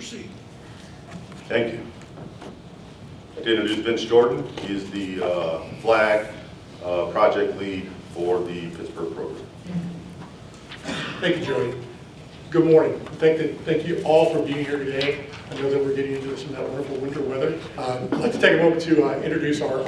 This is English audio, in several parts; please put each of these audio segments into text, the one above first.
proceed. Thank you. I'd like to introduce Vince Jordan. He is the flag project lead for the Pittsburgh program. Thank you, Joey. Good morning. Thank you all for being here today. I know that we're getting into some of that wonderful winter weather. I'd like to take a moment to introduce our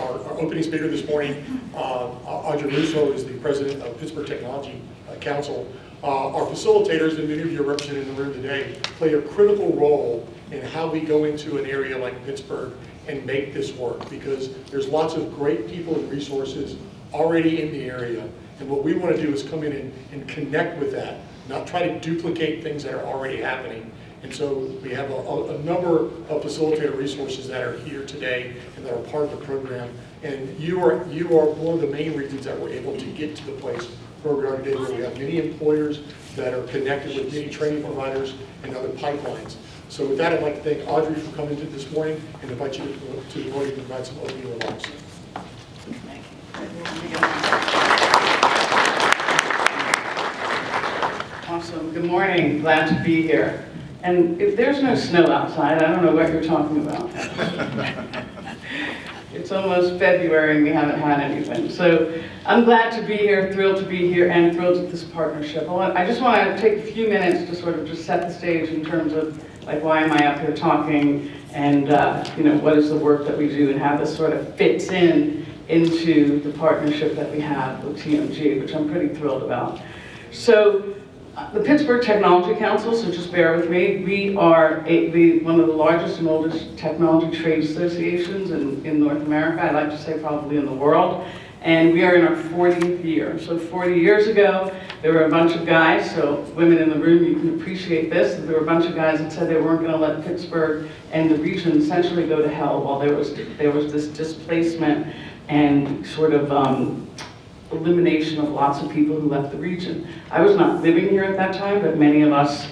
opening speaker this morning. Audrey Russo is the president of Pittsburgh Technology Council. Our facilitators, and many of you are represented in the room today, play a critical role in how we go into an area like Pittsburgh and make this work, because there's lots of great people and resources already in the area. And what we want to do is come in and connect with that, not try to duplicate things that are already happening. And so we have a number of facilitator resources that are here today and that are part of the program. And you are one of the main reasons that we're able to get to the place where we are today, where we have many employers that are connected with many training providers and other pipelines. So with that, I'd like to thank Audrey for coming to this morning and invite you to the podium to provide some opening remarks. Awesome. Good morning. Glad to be here. And if there's no snow outside, I don't know what you're talking about. It's almost February and we haven't had anything. So I'm glad to be here, thrilled to be here, and thrilled with this partnership. I just want to take a few minutes to sort of just set the stage in terms of like, why am I up here talking, and what is the work that we do, and how this sort of fits into the partnership that we have with TMG, which I'm pretty thrilled about. So the Pittsburgh Technology Council, so just bear with me, we are one of the largest and oldest technology trade associations in North America. I'd like to say probably in the world. And we are in our 40th year. So 40 years ago, there were a bunch of guys, so women in the room, you can appreciate this, there were a bunch of guys that said they weren't going to let Pittsburgh and the region essentially go to hell while there was this displacement and sort of elimination of lots of people who left the region. I was not living here at that time, but many of us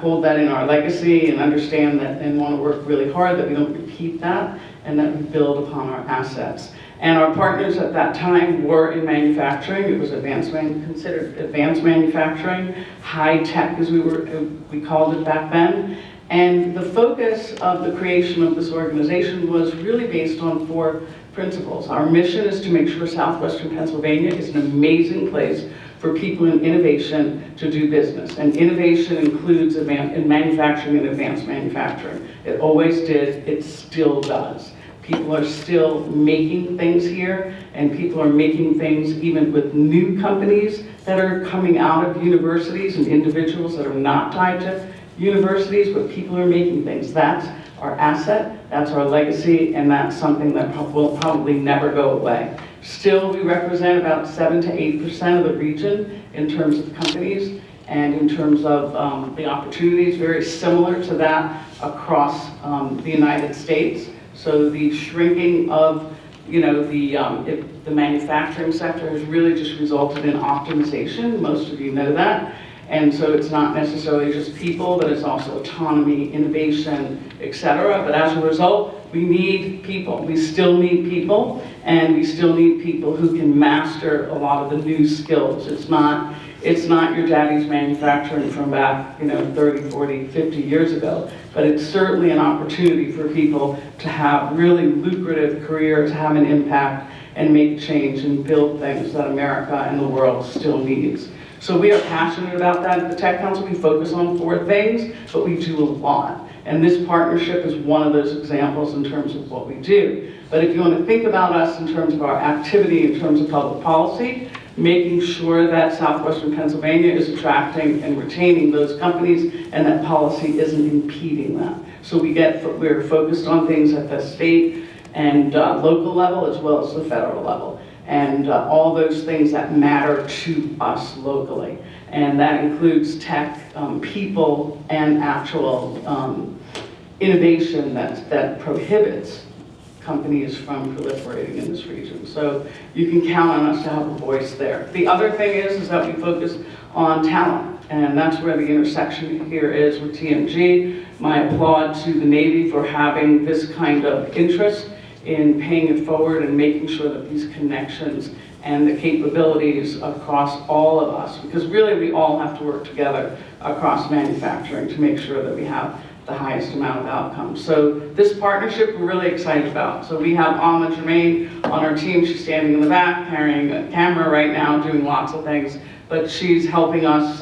hold that in our legacy and understand that and want to work really hard that we don't repeat that and that we build upon our assets. And our partners at that time were in manufacturing. It was considered advanced manufacturing, high tech as we called it back then. And the focus of the creation of this organization was really based on 4 principles. Our mission is to make sure Southwestern Pennsylvania is an amazing place for people in innovation to do business. And innovation includes in manufacturing and advanced manufacturing. It always did, it still does. People are still making things here, and people are making things even with new companies that are coming out of universities and individuals that are not tied to universities, but people are making things. That's our asset, that's our legacy, and that's something that will probably never go away. Still, we represent about 7 to 8% of the region in terms of companies and in terms of the opportunities, very similar to that across the United States. So the shrinking of the manufacturing sector has really just resulted in optimization. Most of you know that. And so it's not necessarily just people, but it's also autonomy, innovation, etc. But as a result, we need people. We still need people, and we still need people who can master a lot of the new skills. It's not your daddy's manufacturing from back 30, 40, 50 years ago, but it's certainly an opportunity for people to have really lucrative careers, have an impact, and make change and build things that America and the world still needs. So we are passionate about that. At the Tech Council, we focus on 4 things, but we do a lot. And this partnership is one of those examples in terms of what we do. But if you want to think about us in terms of our activity, in terms of public policy, making sure that Southwestern Pennsylvania is attracting and retaining those companies and that policy isn't impeding that. So we're focused on things at the state and local level as well as the federal level. And all those things that matter to us locally. And that includes tech, people, and actual innovation that prohibits companies from proliferating in this region. So you can count on us to have a voice there. The other thing is that we focus on talent, and that's where the intersection here is with TMG. My applaud to the Navy for having this kind of interest in paying it forward and making sure that these connections and the capabilities across all of us, because really we all have to work together across manufacturing to make sure that we have the highest amount of outcomes. So this partnership we're really excited about. So we have Alma Germain on our team. She's standing in the back carrying a camera right now, doing lots of things, but she's helping us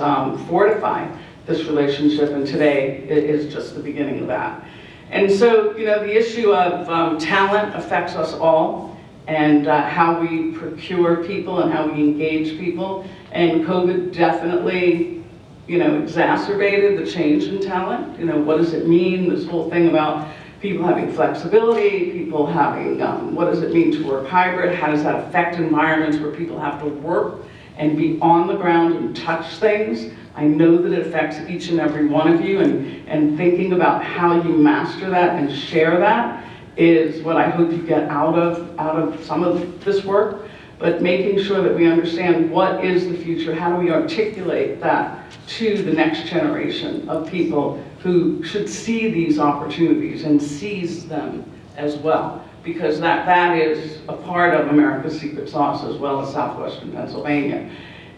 fortify this relationship, and today is just the beginning of that. And so, you know, the issue of talent affects us all, and how we procure people and how we engage people. And COVID definitely, you know, exacerbated the change in talent. You know, what does it mean? This whole thing about people having flexibility, people having, what does it mean to work hybrid? How does that affect environments where people have to work and be on the ground and touch things? I know that it affects each and every one of you, and thinking about how you master that and share that is what I hope you get out of some of this work. But making sure that we understand what is the future, how do we articulate that to the next generation of people who should see these opportunities and seize them as well, because that is a part of America's secret sauce as well as Southwestern Pennsylvania.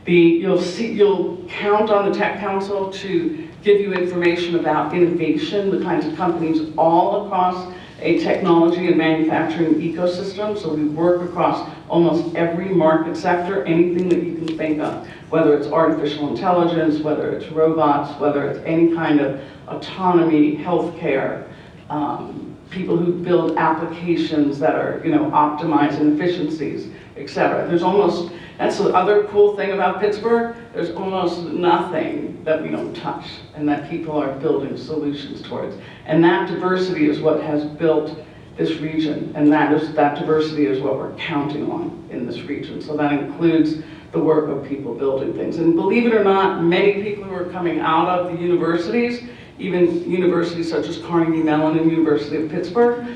You'll count on the Tech Council to give you information about innovation, the kinds of companies all across a technology and manufacturing ecosystem. So we work across almost every market sector, anything that you can think of, whether it's artificial intelligence, whether it's robots, whether it's any kind of autonomy, healthcare, people who build applications that are, you know, optimizing efficiencies, etc. That's the other cool thing about Pittsburgh. There's almost nothing that we don't touch and that people are building solutions towards. And that diversity is what has built this region, and that diversity is what we're counting on in this region. So that includes the work of people building things. And believe it or not, many people who are coming out of the universities, even universities such as Carnegie Mellon and University of Pittsburgh,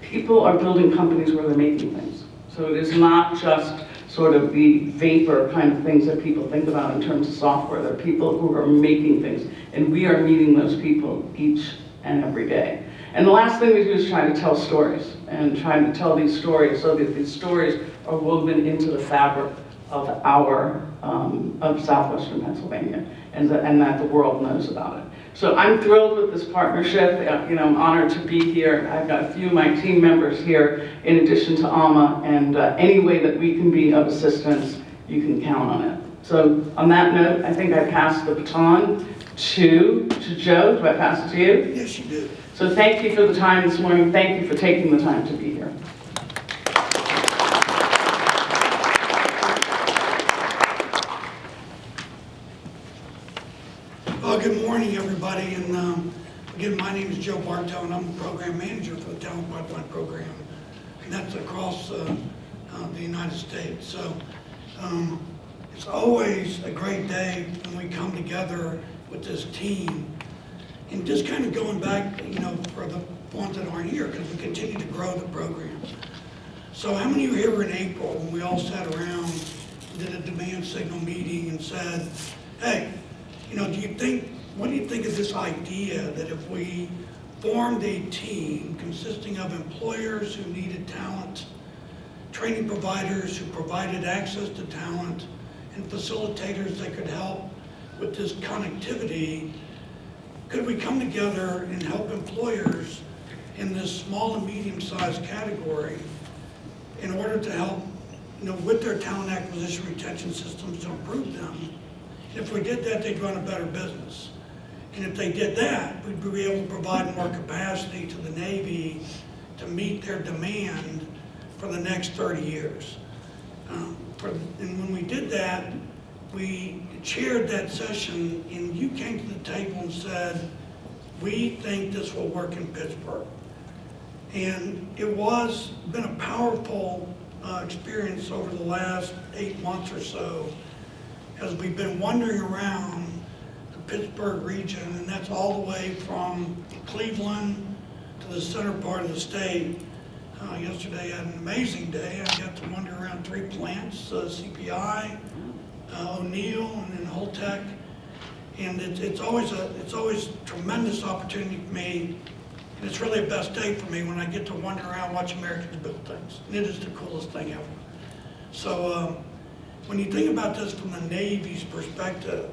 people are building companies where they're making things. So it is not just sort of the vapor kind of things that people think about in terms of software. There are people who are making things, and we are meeting those people each and every day. And the last thing we do is try to tell stories, and try to tell these stories so that these stories are woven into the fabric of of Southwestern Pennsylvania, and that the world knows about it. So I'm thrilled with this partnership. You know, I'm honored to be here. I've got a few of my team members here in addition to Alma, and any way that we can be of assistance, you can count on it. So on that note, I think I pass the baton to Joe. Do I pass it to you? Yes, you do. So thank you for the time this morning. Thank you for taking the time to be here. Well, good morning, everybody. And again, my name is Joe Bartow, and I'm the program manager for the Talent Pipeline program, and that's across the United States. So it's always a great day when we come together with this team. And just kind of going back, you know, for the ones that aren't here, because we continue to grow the program. So how many of you were here in April when we all sat around, did a demand signal meeting and said, hey, you know, what do you think of this idea that if we formed a team consisting of employers who needed talent, training providers who provided access to talent, and facilitators that could help with this connectivity, could we come together and help employers in this small and medium-sized category in order to help, you know, with their talent acquisition retention systems to improve them? And if we did that, they'd run a better business. And if they did that, we'd be able to provide more capacity to the Navy to meet their demand for the next 30 years. And when we did that, we chaired that session, and you came to the table and said, we think this will work in Pittsburgh. And it was been a powerful experience over the last 8 months or so, as we've been wandering around the Pittsburgh region, and that's all the way from Cleveland to the center part of the state. Yesterday I had an amazing day. I got to wander around 3 plants, CPI, O'Neill, and then Holtec, and it's always a tremendous opportunity for me, and it's really a best day for me when I get to wander around, watch Americans build things, and it is the coolest thing ever. So when you think about this from the Navy's perspective,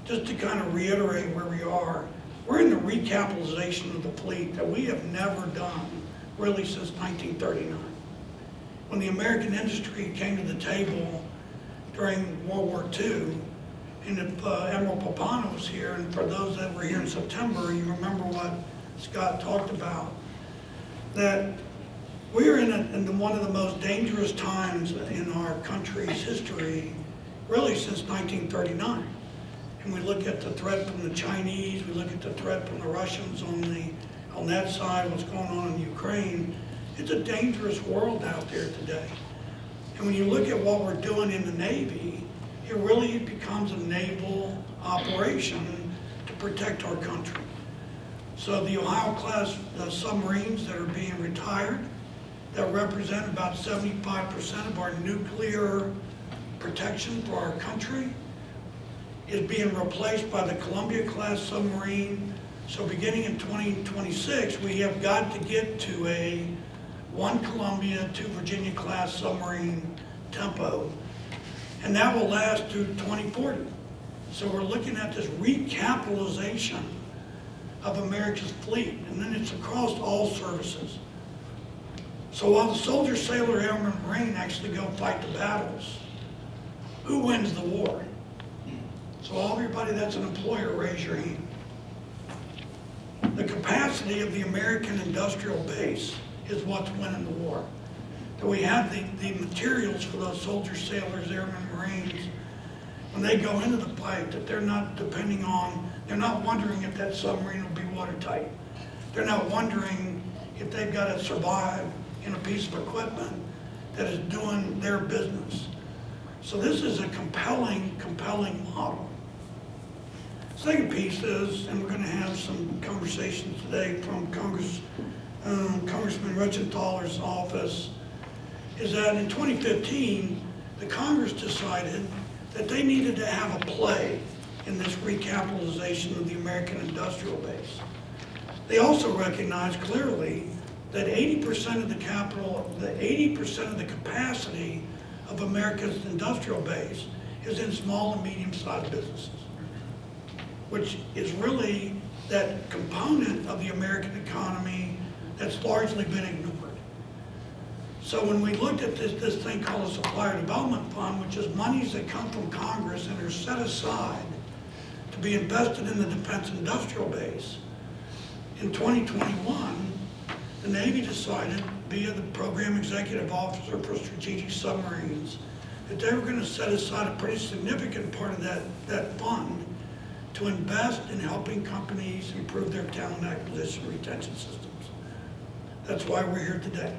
just to kind of reiterate where we are, we're in the recapitalization of the fleet that we have never done really since 1939. When the American industry came to the table during World War II, and if Admiral Papano was here, and for those that were here in September, you remember what Scott talked about, that we're in one of the most dangerous times in our country's history, really since 1939. And we look at the threat from the Chinese, we look at the threat from the Russians on that side, what's going on in Ukraine. It's a dangerous world out there today. And when you look at what we're doing in the Navy, it really becomes a naval operation to protect our country. So the Ohio-class submarines that are being retired, that represent about 75% of our nuclear protection for our country, is being replaced by the Columbia-class submarine. So beginning in 2026, we have got to get to a 1 Columbia, 2 Virginia-class submarine tempo, and that will last through 2040. So we're looking at this recapitalization of America's fleet, and then it's across all services. So while the soldier, sailor, airman, marine actually go fight the battles, who wins the war? So everybody that's an employer, raise your hand. The capacity of the American industrial base is what's winning the war. That we have the materials for those soldiers, sailors, airmen, marines, when they go into the fight, that they're not depending on, they're not wondering if that submarine will be watertight. They're not wondering if they've got to survive in a piece of equipment that is doing their business. So this is a compelling model. Second piece is, and we're going to have some conversations today from Congressman Reichentaller's office, is that in 2015, the Congress decided that they needed to have a play in this recapitalization of the American industrial base. They also recognized clearly that 80% of the capital, that 80% of the capacity of America's industrial base is in small and medium-sized businesses, which is really that component of the American economy that's largely been ignored. So when we looked at this thing called a Supplier Development Fund, which is monies that come from Congress and are set aside to be invested in the defense industrial base, in 2021, the Navy decided, via the Program Executive Officer for Strategic Submarines, that they were going to set aside a pretty significant part of that fund to invest in helping companies improve their talent acquisition and retention systems. That's why we're here today.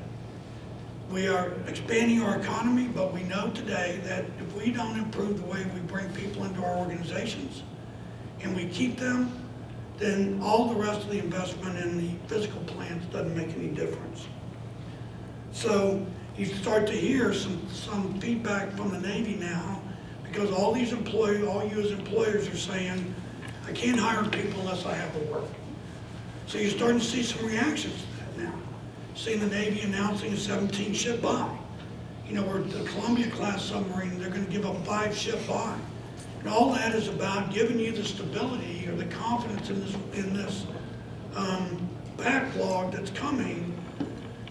We are expanding our economy, but we know today that if we don't improve the way we bring people into our organizations and we keep them, then all the rest of the investment in the physical plants doesn't make any difference. So you start to hear some feedback from the Navy now, because all these employees, all you as employers are saying, I can't hire people unless I have the work. So you're starting to see some reactions to that now. Seeing the Navy announcing a 17-ship buy. You know, where the Columbia-class submarine, they're going to give a 5-ship buy. And all that is about giving you the stability or the confidence in this backlog that's coming,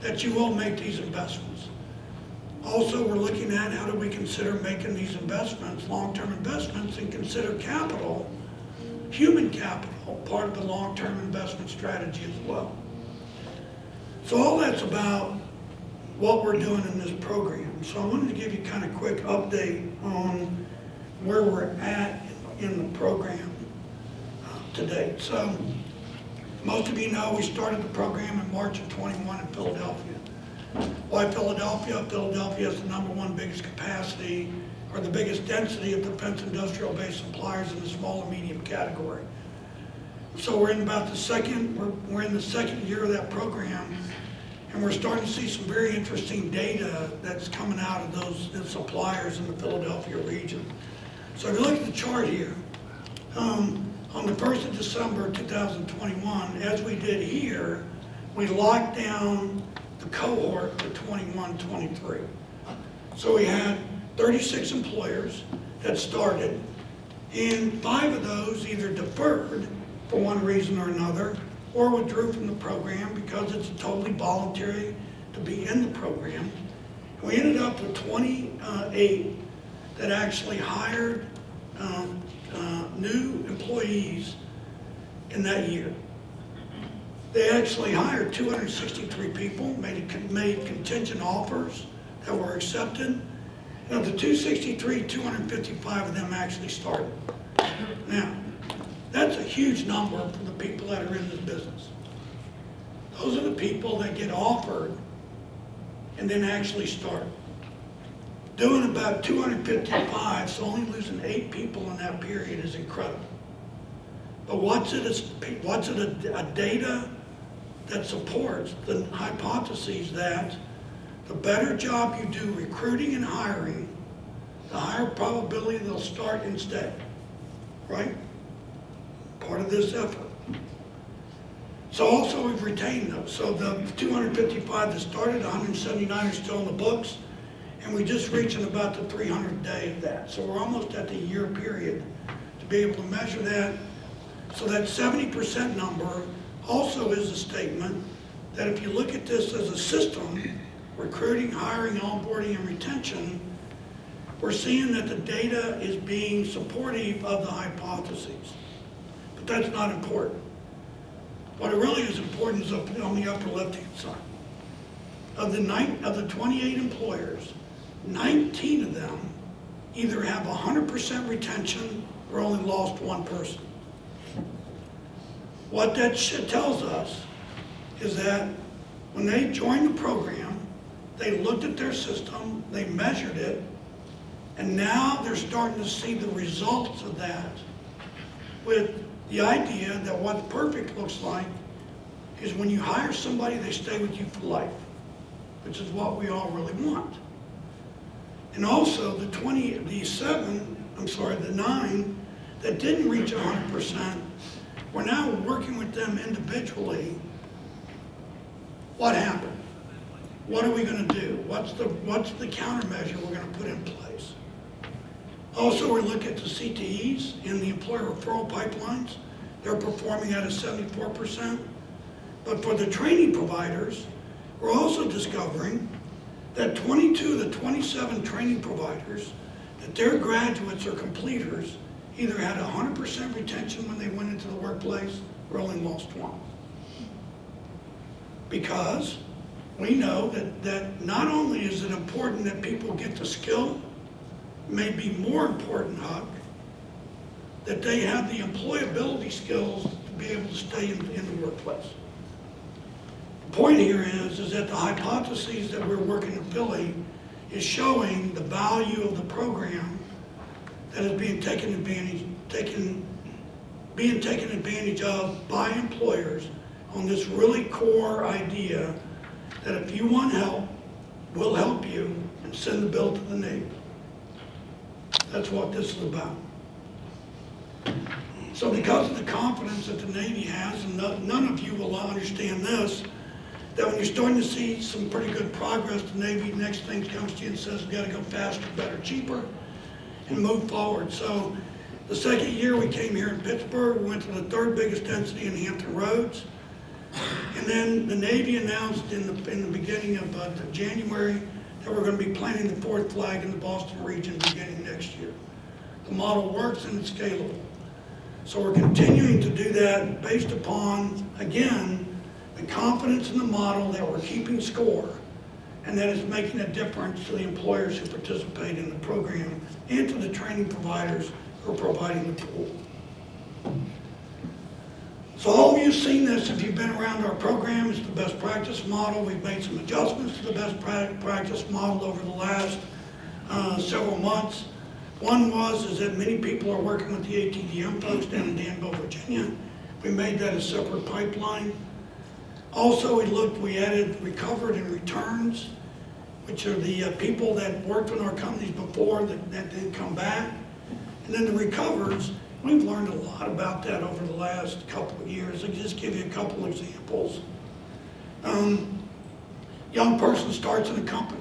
that you will make these investments. Also, we're looking at how do we consider making these investments, long-term investments, and consider capital, human capital, part of the long-term investment strategy as well. So all that's about what we're doing in this program. So I wanted to give you kind of a quick update on where we're at in the program to date. So most of you know we started the program in March of 21 in Philadelphia. Why Philadelphia? Philadelphia is the #1 biggest capacity or the biggest density of defense industrial base suppliers in the small and medium category. So we're in about the second year of that program, and we're starting to see some very interesting data that's coming out of those suppliers in the Philadelphia region. So if you look at the chart here, on the 1st of December 2021, as we did here, we locked down the cohort for 21-23. So we had 36 employers that started, and 5 of those either deferred for one reason or another, or withdrew from the program because it's totally voluntary to be in the program. And we ended up with 28 that actually hired new employees in that year. They actually hired 263 people, made contingent offers that were accepted. And of the 263, 255 of them actually started. Now, that's a huge number for the people that are in this business. Those are the people that get offered and then actually start. Doing about 255, so only losing 8 people in that period is incredible. But what's it a data that supports the hypotheses that the better job you do recruiting and hiring, the higher probability they'll start and stay, right? Part of this effort. So also we've retained those. So the 255 that started, 179 are still in the books, and we just reaching about the 300 day of that. So we're almost at the year period to be able to measure that. So that 70% number also is a statement that if you look at this as a system, recruiting, hiring, onboarding, and retention, we're seeing that the data is being supportive of the hypotheses. But that's not important. What really is important is on the upper left-hand side. Of the 28 employers, 19 of them either have 100% retention or only lost one person. What that tells us is that when they joined the program, they looked at their system, they measured it, and now they're starting to see the results of that with the idea that what perfect looks like is when you hire somebody, they stay with you for life, which is what we all really want. And also the 9 that didn't reach 100%, we're now working with them individually. What happened? What are we going to do? What's the countermeasure we're going to put in place? Also, we look at the CTEs in the employer referral pipelines. They're performing at a 74%. But for the training providers, we're also discovering that 22 of the 27 training providers, that their graduates or completers either had 100% retention when they went into the workplace or only lost one. Because we know that not only is it important that people get the skill, may be more important, Huck, that they have the employability skills to be able to stay in the workplace. The point here is that the hypotheses that we're working in Philly is showing the value of the program that is being taken advantage of by employers on this really core idea that if you want help, we'll help you and send the bill to the Navy. That's what this is about. So because of the confidence that the Navy has, and none of you will understand this, that when you're starting to see some pretty good progress, the Navy next thing comes to you and says, we got to go faster, better, cheaper, and move forward. So the second year we came here in Pittsburgh, we went to the 3rd biggest density in Hampton Roads. And then the Navy announced in the beginning of January that we're going to be planting the 4th flag in the Boston region beginning next year. The model works and it's scalable. So we're continuing to do that based upon, again, the confidence in the model that we're keeping score and that is making a difference to the employers who participate in the program and to the training providers who are providing the tool. So all of you have seen this if you've been around our program. It's the best practice model. We've made some adjustments to the best practice model over the last several months. One is that many people are working with the ATDM folks down in Danville, Virginia. We made that a separate pipeline. Also, we added recovered and returns, which are the people that worked with our companies before that didn't come back. And then the recovers, we've learned a lot about that over the last couple of years. I'll just give you a couple examples. Young person starts in a company.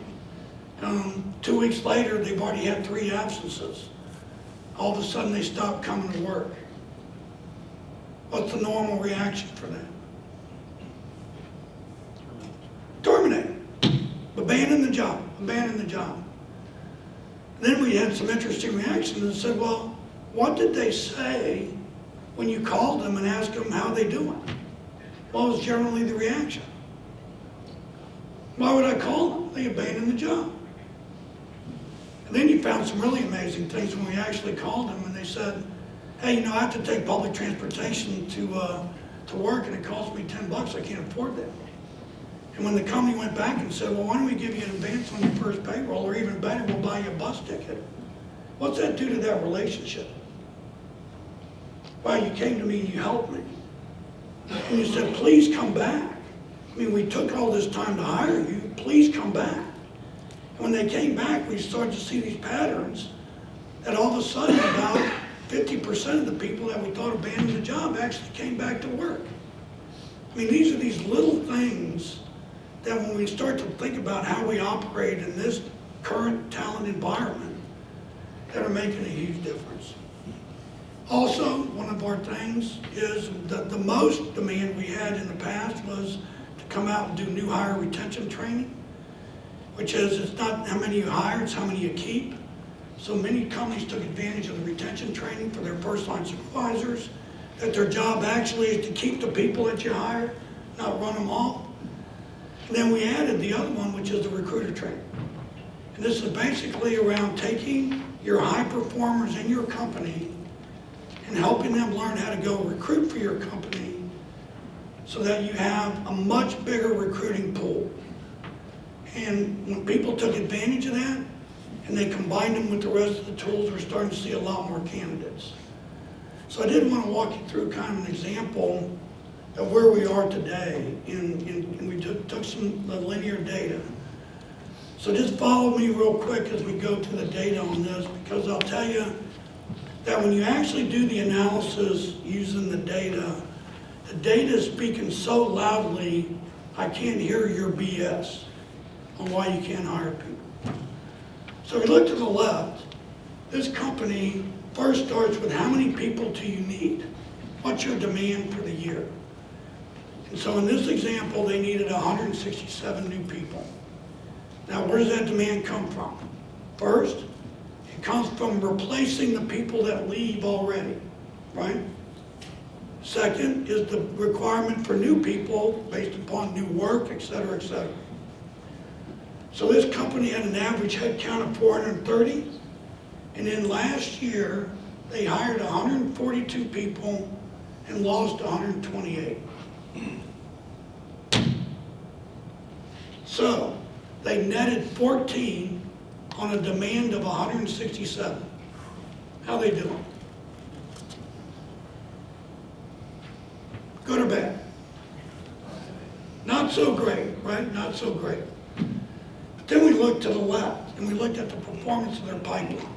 2 weeks later, they've already had 3 absences. All of a sudden, they stop coming to work. What's the normal reaction for that? Terminate. Abandon the job. Abandon the job. Then we had some interesting reactions and said, well, what did they say when you called them and asked them how they doing? What was generally the reaction? Why would I call them? They abandoned the job. And then you found some really amazing things when we actually called them and they said, hey, you know, I have to take public transportation to work and it costs me $10. I can't afford that. And when the company went back and said, well, why don't we give you an advance on your first payroll, or even better, we'll buy you a bus ticket. What's that do to that relationship? Well, you came to me and you helped me. And you said, please come back. I mean, we took all this time to hire you, please come back. And when they came back, we started to see these patterns that all of a sudden about 50% of the people that we thought abandoned the job actually came back to work. I mean, these are these little things that when we start to think about how we operate in this current talent environment, that are making a huge difference. Also, one of our things is that the most demand we had in the past was to come out and do new hire retention training, which is it's not how many you hire, it's how many you keep. So many companies took advantage of the retention training for their first line supervisors, that their job actually is to keep the people that you hire, not run them off. And then we added the other one, which is the recruiter training. And this is basically around taking your high performers in your company and helping them learn how to go recruit for your company so that you have a much bigger recruiting pool. And when people took advantage of that and they combined them with the rest of the tools, we're starting to see a lot more candidates. So I did want to walk you through kind of an example of where we are today, and we took some linear data. So just follow me real quick as we go to the data on this, because I'll tell you that when you actually do the analysis using the data is speaking so loudly, I can't hear your BS on why you can't hire people. So if you look to the left, this company first starts with how many people do you need? What's your demand for the year? And so in this example, they needed 167 new people. Now, where does that demand come from? First, it comes from replacing the people that leave already, right? Second is the requirement for new people based upon new work, et cetera, et cetera. So this company had an average head count of 430, and then last year, they hired 142 people and lost 128. So they netted 14 on a demand of 167. How they doing? Good or bad? Not so great, right? Not so great. But then we looked to the left and we looked at the performance of their pipeline.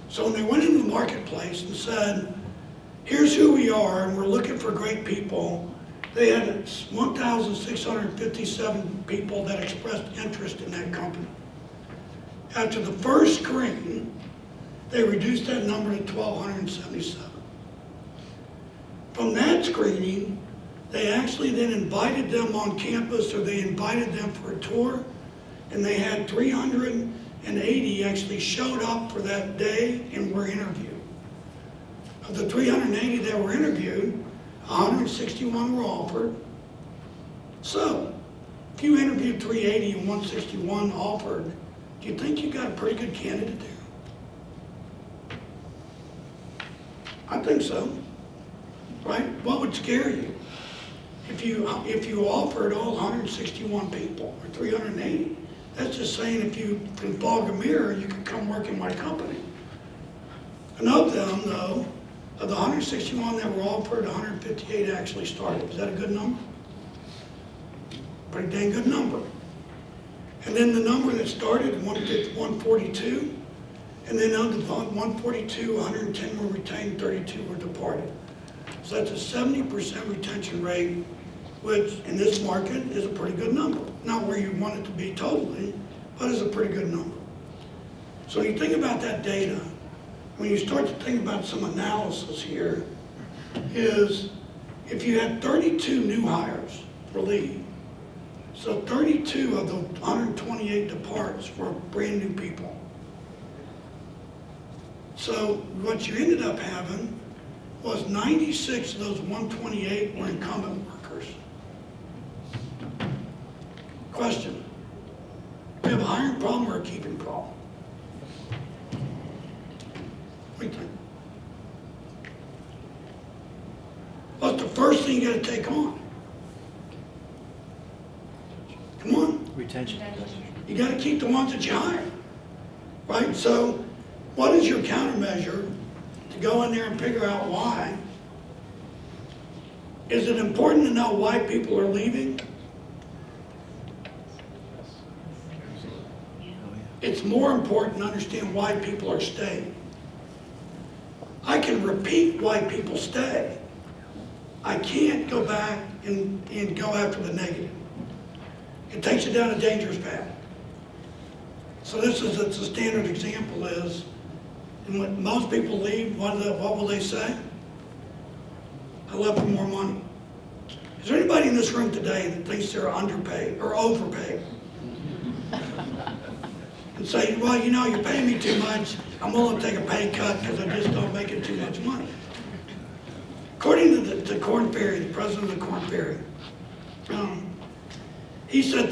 So when they went into the marketplace and said, here's who we are and we're looking for great people, they had 1,657 people that expressed interest in that company. After the first screen, they reduced that number to 1,277. From that screening, they actually then invited them on campus, or they invited them for a tour, and they had 380 actually showed up for that day and were interviewed. Of the 380 that were interviewed, 161 were offered. So, if you interviewed 380 and 161 offered, do you think you got a pretty good candidate there? I think so, right? What would scare you? If you offered all 161 people, or 380, that's just saying if you can fog a mirror, you can come work in my company. And of them, though, of the 161 that were offered, 158 actually started. Is that a good number? Pretty dang good number. And then the number that started, 142, and then of the 142, 110 were retained, 32 were departed. So that's a 70% retention rate, which in this market is a pretty good number. Not where you want it to be totally, but it's a pretty good number. So when you think about that data, when you start to think about some analysis here, is if you had 32 new hires for leave, so 32 of the 128 departs were brand new people. So what you ended up having was 96 of those 128 were incumbent workers. Question, do you have a hiring problem or a keeping problem? What do you think? What's the first thing you gotta take on? Come on. Retention. You gotta keep the ones that you hire, right? So what is your countermeasure to go in there and figure out why? Is it important to know why people are leaving? It's more important to understand why people are staying. I can repeat why people stay. I can't go back and go after the negative. It takes you down a dangerous path. So it's a standard example is, and when most people leave, what will they say? I left for more money. Is there anybody in this room today that thinks they're underpaid or overpaid? And say, well, you know, you're paying me too much. I'm willing to take a pay cut because I just don't make it too much money. According to the Corn Ferry, the president of the Corn Ferry, he said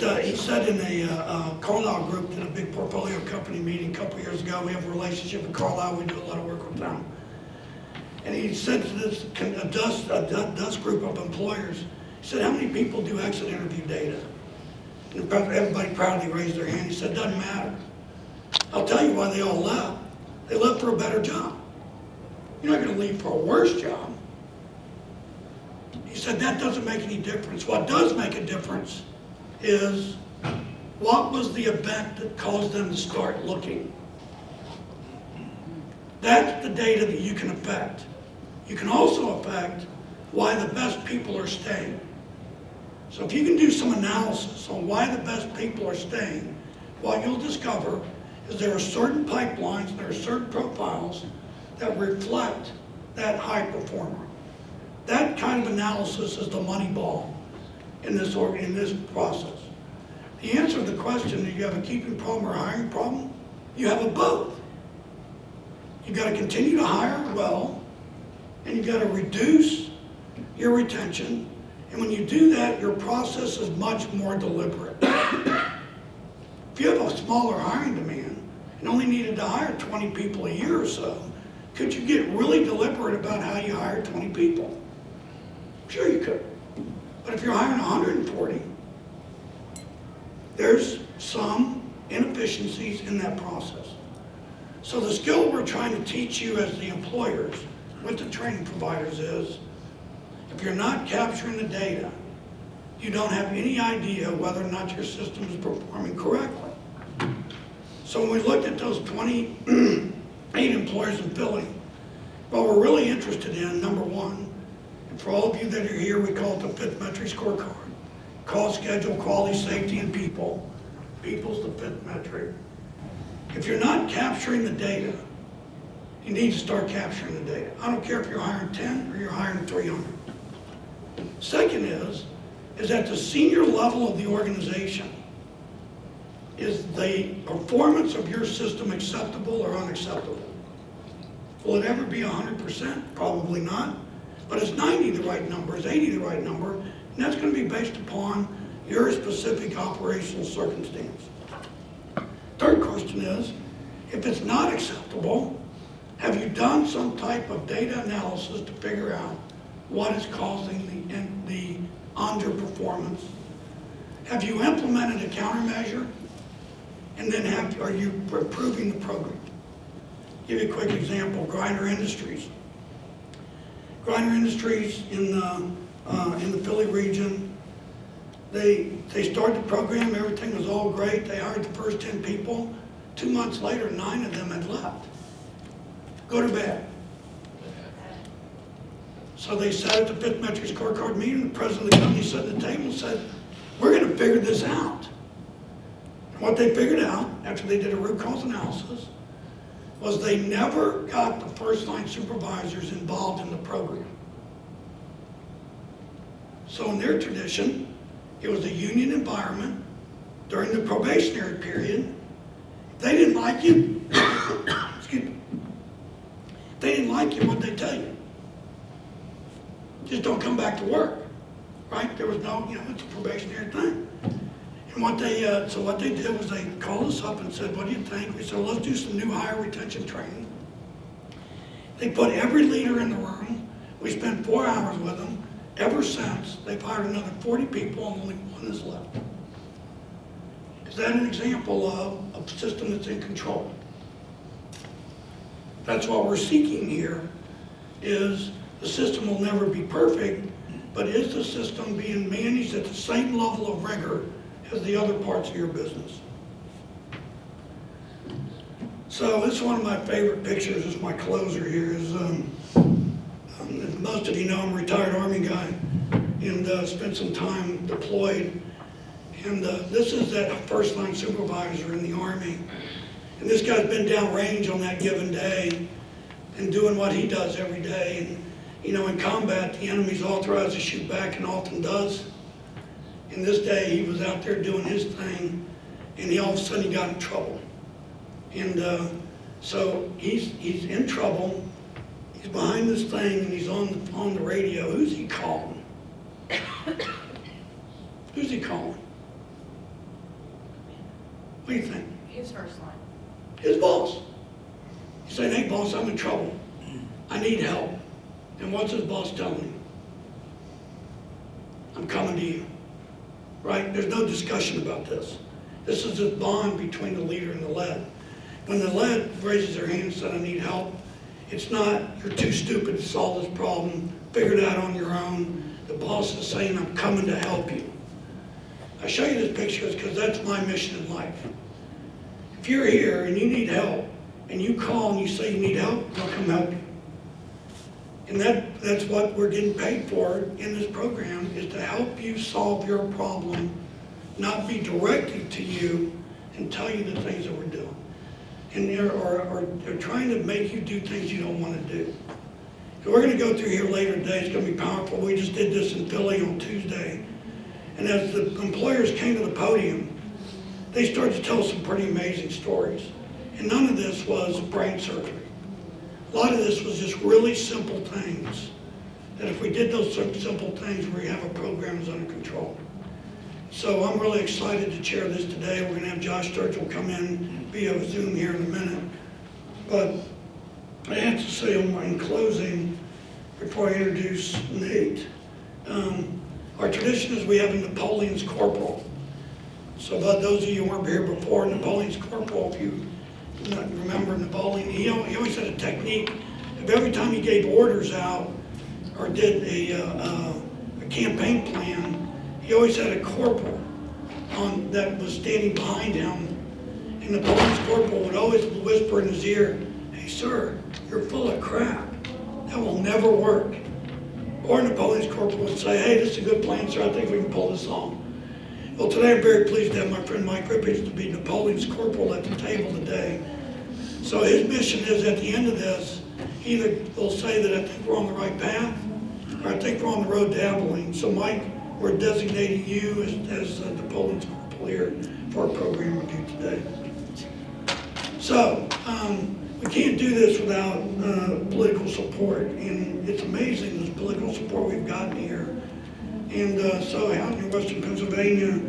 in a Carlisle group in a big portfolio company meeting a couple years ago, we have a relationship with Carlisle, we do a lot of work with them. And he said to this a dust group of employers, he said, how many people do exit interview data? And everybody proudly raised their hand. He said, doesn't matter. I'll tell you why they all left. They left for a better job. You're not going to leave for a worse job. He said, that doesn't make any difference. What does make a difference is what was the event that caused them to start looking. That's the data that you can affect. You can also affect why the best people are staying. So if you can do some analysis on why the best people are staying, what you'll discover is there are certain pipelines, there are certain profiles that reflect that high performer. That kind of analysis is the money ball in this process. The answer to the question, do you have a keeping problem or a hiring problem? You have a both. You've got to continue to hire well, and you've got to reduce your retention. And when you do that, your process is much more deliberate. If you have a smaller hiring demand and only needed to hire 20 people a year or so, could you get really deliberate about how you hire 20 people? Sure you could. But if you're hiring 140, there's some inefficiencies in that process. So the skill we're trying to teach you as the employers with the training providers is, if you're not capturing the data, you don't have any idea whether or not your system is performing correctly. So when we looked at those 28 employers in Philly, what we're really interested in, number one, and for all of you that are here, we call it the fifth metric scorecard. Cost, schedule, quality, safety, and people. People's the fifth metric. If you're not capturing the data, you need to start capturing the data. I don't care if you're hiring 10 or you're hiring 300. Second is at the senior level of the organization, is the performance of your system acceptable or unacceptable? Will it ever be 100%? Probably not. But is 90 the right number? Is 80 the right number? And that's going to be based upon your specific operational circumstance. Third question is, if it's not acceptable, have you done some type of data analysis to figure out what is causing the underperformance? Have you implemented a countermeasure? And then are you improving the program? Give you a quick example, Grinder Industries. Grinder Industries in the Philly region, they started the program, everything was all great. They hired the first 10 people. 2 months later, 9 of them had left. Good or bad? So they sat at the fifth metric scorecard meeting, the president of the company sat at the table and said, we're going to figure this out. And what they figured out, after they did a root cause analysis, was they never got the first line supervisors involved in the program. So in their tradition, it was a union environment during the probationary period. If they didn't like you, excuse me, if they didn't like you, what'd they tell you? Just don't come back to work, right? There was no, it's a probationary thing. And what they did was they called us up and said, what do you think? We said, well, let's do some new hire retention training. They put every leader in the room. We spent 4 hours with them. Ever since, they've hired another 40 people and only one is left. Is that an example of a system that's in control? That's what we're seeking here, is the system will never be perfect, but is the system being managed at the same level of rigor as the other parts of your business? So this is one of my favorite pictures. This is my closer here. As most of you know, I'm a retired Army guy and spent some time deployed. And this is that first line supervisor in the Army. And this guy's been downrange on that given day and doing what he does every day. And in combat, the enemy's authorized to shoot back and often does. And this day, he was out there doing his thing, and all of a sudden he got in trouble. And so he's in trouble. He's behind this thing, and he's on the radio. Who's he calling? Who's he calling? What do you think? His first line. His boss. He's saying, hey boss, I'm in trouble. I need help. And what's his boss telling him? I'm coming to you. Right? There's no discussion about this. This is a bond between the leader and the led. When the led raises their hand and says, I need help, it's not, you're too stupid to solve this problem, figure it out on your own. The boss is saying, I'm coming to help you. I show you this picture because that's my mission in life. If you're here and you need help, and you call and you say you need help, I'll come help you. And that's what we're getting paid for in this program, is to help you solve your problem, not be directed to you and tell you the things that we're doing. And they're trying to make you do things you don't want to do. So we're going to go through here later today. It's going to be powerful. We just did this in Philly on Tuesday. And as the employers came to the podium, they started to tell some pretty amazing stories. And none of this was brain surgery. A lot of this was just really simple things, that if we did those simple things, we have a program that's under control. So I'm really excited to chair this today. We're going to have Josh Sturgill come in via Zoom here in a minute. But I have to say in closing, before I introduce Nate, our tradition is we have a Napoleon's Corporal. So about those of you who weren't here before, Napoleon's Corporal, if you remember Napoleon, he always had a technique of every time he gave orders out or did a campaign plan, he always had a corporal that was standing behind him. And Napoleon's corporal would always whisper in his ear, hey sir, you're full of crap. That will never work. Or Napoleon's corporal would say, hey, this is a good plan, sir. I think we can pull this off. Well, today I'm very pleased to have my friend Mike Rippage to be Napoleon's corporal at the table today. So his mission is, at the end of this, either they'll say that I think we're on the right path, or I think we're on the road to Abilene. So Mike, we're designating you as Napoleon's corporal here for our program review today. So, we can't do this without political support, and it's amazing this political support we've gotten here. And so out in Western Pennsylvania,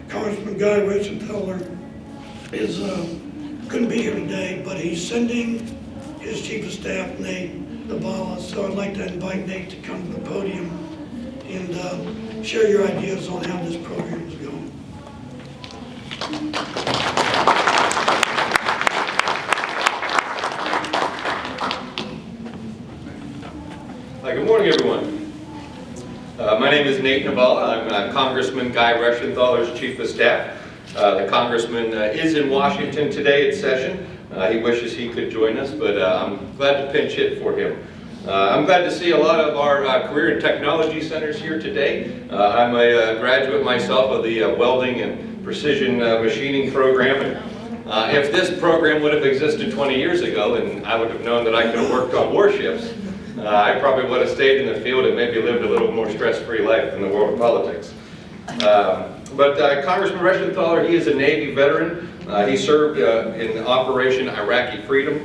Congressman Guy Reschenthaler couldn't be here today, but he's sending his Chief of Staff, Nate Davala. So I'd like to invite Nate to come to the podium and share your ideas on how this program is going. Hi, good morning, everyone. My name is Nate Davala. I'm Congressman Guy Reschenthaler's Chief of Staff. The Congressman is in Washington today at session. He wishes he could join us, but I'm glad to pinch hit for him. I'm glad to see a lot of our career and technology centers here today. I'm a graduate myself of the welding and precision machining program. And if this program would have existed 20 years ago, and I would have known that I could have worked on warships, I probably would have stayed in the field and maybe lived a little more stress-free life in the world of politics. But Congressman Reschenthaler, he is a Navy veteran. He served in Operation Iraqi Freedom.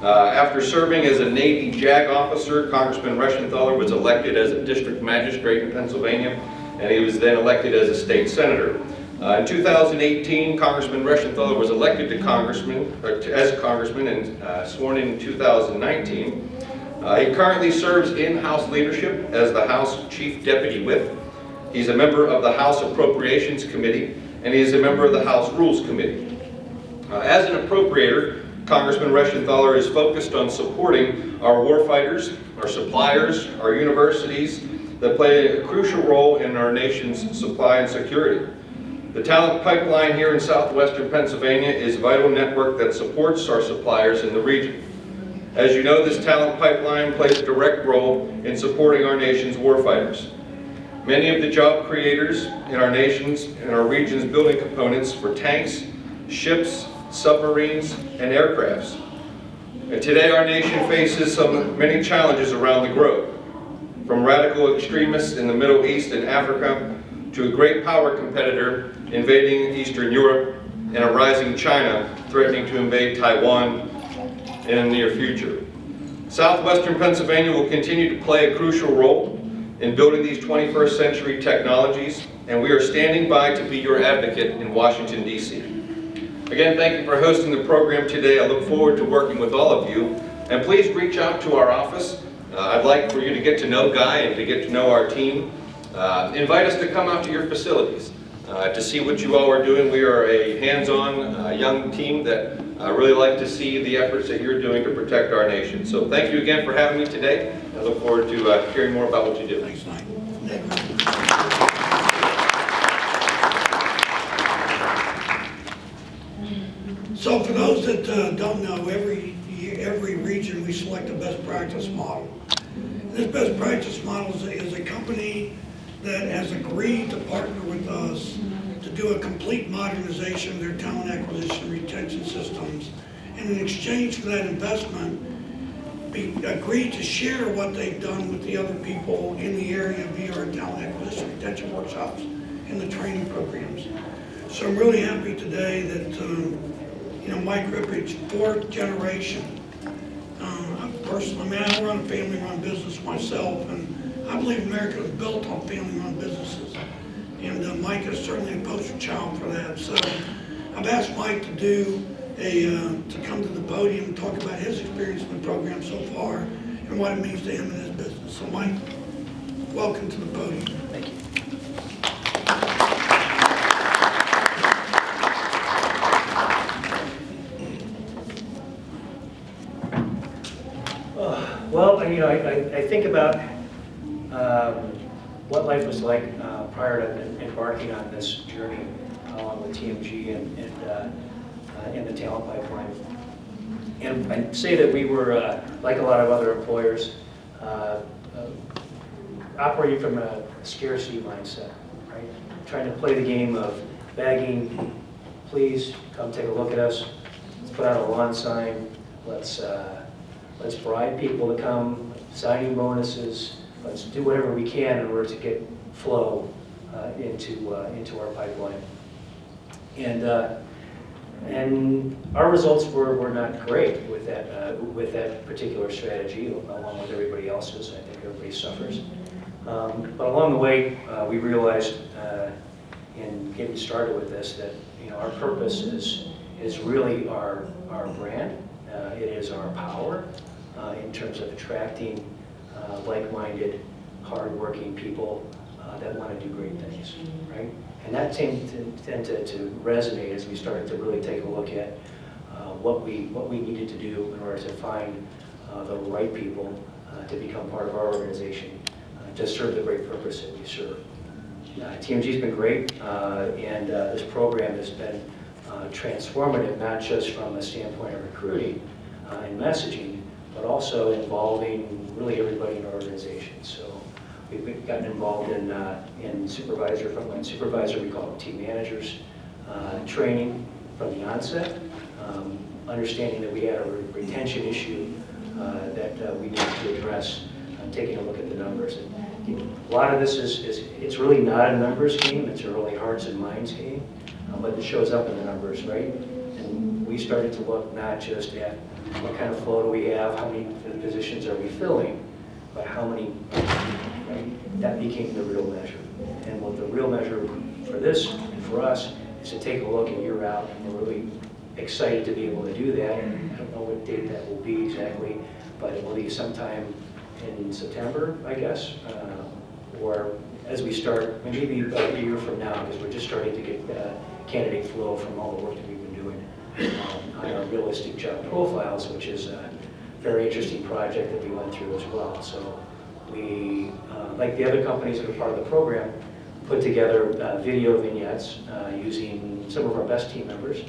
After serving as a Navy JAG officer, Congressman Reschenthaler was elected as a district magistrate in Pennsylvania, and he was then elected as a state senator. In 2018, Congressman Reschenthaler was elected to as congressman and sworn in 2019. He currently serves in House leadership as the House Chief Deputy Whip. He's a member of the House Appropriations Committee, and he is a member of the House Rules Committee. As an appropriator, Congressman Reschenthaler is focused on supporting our warfighters, our suppliers, our universities that play a crucial role in our nation's supply and security. The talent pipeline here in southwestern Pennsylvania is a vital network that supports our suppliers in the region. As you know, this talent pipeline plays a direct role in supporting our nation's warfighters. Many of the job creators in our nation's and our region's building components for tanks, ships, submarines, and aircrafts. And today our nation faces many challenges around the globe, from radical extremists in the Middle East and Africa to a great power competitor invading Eastern Europe and a rising China threatening to invade Taiwan in the near future. Southwestern Pennsylvania will continue to play a crucial role in building these 21st century technologies, and we are standing by to be your advocate in Washington, D.C. Again, thank you for hosting the program today. I look forward to working with all of you, and please reach out to our office. I'd like for you to get to know Guy and to get to know our team. Invite us to come out to your facilities to see what you all are doing. We are a hands-on young team that really like to see the efforts that you're doing to protect our nation. So thank you again for having me today. I look forward to hearing more about what you do. Thanks, Mike. So for those that don't know, every region we select a best practice model. This best practice model is a company that has agreed to partner with us to do a complete modernization of their talent acquisition and retention systems. And in exchange for that investment, we agreed to share what they've done with the other people in the area via our talent acquisition and retention workshops and the training programs. So I'm really happy today that Mike Rippage, fourth generation. Personally, I run a family-run business myself, and I believe America is built on family-run businesses. And Mike is certainly a poster child for that. So I've asked Mike to come to the podium and talk about his experience in the program so far and what it means to him in his business. So Mike, welcome to the podium. Thank you. Well, I think about what life was like prior to embarking on this journey along with TMG and in the talent pipeline. And I'd say that we were, like a lot of other employers, operating from a scarcity mindset, right? Trying to play the game of begging, please come take a look at us. Let's put out a lawn sign. Let's bribe people to come, signing bonuses. Let's do whatever we can in order to get flow into our pipeline. And our results were not great with that particular strategy, along with everybody else's. I think everybody suffers. But along the way, we realized in getting started with this that our purpose is really our brand. It is our power in terms of attracting like-minded, hard-working people that want to do great things, right? And that tended to resonate as we started to really take a look at what we needed to do in order to find the right people to become part of our organization to serve the great purpose that we serve. TMG's been great, and this program has been transformative, not just from the standpoint of recruiting and messaging, but also involving really everybody in our organization. So we've gotten involved in frontline supervisor, we call them team managers, training from the onset, understanding that we had a retention issue that we needed to address. taking a look at the numbers. And a lot of this it's really not a numbers game, it's a really hearts and minds game, but it shows up in the numbers, right? And we started to look not just at what kind of flow do we have, how many positions are we filling, but how many, right? That became the real measure. And what the real measure for this and for us is to take a look a year out, and we're really excited to be able to do that. And I don't know what date that will be exactly, but it will be sometime in September, I guess, or as we start, maybe about a year from now, because we're just starting to get candidate flow from all the work that we've been doing on our realistic job profiles, which is a very interesting project that we went through as well. So we, like the other companies that are part of the program, put together video vignettes using some of our best team members,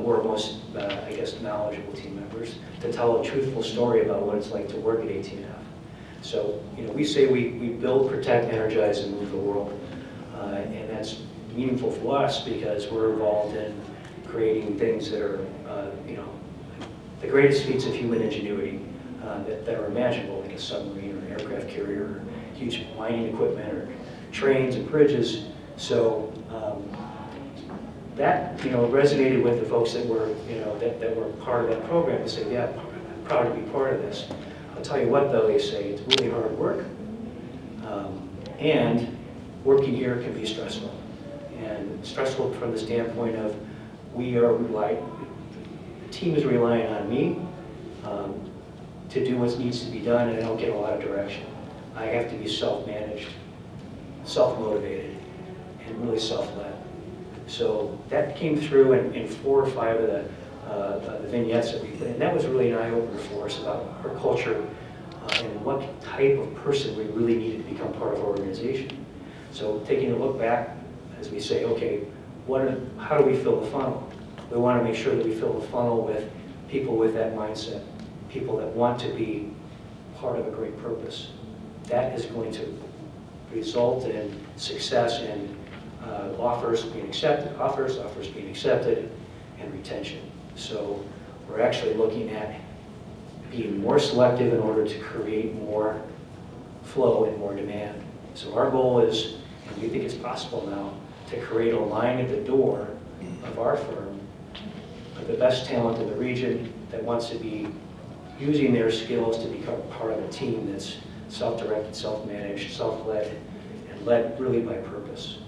or most, I guess, knowledgeable team members, to tell a truthful story about what it's like to work at AT&F. So, we say we build, protect, energize, and move the world. And that's meaningful for us because we're involved in creating things that are, the greatest feats of human ingenuity that are imaginable, like a submarine or an aircraft carrier, or huge mining equipment, or trains and bridges. So that resonated with the folks that were that were part of that program to say, yeah, I'm proud to be part of this. I'll tell you what, though, they say it's really hard work, and working here can be stressful. And stressful from the standpoint of the team is relying on me to do what needs to be done, and I don't get a lot of direction. I have to be self-managed, self-motivated, and really self-led. So that came through in 4 or 5 of the vignettes that we put in. That was really an eye-opener for us about our culture and what type of person we really needed to become part of our organization. So taking a look back as we say, okay, how do we fill the funnel? We want to make sure that we fill the funnel with people with that mindset, people that want to be part of a great purpose. That is going to result in success in offers being accepted, and retention. So we're actually looking at being more selective in order to create more flow and more demand. So our goal is, and we think it's possible now, to create a line at the door of our firm of the best talent in the region that wants to be using their skills to become part of a team that's self-directed, self-managed, self-led, and led really by purpose.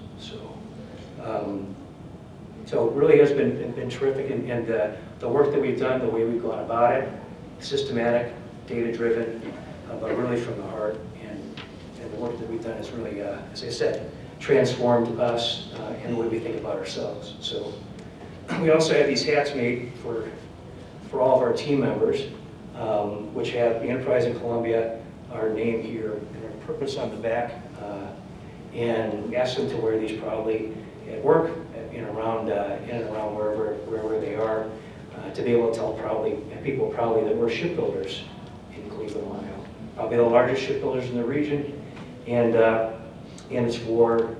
So it really has been terrific, and the work that we've done, the way we've gone about it, systematic, data-driven, but really from the heart. And the work that we've done has really, as I said, transformed us and the way we think about ourselves. So we also have these hats made for all of our team members, which have the Enterprise in Columbia, our name here, and our purpose on the back, and ask them to wear these probably at work, in and around wherever they are, to be able to tell people proudly that we're shipbuilders in Cleveland, Ohio, probably the largest shipbuilders in the region, and it's for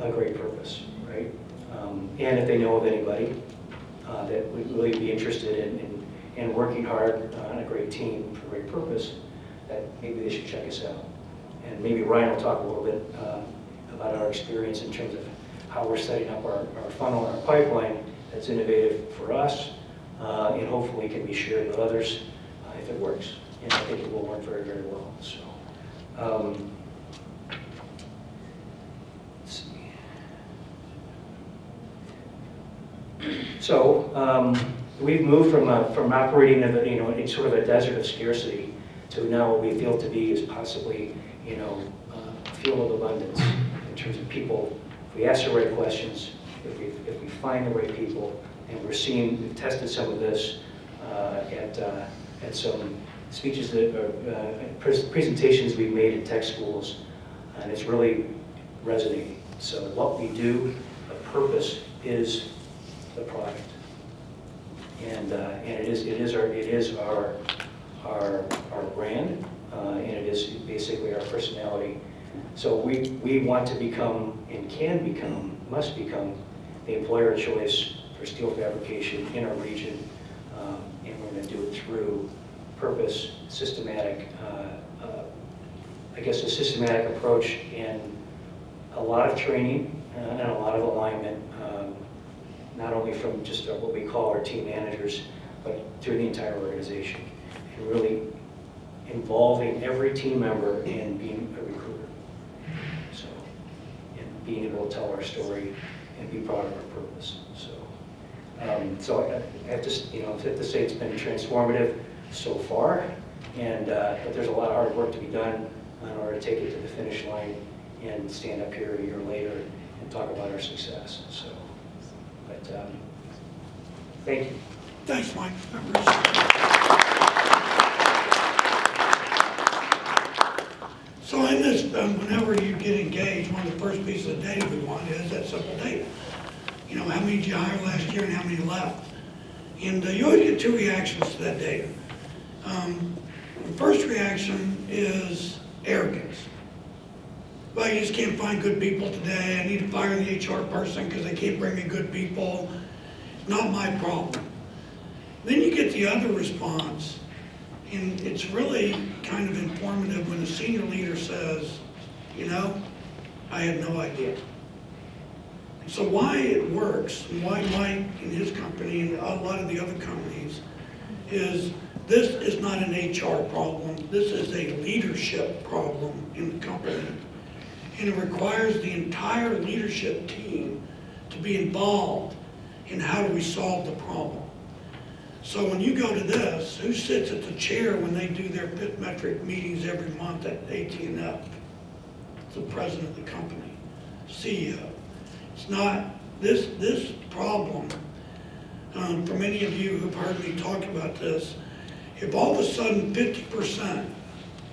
a great purpose, right? And if they know of anybody that would really be interested in working hard on a great team for a great purpose, that maybe they should check us out. And maybe Ryan will talk a little bit about our experience in terms of how we're setting up our funnel and our pipeline that's innovative for us, and hopefully can be shared with others if it works. And I think it will work very, very well. So, let's see. So we've moved from operating in sort of a desert of scarcity to now what we feel to be is possibly a field of abundance in terms of people. If we ask the right questions, if we find the right people, and we've tested some of this at some speeches presentations we've made in tech schools, and it's really resonating. So what we do, the purpose is the product, and it is our brand, and it is basically our personality. So we want to become, and must become, the employer of choice for steel fabrication in our region, and we're going to do it through purpose, systematic I guess, a systematic approach and a lot of training and a lot of alignment, not only from just what we call our team managers, but through the entire organization, and really involving every team member in being a recruiter. So, and being able to tell our story and be proud of our purpose. So I have to, have to say it's been transformative so far, and but there's a lot of hard work to be done in order to take it to the finish line and stand up here a year later and talk about our success. So, but thank you. Thanks, Mike. I appreciate it. So in this, whenever you get engaged, one of the first pieces of data we want is that simple data. How many did you hire last year and how many left? And you always get two reactions to that data. The first reaction is arrogance. Well, you just can't find good people today. I need to fire the HR person because they can't bring me good people. Not my problem. Then you get the other response, and it's really kind of informative when the senior leader says, I had no idea. So why it works, and why Mike and his company and a lot of the other companies is this is not an HR problem. This is a leadership problem in the company. And it requires the entire leadership team to be involved in how do we solve the problem. So when you go to this, who sits at the chair when they do their fifth metric meetings every month at AT&F? It's the president of the company, CEO. It's not, this problem, for many of you who've heard me talk about this, if all of a sudden 50%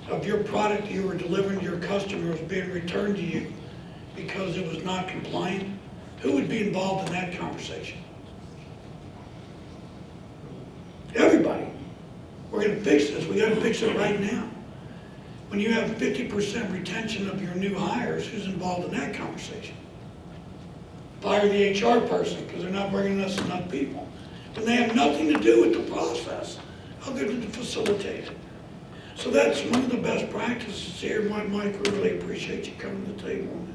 of your product you were delivering to your customer was being returned to you because it was not compliant, who would be involved in that conversation? Everybody. We're going to fix this. We got to fix it right now. When you have 50% retention of your new hires, who's involved in that conversation? Fire the HR person because they're not bringing us enough people. When they have nothing to do with the process other than to facilitate it. So that's one of the best practices here. Mike, we really appreciate you coming to the table.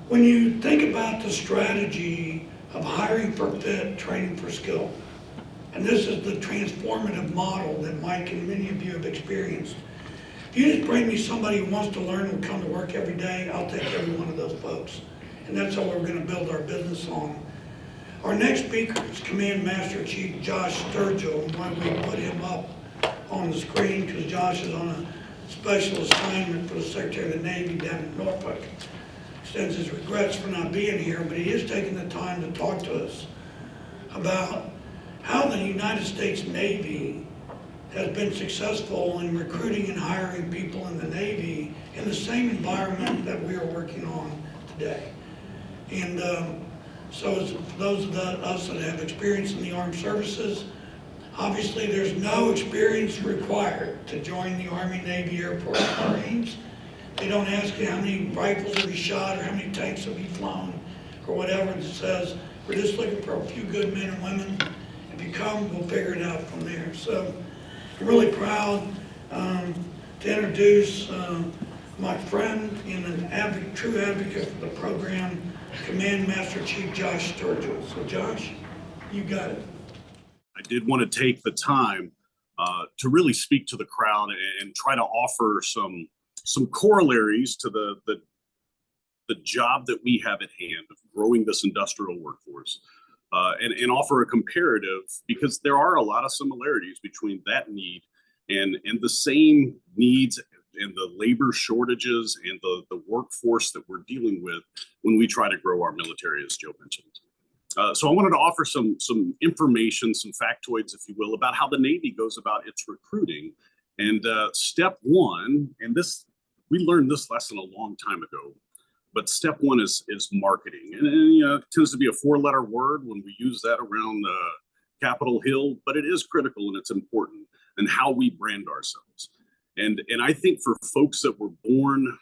When you think about the strategy of hiring for fit, training for skill, and this is the transformative model that Mike and many of you have experienced. If you just bring me somebody who wants to learn and come to work every day, I'll take every one of those folks. And that's how we're going to build our business on. Our next speaker is Command Master Chief Josh Sturgill, and why we put him up on the screen because Josh is on a special assignment for the Secretary of the Navy down in Norfolk. Extends his regrets for not being here, but he is taking the time to talk to us about how the United States Navy has been successful in recruiting and hiring people in the Navy in the same environment that we are working on today. And so as for those of us that have experience in the armed services, obviously there's no experience required to join the Army, Navy, Air Force, Marines. They don't ask you how many rifles have you shot or how many tanks have you flown or whatever. It says, we're just looking for a few good men and women. If you come, we'll figure it out from there. So I'm really proud to introduce my friend and an true advocate for the program, Command Master Chief Josh Sturgill. So Josh, you got it. I did want to take the time to really speak to the crowd and try to offer some corollaries to the job that we have at hand of growing this industrial workforce, and offer a comparative, because there are a lot of similarities between that need and the same needs and the labor shortages and the workforce that we're dealing with when we try to grow our military, as Joe mentioned. So I wanted to offer some information, some factoids, if you will, about how the Navy goes about its recruiting. And step one, and we learned this lesson a long time ago, but step one is marketing. And it tends to be a four-letter word when we use that around Capitol Hill, but it is critical and it's important in how we brand ourselves. And I think for folks that were born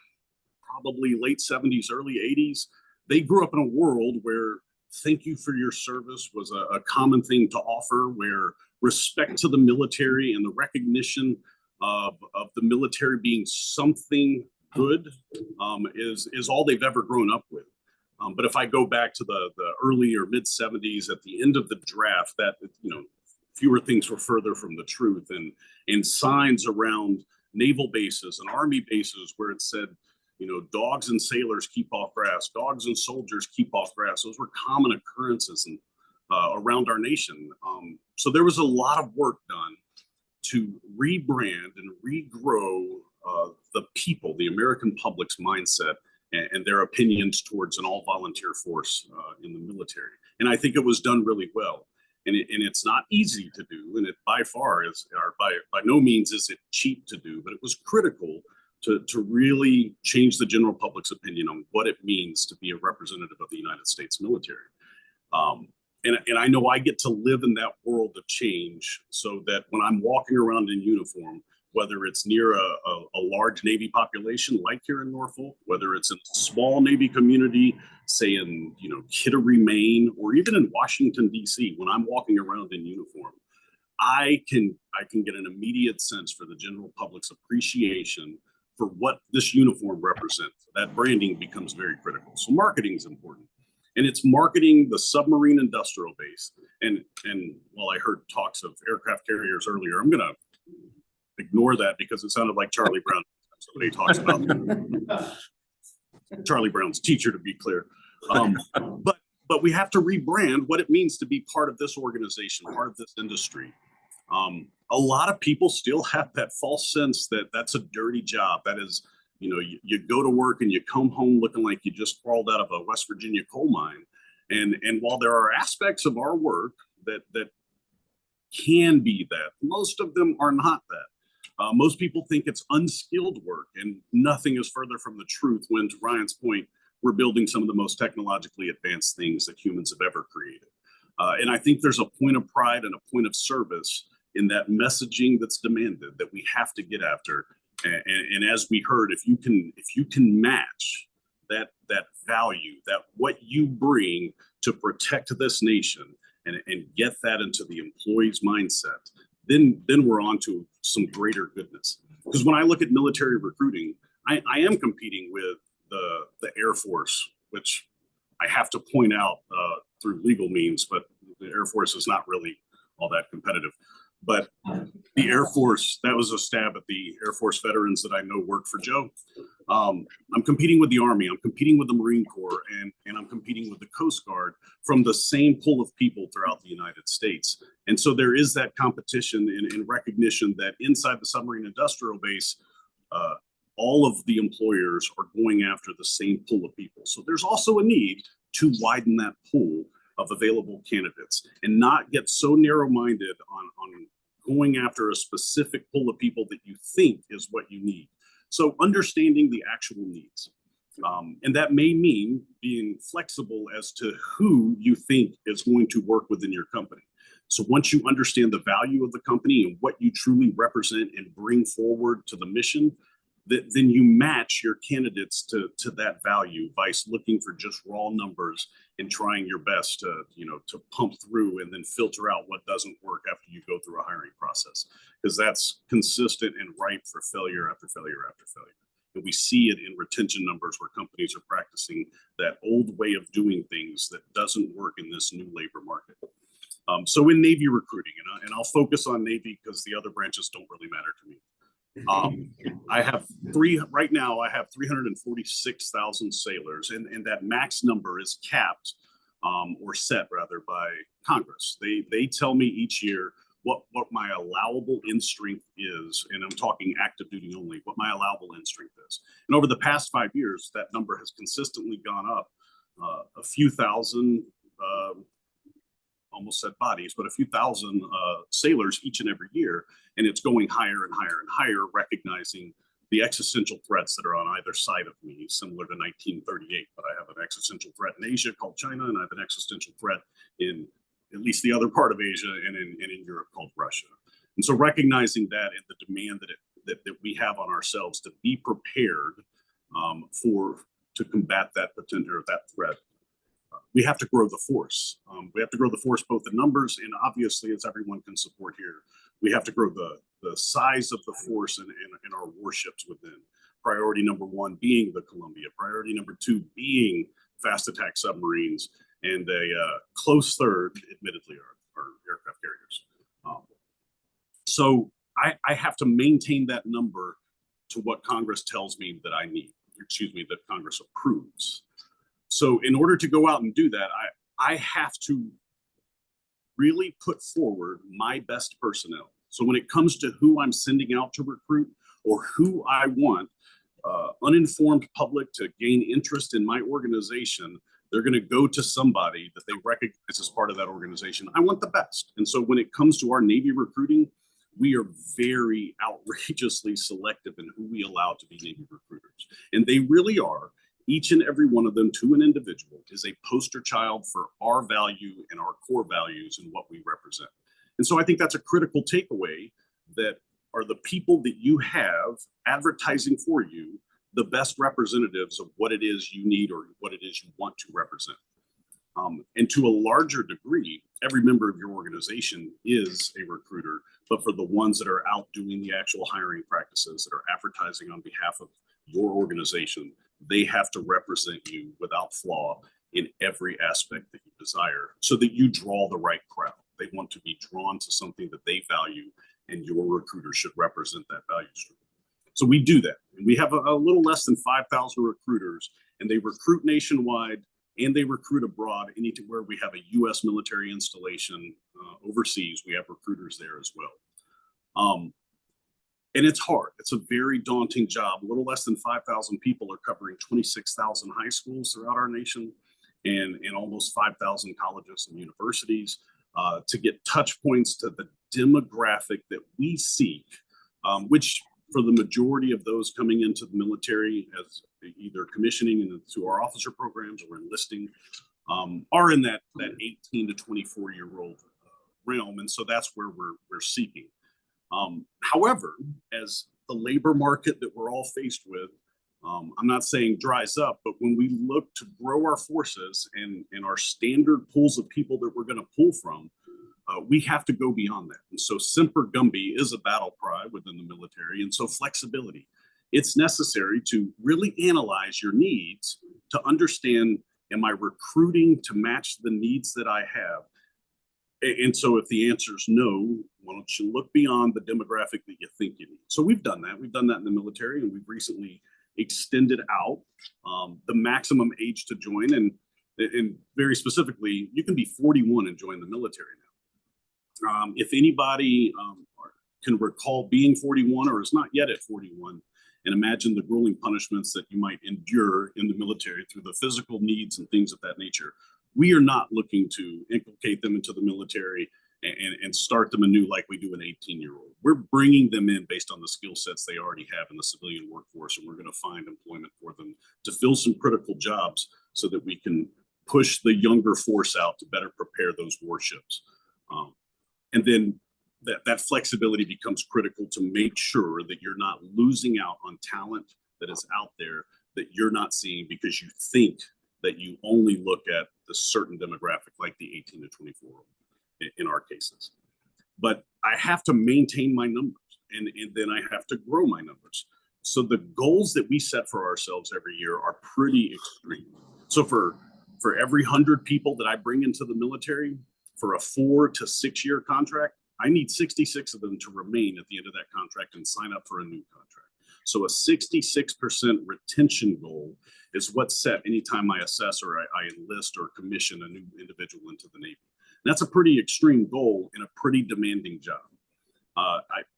probably late 70s, early 80s, they grew up in a world where thank you for your service was a common thing to offer, where respect to the military and the recognition of the military being something good is all they've ever grown up with. But if I go back to the early or mid 70s, at the end of the draft, that, fewer things were further from the truth, and signs around naval bases and army bases where it said, dogs and sailors keep off grass, dogs and soldiers keep off grass. Those were common occurrences around our nation. So there was a lot of work done to rebrand and regrow the people, the American public's mindset and their opinions towards an all-volunteer force in the military. And I think it was done really well. And it's not easy to do, and it by far is, or by no means is it cheap to do, but it was critical to really change the general public's opinion on what it means to be a representative of the United States military. And I know I get to live in that world of change, so that when I'm walking around in uniform, whether it's near a large Navy population like here in Norfolk, whether it's in a small Navy community, say in Kittery, Maine, or even in Washington, D.C., when I'm walking around in uniform, I can get an immediate sense for the general public's appreciation for what this uniform represents. That branding becomes very critical. So marketing is important. And it's marketing the submarine industrial base. And while I heard talks of aircraft carriers earlier, I'm going to ignore that because it sounded like Charlie Brown. Somebody talks about Charlie Brown's teacher, to be clear. But we have to rebrand what it means to be part of this organization, part of this industry. A lot of people still have that false sense that that's a dirty job. That is, you go to work and you come home looking like you just crawled out of a West Virginia coal mine. And while there are aspects of our work that can be that, most of them are not that. Most people think it's unskilled work, and nothing is further from the truth when, to Ryan's point, we're building some of the most technologically advanced things that humans have ever created. And I think there's a point of pride and a point of service in that messaging that's demanded that we have to get after. And as we heard, if you can match that value, that what you bring to protect this nation and get that into the employee's mindset, then we're on to some greater goodness. Because when I look at military recruiting, I am competing with the Air Force, which I have to point out through legal means, but the Air Force is not really all that competitive. But the Air Force, that was a stab at the Air Force veterans that I know work for Joe. I'm competing with the Army, I'm competing with the Marine Corps, and I'm competing with the Coast Guard from the same pool of people throughout the United States. And so there is that competition in recognition that inside the submarine industrial base, all of the employers are going after the same pool of people. So there's also a need to widen that pool of available candidates and not get so narrow-minded on going after a specific pool of people that you think is what you need. So understanding the actual needs. And that may mean being flexible as to who you think is going to work within your company. So once you understand the value of the company and what you truly represent and bring forward to the mission, then you match your candidates to that value by looking for just raw numbers and trying your best to pump through and then filter out what doesn't work after you go through a hiring process, because that's consistent and ripe for failure after failure after failure. And we see it in retention numbers where companies are practicing that old way of doing things that doesn't work in this new labor market. So in Navy recruiting, and I'll focus on Navy because the other branches don't really matter to me. I have right now I have 346,000 sailors, and that max number is capped or set rather by Congress. They tell me each year what my allowable end strength is, and I'm talking active duty only, what my allowable end strength is. And over the past 5 years, that number has consistently gone up a few thousand, almost said bodies, but a few thousand sailors each and every year. And it's going higher and higher and higher, recognizing the existential threats that are on either side of me, similar to 1938. But I have an existential threat in Asia called China, and I have an existential threat in at least the other part of Asia and in Europe called Russia. And so recognizing that and the demand that we have on ourselves to be prepared to combat that potential or that threat, we have to grow the force. We have to grow the force both in numbers and obviously, as everyone can support here, We have to grow the size of the force and our warships within. Priority number one being the Columbia. Priority number two being fast attack submarines, and a close third, admittedly, are aircraft carriers. So I have to maintain that number to what Congress tells me that I need, that Congress approves. So in order to go out and do that, I have to really put forward my best personnel. So when it comes to who I'm sending out to recruit or who I want uninformed public to gain interest in my organization, they're going to go to somebody that they recognize as part of that organization. I want the best. And so when it comes to our Navy recruiting, we are very outrageously selective in who we allow to be Navy recruiters. And they really are. Each and every one of them, to an individual, is a poster child for our value and our core values and what we represent. And so I think that's a critical takeaway, that are the people that you have advertising for you the best representatives of what it is you need or what it is you want to represent. And to a larger degree, every member of your organization is a recruiter, but for the ones that are out doing the actual hiring practices, that are advertising on behalf of your organization, they have to represent you without flaw in every aspect that you desire, so that you draw the right crowd. They want to be drawn to something that they value, and your recruiter should represent that value stream. So we do that. And we have a little less than 5,000 recruiters, and they recruit nationwide and they recruit abroad. Anywhere we have a U.S. military installation overseas, we have recruiters there as well. And it's hard. It's a very daunting job. A little less than 5,000 people are covering 26,000 high schools throughout our nation, and almost 5,000 colleges and universities, to get touch points to the demographic that we seek, which for the majority of those coming into the military as either commissioning into our officer programs or enlisting, are in that 18 to 24-year-old realm. And so that's where we're seeking. However, as the labor market that we're all faced with, I'm not saying dries up, but when we look to grow our forces and our standard pools of people that we're going to pull from, we have to go beyond that. And so Semper Gumby is a battle cry within the military. And so flexibility, it's necessary to really analyze your needs to understand, am I recruiting to match the needs that I have? And so if the answer is no, why don't you look beyond the demographic that you think you need? So we've done that. We've done that in the military, and we've recently extended out the maximum age to join. And very specifically, you can be 41 and join the military now. If anybody can recall being 41 or is not yet at 41, and imagine the grueling punishments that you might endure in the military through the physical needs and things of that nature, we are not looking to inculcate them into the military and start them anew like we do an 18-year-old. We're bringing them in based on the skill sets they already have in the civilian workforce, and we're going to find employment for them to fill some critical jobs so that we can push the younger force out to better prepare those warships. And then that flexibility becomes critical to make sure that you're not losing out on talent that is out there that you're not seeing because you think that you only look at the certain demographic, like the 18 to 24 in our cases. But I have to maintain my numbers, and then I have to grow my numbers. So the goals that we set for ourselves every year are pretty extreme. So for every 100 people that I bring into the military, for a 4 to 6 year contract, I need 66 of them to remain at the end of that contract and sign up for a new contract. So a 66% retention goal is what's set anytime I assess or I enlist or commission a new individual into the Navy. And that's a pretty extreme goal in a pretty demanding job.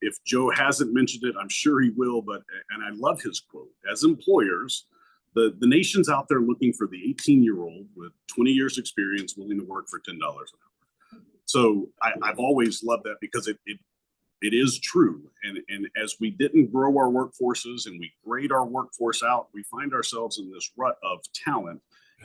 If Joe hasn't mentioned it, I'm sure he will, and I love his quote. As employers, the nation's out there looking for the 18-year-old with 20 years experience willing to work for $10 an hour. So I've always loved that because it is true. And as we didn't grow our workforces and we grade our workforce out, we find ourselves in this rut of talent.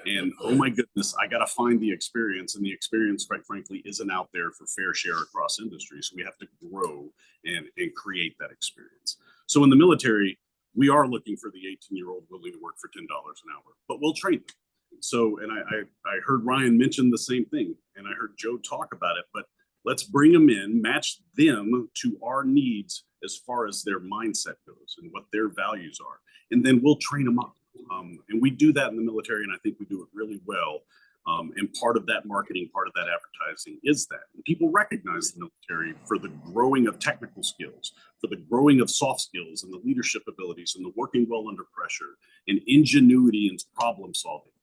And oh my goodness, I got to find the experience. And the experience, quite frankly, isn't out there for fair share across industries. So we have to grow and create that experience. So in the military, we are looking for the 18-year-old willing to work for $10 an hour, but we'll train them. So, and I heard Ryan mention the same thing, and I heard Joe talk about it, but Let's bring them in, match them to our needs as far as their mindset goes and what their values are. And then we'll train them up. And we do that in the military, and I think we do it really well. And part of that marketing, part of that advertising is that. And people recognize the military for the growing of technical skills, for the growing of soft skills and the leadership abilities and the working well under pressure and ingenuity and problem solving.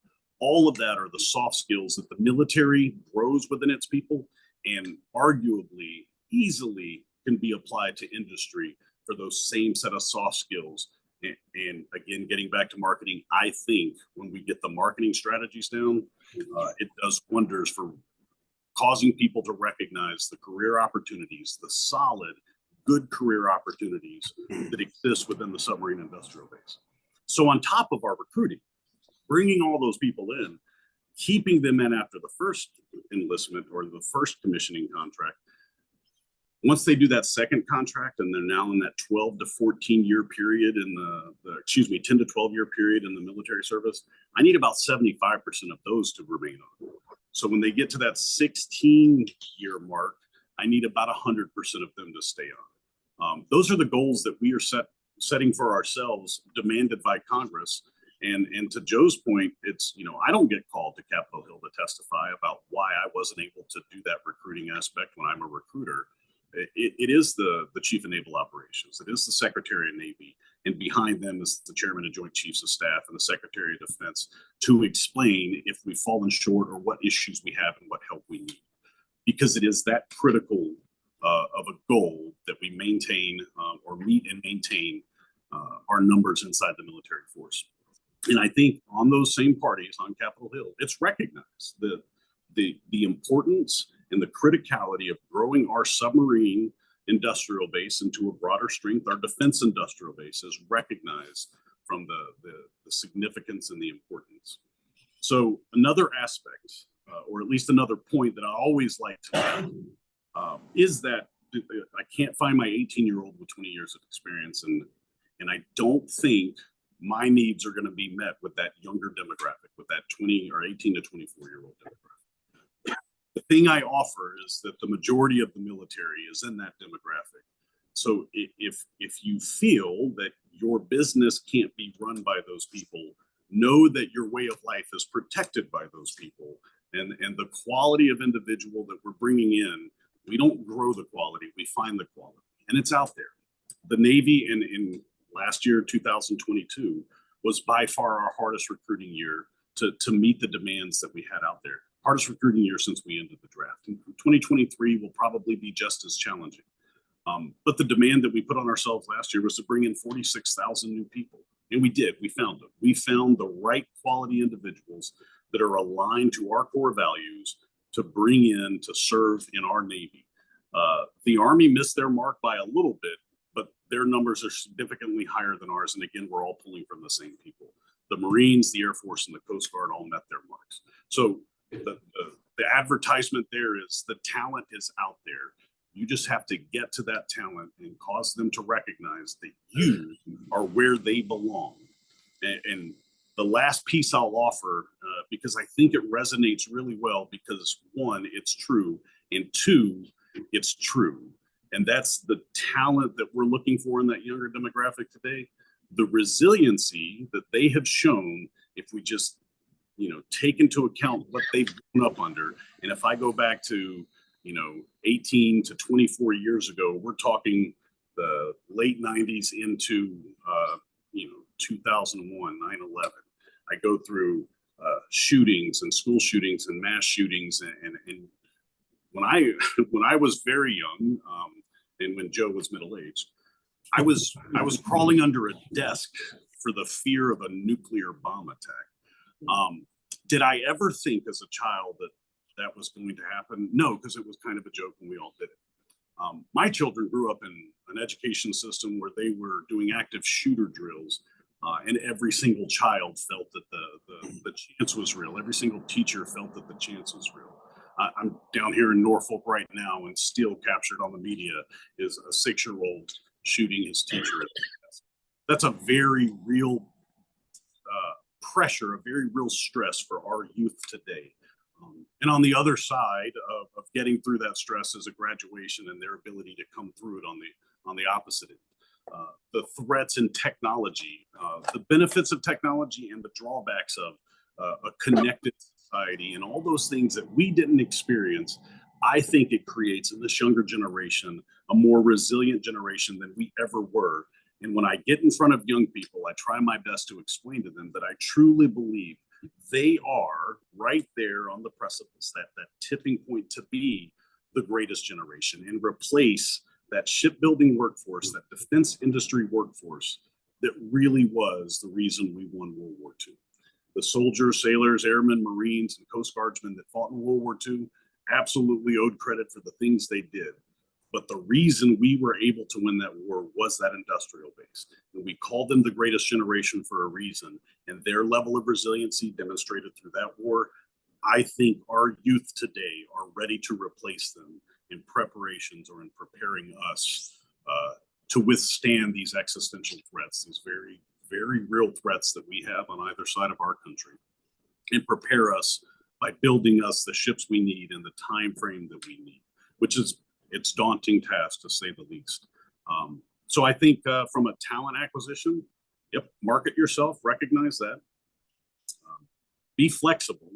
All of that are the soft skills that the military grows within its people and arguably easily can be applied to industry for those same set of soft skills. And again, getting back to marketing, I think when we get the marketing strategies down, it does wonders for causing people to recognize the career opportunities, the solid, good career opportunities that exist within the submarine industrial base. So on top of our recruiting, bringing all those people in, keeping them in after the first enlistment or the first commissioning contract, once they do that second contract and they're now in that 12 to 14 year period in the 10 to 12 year period in the military service, I need about 75% of those to remain on. So when they get to that 16 year mark, I need about 100% of them to stay on. Those are the goals that we are setting for ourselves, demanded by Congress. And to Joe's point, it's, I don't get called to Capitol Hill to testify about why I wasn't able to do that recruiting aspect when I'm a recruiter. It is the Chief of Naval Operations. It is the Secretary of Navy. And behind them is the Chairman of Joint Chiefs of Staff and the Secretary of Defense to explain if we've fallen short or what issues we have and what help we need. Because it is that critical of a goal that we maintain or meet and maintain our numbers inside the military force. And I think on those same parties on Capitol Hill, it's recognized the importance and the criticality of growing our submarine industrial base into a broader strength. Our defense industrial base is recognized from the significance and the importance. So another aspect, or at least another point that I always like to make, is that I can't find my 18-year-old with 20 years of experience, and I don't think my needs are going to be met with that younger demographic, with that 20 or 18 to 24-year-old demographic. The thing I offer is that the majority of the military is in that demographic. So if you feel that your business can't be run by those people, know that your way of life is protected by those people. And the quality of individual that we're bringing in, we don't grow the quality, we find the quality. And it's out there. The Navy in last year, 2022, was by far our hardest recruiting year to meet the demands that we had out there. Hardest recruiting year since we ended the draft. And 2023 will probably be just as challenging. But the demand that we put on ourselves last year was to bring in 46,000 new people. And we did, we found them. We found the right quality individuals that are aligned to our core values to bring in to serve in our Navy. The Army missed their mark by a little bit, but their numbers are significantly higher than ours. And again, we're all pulling from the same people. The Marines, the Air Force, and the Coast Guard all met their marks. So the advertisement there is the talent is out there. You just have to get to that talent and cause them to recognize that you are where they belong. And the last piece I'll offer, because I think it resonates really well, because one, it's true, and two, it's true. And that's the talent that we're looking for in that younger demographic today. The resiliency that they have shown, if we just take into account what they've grown up under. And if I go back to, 18 to 24 years ago, we're talking the late 90s into, 2001, 9/11. I go through shootings and school shootings and mass shootings. And when I was very young, and when Joe was middle-aged, I was crawling under a desk for the fear of a nuclear bomb attack. Did I ever think as a child that was going to happen? No, because it was kind of a joke and we all did it. My children grew up in an education system where they were doing active shooter drills, and every single child felt that the chance was real. Every single teacher felt that the chance was real. I'm down here in Norfolk right now, and still captured on the media is a 6-year-old shooting his teacher. That's a very real pressure, a very real stress for our youth today. And on the other side of getting through that stress is a graduation and their ability to come through it on the opposite end. The threats in technology, the benefits of technology and the drawbacks of a connected society and all those things that we didn't experience. I think it creates in this younger generation a more resilient generation than we ever were. And when I get in front of young people, I try my best to explain to them that I truly believe they are right there on the precipice, that tipping point to be the greatest generation and replace that shipbuilding workforce, that defense industry workforce that really was the reason we won World War II. The soldiers, sailors, airmen, Marines, and Coast Guardsmen that fought in World War II absolutely owed credit for the things they did. But the reason we were able to win that war was that industrial base. And we called them the greatest generation for a reason. And their level of resiliency demonstrated through that war. I think our youth today are ready to replace them in preparations or in preparing us to withstand these existential threats, these very, very real threats that we have on either side of our country, and prepare us by building us the ships we need in the time frame that we need, which is it's daunting task to say the least. So I think from a talent acquisition, market yourself, recognize that, be flexible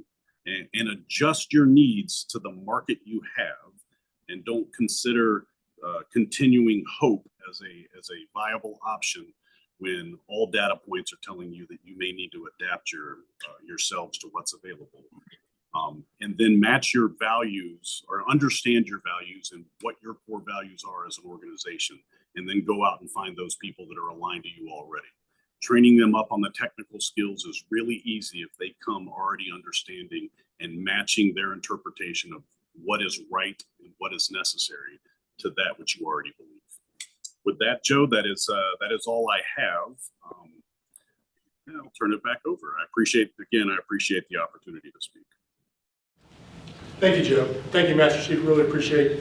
and adjust your needs to the market you have, and don't consider continuing hope as a viable option when all data points are telling you that you may need to adapt yourselves to what's available. And then match your values or understand your values and what your core values are as an organization, and then go out and find those people that are aligned to you already. Training them up on the technical skills is really easy if they come already understanding and matching their interpretation of what is right and what is necessary to that which you already believe. With that, Joe, that is all I have. I'll turn it back over. I appreciate the opportunity to speak. Thank you, Joe. Thank you, Master Chief. Really appreciate,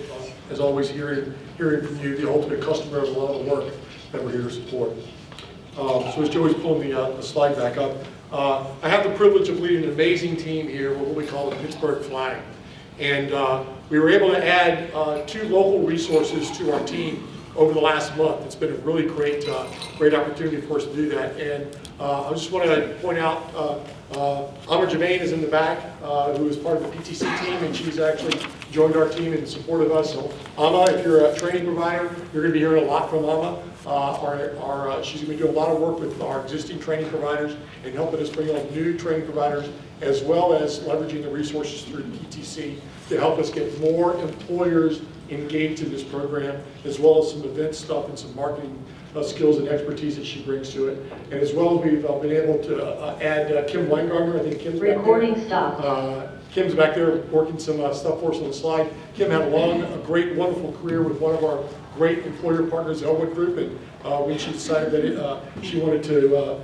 as always, hearing from you, the ultimate customer of a lot of the work that we're here to support. So as Joey's pulling the slide back up, I have the privilege of leading an amazing team here, what we call the Pittsburgh flag. And we were able to add 2 local resources to our team over the last month. It's been a really great opportunity for us to do that. And I just want to point out, Amma Jermaine is in the back, who is part of the PTC team, and she's actually joined our team in support of us. So Amma, if you're a training provider, you're going to be hearing a lot from Amma. She's going to be doing a lot of work with our existing training providers and helping us bring on new training providers, as well as leveraging the resources through PTC to help us get more employers engaged in this program, as well as some event stuff and some marketing skills and expertise that she brings to it. And as well as we've been able to add Kim Weingartner. I think Kim's recording back there. stopped. Kim's back there working some stuff for us on the slide. Kim had a great, wonderful career with one of our great employer partners, Elwood Group, and when she decided that she wanted to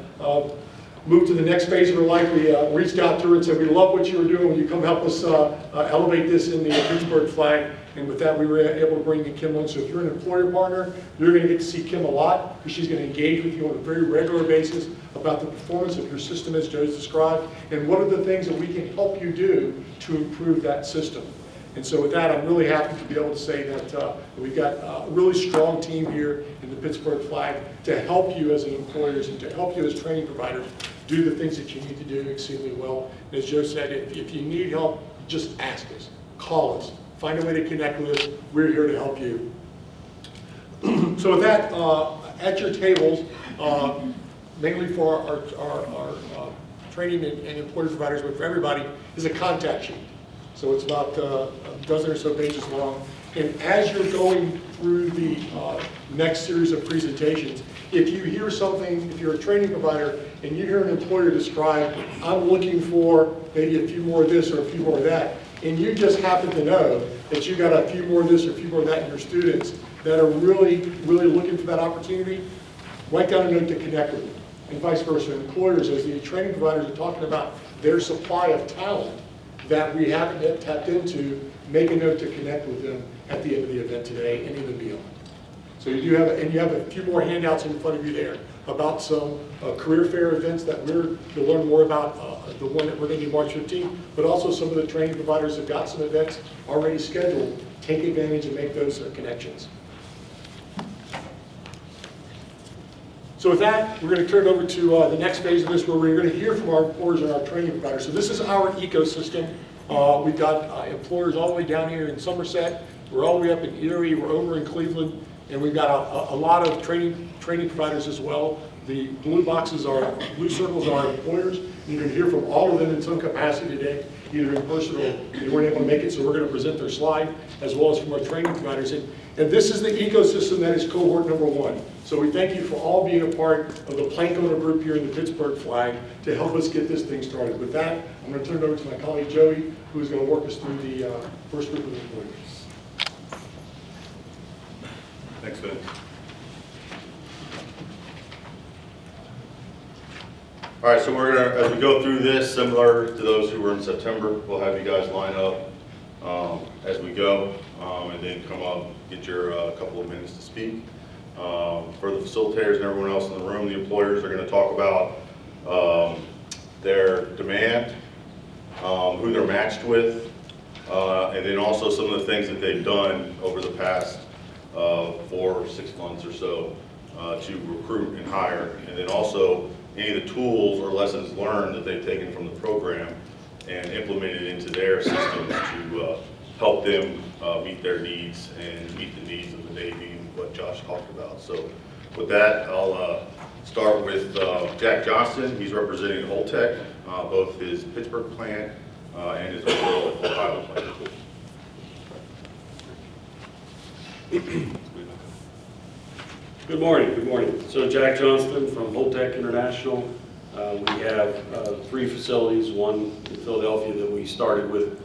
move to the next phase of her life, we reached out to her and said, we love what you were doing. Will you come help us elevate this in the Pittsburgh flag? And with that, we were able to bring in Kim on. So if you're an employer partner, you're going to get to see Kim a lot, because she's going to engage with you on a very regular basis about the performance of your system as Joe's described, and what are the things that we can help you do to improve that system. And so with that, I'm really happy to be able to say that we've got a really strong team here in the Pittsburgh flag to help you as an employers and to help you as training providers do the things that you need to do exceedingly well. And as Joe said, if you need help, just ask us, call us, find a way to connect with us. We're here to help you. So with that, at your tables, mainly for our training and employer providers, but for everybody, is a contact sheet. So it's about a dozen or so pages long. And as you're going through the next series of presentations, if you hear something, if you're a training provider and you hear an employer describe, I'm looking for maybe a few more of this or a few more of that, and you just happen to know that you got a few more of this or a few more of that in your students that are really, really looking for that opportunity, write down a note to connect with them. And vice versa, employers, as the training providers are talking about their supply of talent that we haven't yet tapped into, make a note to connect with them at the end of the event today and even beyond. So you do have, and you have a few more handouts in front of you there about some career fair events that you'll learn more about, the one that we're going to do March 15th, but also some of the training providers have got some events already scheduled. Take advantage and make those connections. So with that, we're going to turn it over to the next phase of this, where we're going to hear from our employers and our training providers. So this is our ecosystem. We've got employers all the way down here in Somerset. We're all the way up in Erie. We're over in Cleveland. And we've got a lot of training providers as well. The blue circles are our employers. You're going to hear from all of them in some capacity today, either in person or they weren't able to make it, so we're going to present their slide, as well as from our training providers. And this is the ecosystem that is cohort number 1. So we thank you for all being a part of the plank owner group here in the Pittsburgh flag to help us get this thing started. With that, I'm going to turn it over to my colleague Joey, who's going to work us through the first group of employers. Thanks, Vince. All right, so we're gonna, as we go through this, similar to those who were in September, we'll have you guys line up as we go, and then come up, get your couple of minutes to speak. For the facilitators and everyone else in the room, the employers are going to talk about their demand, who they're matched with, and then also some of the things that they've done over the past 4 or 6 months or so to recruit and hire, and then also any of the tools or lessons learned that they've taken from the program and implemented into their systems to help them meet their needs and meet the needs of the Navy and what Josh talked about. So with that, I'll start with Jack Johnston. He's representing Holtec, both his Pittsburgh plant and his Ohio plant. Good morning, good morning. So Jack Johnston from Holtec International. We have 3 facilities, one in Philadelphia that we started with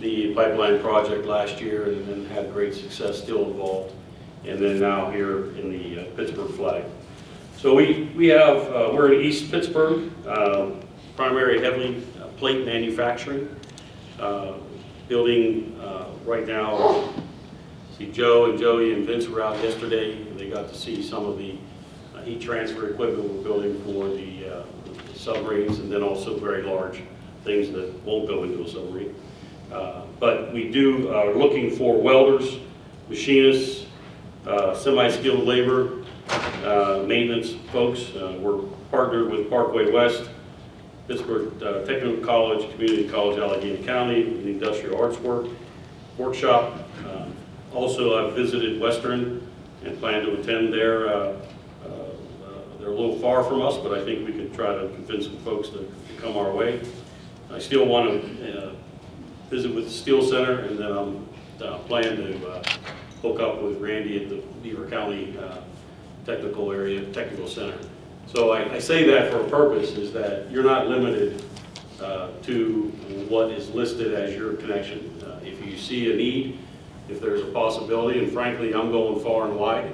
the pipeline project last year and had great success, still involved, and then now here in the Pittsburgh flag. So we're in East Pittsburgh, primary heavily plate manufacturing, building right now. See, Joe and Joey and Vince were out yesterday, and they got to see some of the heat transfer equipment we're building for the submarines, and then also very large things that won't go into a submarine. But we are looking for welders, machinists, semi-skilled labor, maintenance folks. We're partnered with Parkway West, Pittsburgh Technical College, Community College, Allegheny County, the Industrial Arts Workshop. Also, I've visited Western and plan to attend there. They're a little far from us, but I think we could try to convince some folks to come our way. I still want to visit with the Steel Center, and then I'm planning to hook up with Randy at the Beaver County Technical Center. So I say that for a purpose, is that you're not limited to what is listed as your connection. If you see a need, if there's a possibility, and frankly, I'm going far and wide.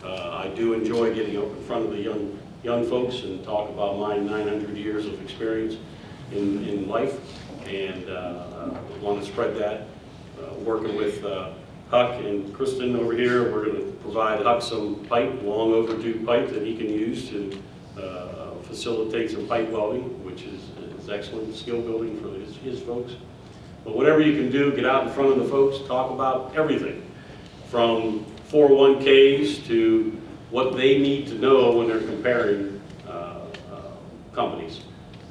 I do enjoy getting up in front of the young folks and talk about my 900 years of experience in life, and want to spread that. Working with Huck and Kristen over here, we're going to provide Huck some pipe, long overdue pipe that he can use to facilitate some pipe welding, which is excellent skill building for his folks. But whatever you can do, get out in front of the folks, talk about everything from 401ks to what they need to know when they're comparing companies,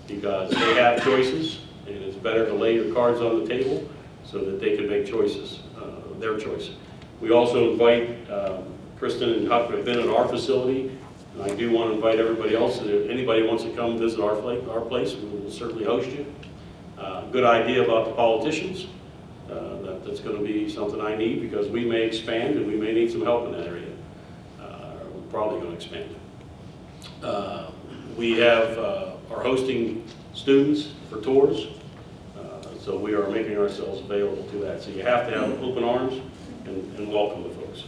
because they have choices, and it's better to lay your cards on the table so that they can make choices, their choice. We also invite, Kristen and Huck have been at our facility, and I do want to invite everybody else, and if anybody wants to come visit our place, we will certainly host you. Good idea about the politicians. That's going to be something I need, because we may expand and we may need some help in that area. We're probably going to expand. We are hosting students for tours, so we are making ourselves available to that. So you have to have open arms and welcome the folks.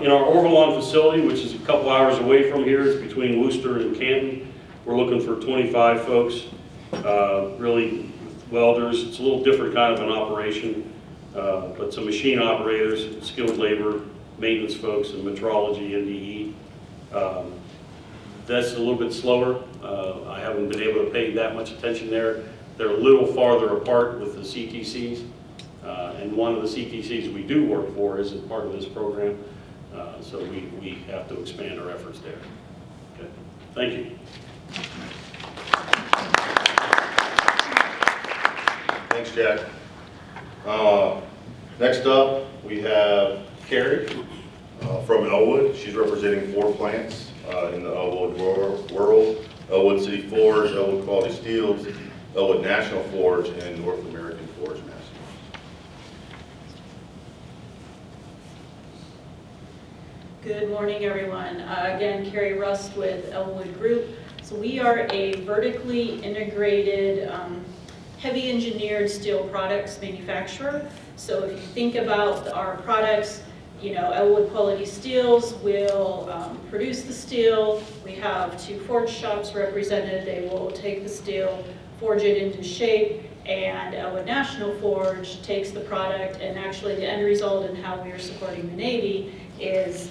In our Orvalon facility, which is a couple hours away from here, it's between Worcester and Canton, we're looking for 25 folks, really welders. It's a little different kind of an operation, but some machine operators, skilled labor, maintenance folks and metrology, NDE. That's a little bit slower. I haven't been able to pay that much attention there. They're a little farther apart with the CTCs. And one of the CTCs we do work for isn't part of this program. So we have to expand our efforts there. Okay. Thank you. Thanks, Jack. Next up, we have Carrie from Elwood. She's representing 4 plants in the Elwood world: Elwood City Forge, Elwood Quality Steels, Elwood National Forge, and North American Forge Masters. Good morning, everyone. Again, Carrie Rust with Elwood Group. So we are a vertically integrated, heavy engineered steel products manufacturer. So if you think about our products, you know, Elwood Quality Steels will produce the steel. We have 2 forge shops represented. They will take the steel, forge it into shape, and Elwood National Forge takes the product, and actually the end result and how we are supporting the Navy is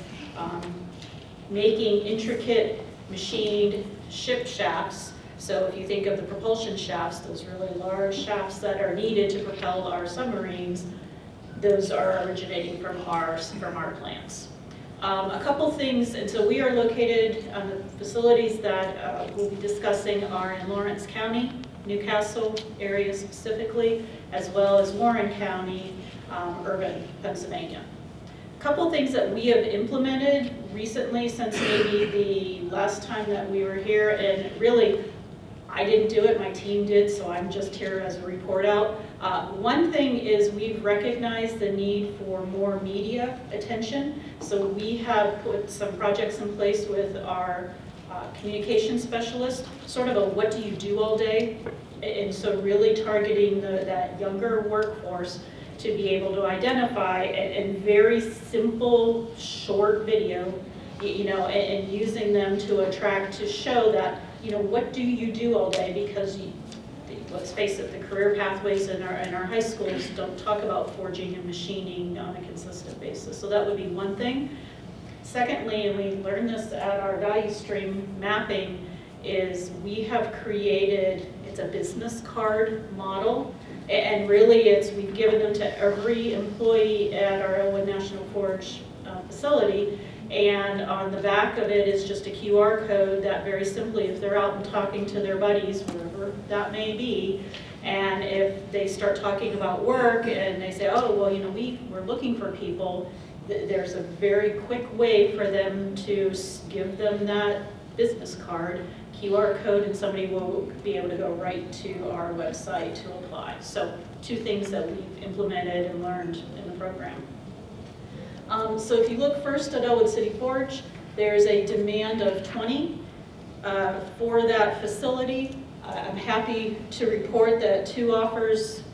making intricate machined ship shafts. So if you think of the propulsion shafts, those really large shafts that are needed to propel our submarines, those are originating from our plants. A couple things, and so we are located, the facilities that we'll be discussing are in Lawrence County, Newcastle area specifically, as well as Warren County, urban Pennsylvania. A couple things that we have implemented recently since maybe the last time that we were here, and really I didn't do it, my team did, so I'm just here as a report out. One thing is we've recognized the need for more media attention, so we have put some projects in place with our communication specialist, sort of a what do you do all day, and so really targeting that younger workforce to be able to identify in very simple, short video, you know, and using them to attract, to show that, you know, what do you do all day? Because let's face it, the career pathways in our high schools don't talk about forging and machining on a consistent basis. So that would be one thing. Secondly, and we learned this at our value stream mapping, is we have created, it's a business card model. And really we've given them to every employee at our Elwood National Forge facility. And on the back of it is just a QR code that very simply, if they're out and talking to their buddies, wherever that may be, and if they start talking about work and they say, oh, well, you know, we're looking for people, there's a very quick way for them to give them that business card, QR code, and somebody will be able to go right to our website to apply. So 2 things that we've implemented and learned in the program. So if you look first at Elwood City Forge, there's a demand of 20 for that facility. I'm happy to report that 2 offers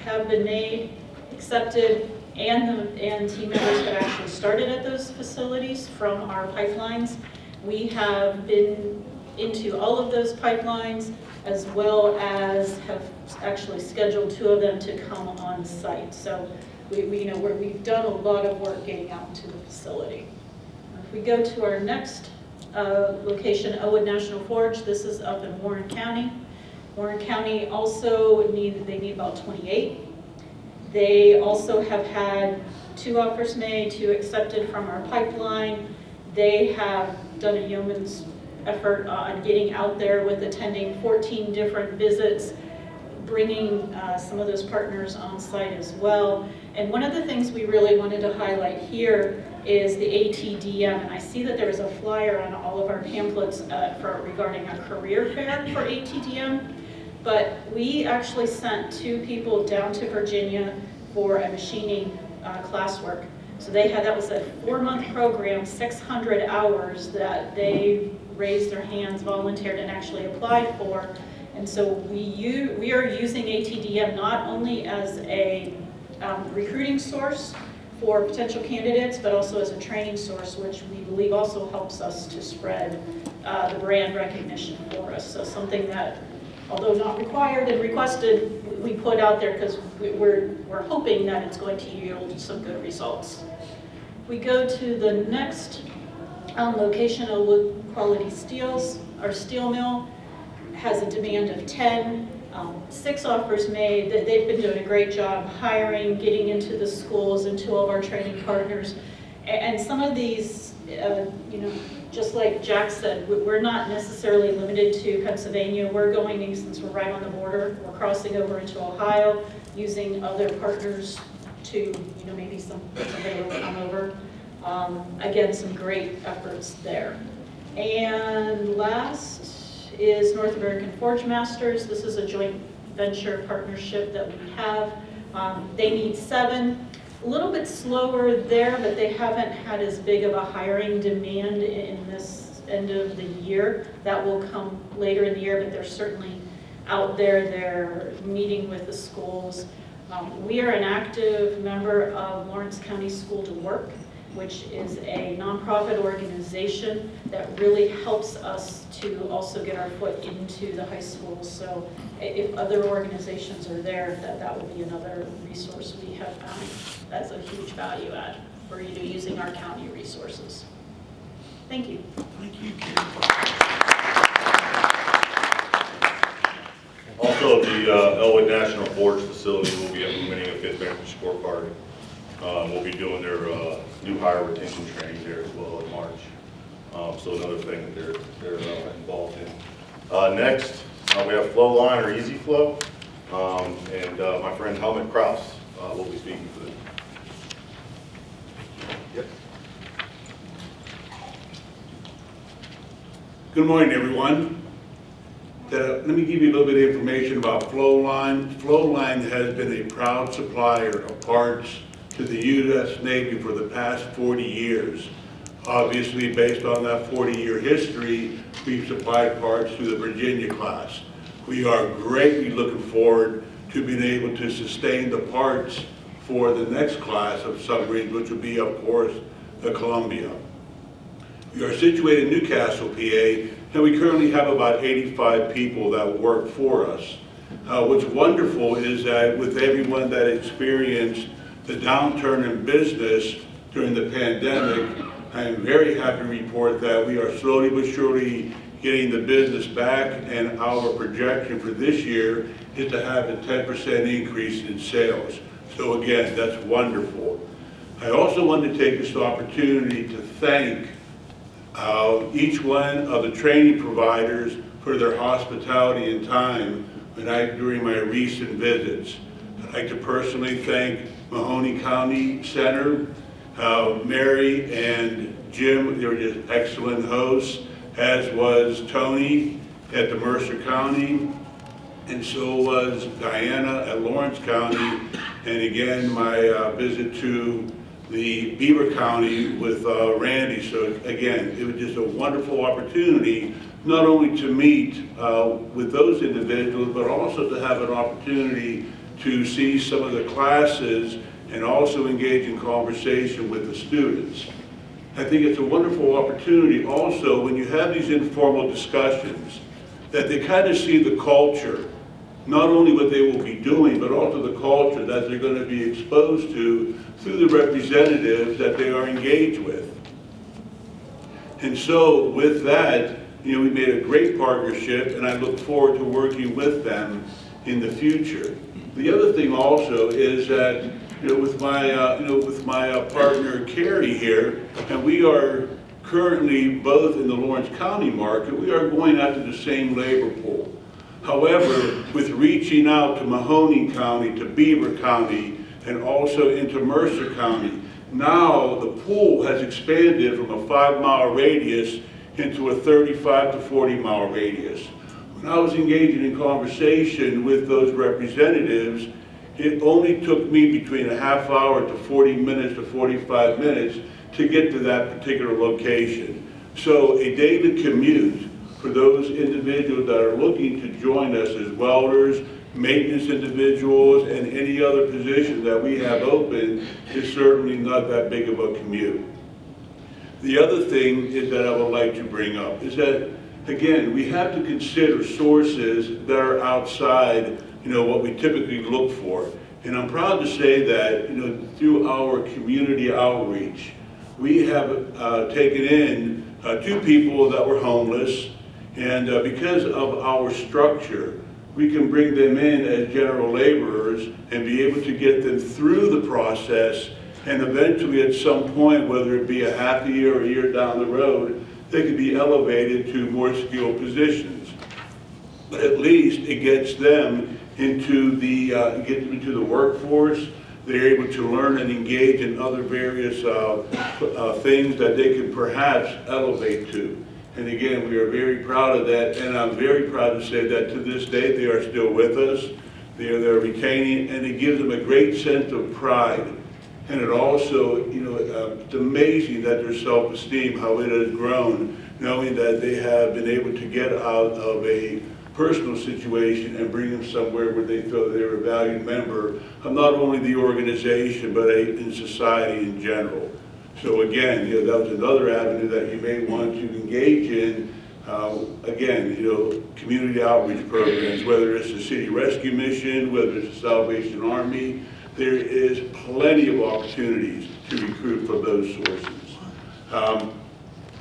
have been made, accepted, and team members have actually started at those facilities from our pipelines. We have been into all of those pipelines, as well as have actually scheduled 2 of them to come on site. So we've done a lot of work getting out into the facility. If we go to our next location, Elwood National Forge, this is up in Warren County. Warren County also need about 28. They also have had 2 offers made, 2 accepted from our pipeline. They have done a yeoman's effort on getting out there with attending 14 different visits, bringing some of those partners on site as well. And one of the things we really wanted to highlight here is the ATDM, and I see that there is a flyer on all of our pamphlets regarding a career fair for ATDM, but we actually sent 2 people down to Virginia for a machining classwork. So that was a 4-month program, 600 hours that they raised their hands, volunteered, and actually applied for. And so we are using ATDM not only as a recruiting source for potential candidates, but also as a training source, which we believe also helps us to spread the brand recognition for us. So something that, although not required and requested, we put out there because we're hoping that it's going to yield some good results. We go to the next location, Elwood Quality Steels. Our steel mill has a demand of 10. 6 offers made. They've been doing a great job hiring, getting into the schools, into all of our training partners. And some of these, just like Jack said, we're not necessarily limited to Pennsylvania. We're going, since we're right on the border, we're crossing over into Ohio, using other partners to, maybe somebody will come over. Again, some great efforts there. And last is North American Forge Masters. This is a joint venture partnership that we have. They need 7. A little bit slower there, but they haven't had as big of a hiring demand in this end of the year. That will come later in the year, but they're certainly out there. They're meeting with the schools. We are an active member of Lawrence County School to Work, which is a nonprofit organization that really helps us to also get our foot into the high schools. So if other organizations are there, that will be another resource we have found. That's a huge value add for you using our county resources. Thank you. Thank you, Karen. Also, the Elwood National Forge facility will be implementing a 5th Vantage scorecard. We'll be doing their new hire retention training there as well in March. So another thing that they're involved in. Next, we have Flow Line or Easy Flow, and my friend Helmut Kraus will be speaking for them. Yep. Good morning, everyone. Let me give you a little bit of information about Flow Line. Flow Line has been a proud supplier of parts to the U.S. Navy for the past 40 years. Obviously, based on that 40-year history, we've supplied parts to the Virginia class. We are greatly looking forward to being able to sustain the parts for the next class of submarines, which will be, of course, the Columbia. We are situated in Newcastle, PA, and we currently have about 85 people that work for us. What's wonderful is that with everyone that experienced the downturn in business during the pandemic, I am very happy to report that we are slowly but surely getting the business back, and our projection for this year is to have a 10% increase in sales. So again, that's wonderful. I also want to take this opportunity to thank each one of the training providers for their hospitality and time during my recent visits. I'd like to personally thank Mahoney County Center, Mary and Jim. They were just excellent hosts, as was Tony at the Mercer County, and so was Diana at Lawrence County, and again, my visit to the Beaver County with Randy. So again, it was just a wonderful opportunity, not only to meet with those individuals, but also to have an opportunity to see some of the classes and also engage in conversation with the students. I think it's a wonderful opportunity also when you have these informal discussions that they kind of see the culture, not only what they will be doing, but also the culture that they're going to be exposed to through the representatives that they are engaged with. And so with that, we made a great partnership, and I look forward to working with them in the future. The other thing also is that, with my partner Carrie here, and we are currently both in the Lawrence County market, we are going after the same labor pool. However, with reaching out to Mahoney County, to Beaver County, and also into Mercer County, now the pool has expanded from a 5-mile radius into a 35 to 40-mile radius. When I was engaging in conversation with those representatives, it only took me between a half hour to 40 minutes to 45 minutes to get to that particular location. So a daily commute for those individuals that are looking to join us as welders, maintenance individuals, and any other position that we have open is certainly not that big of a commute. The other thing is that I would like to bring up is that, again, we have to consider sources that are outside, what we typically look for. And I'm proud to say that, through our community outreach, we have taken in 2 people that were homeless, and because of our structure, we can bring them in as general laborers and be able to get them through the process, and eventually at some point, whether it be a half a year or a year down the road, they could be elevated to more skilled positions. But at least it gets them into the workforce. They're able to learn and engage in other various things that they can perhaps elevate to. And again, we are very proud of that, and I'm very proud to say that to this day they are still with us. They're retaining, and it gives them a great sense of pride. And it also, it's amazing that their self-esteem, how it has grown, knowing that they have been able to get out of a personal situation and bring them somewhere where they feel they're a valued member of not only the organization, but in society in general. So again, that was another avenue that you may want to engage in. Again, community outreach programs, whether it's the City Rescue Mission, whether it's the Salvation Army, there is plenty of opportunities to recruit from those sources.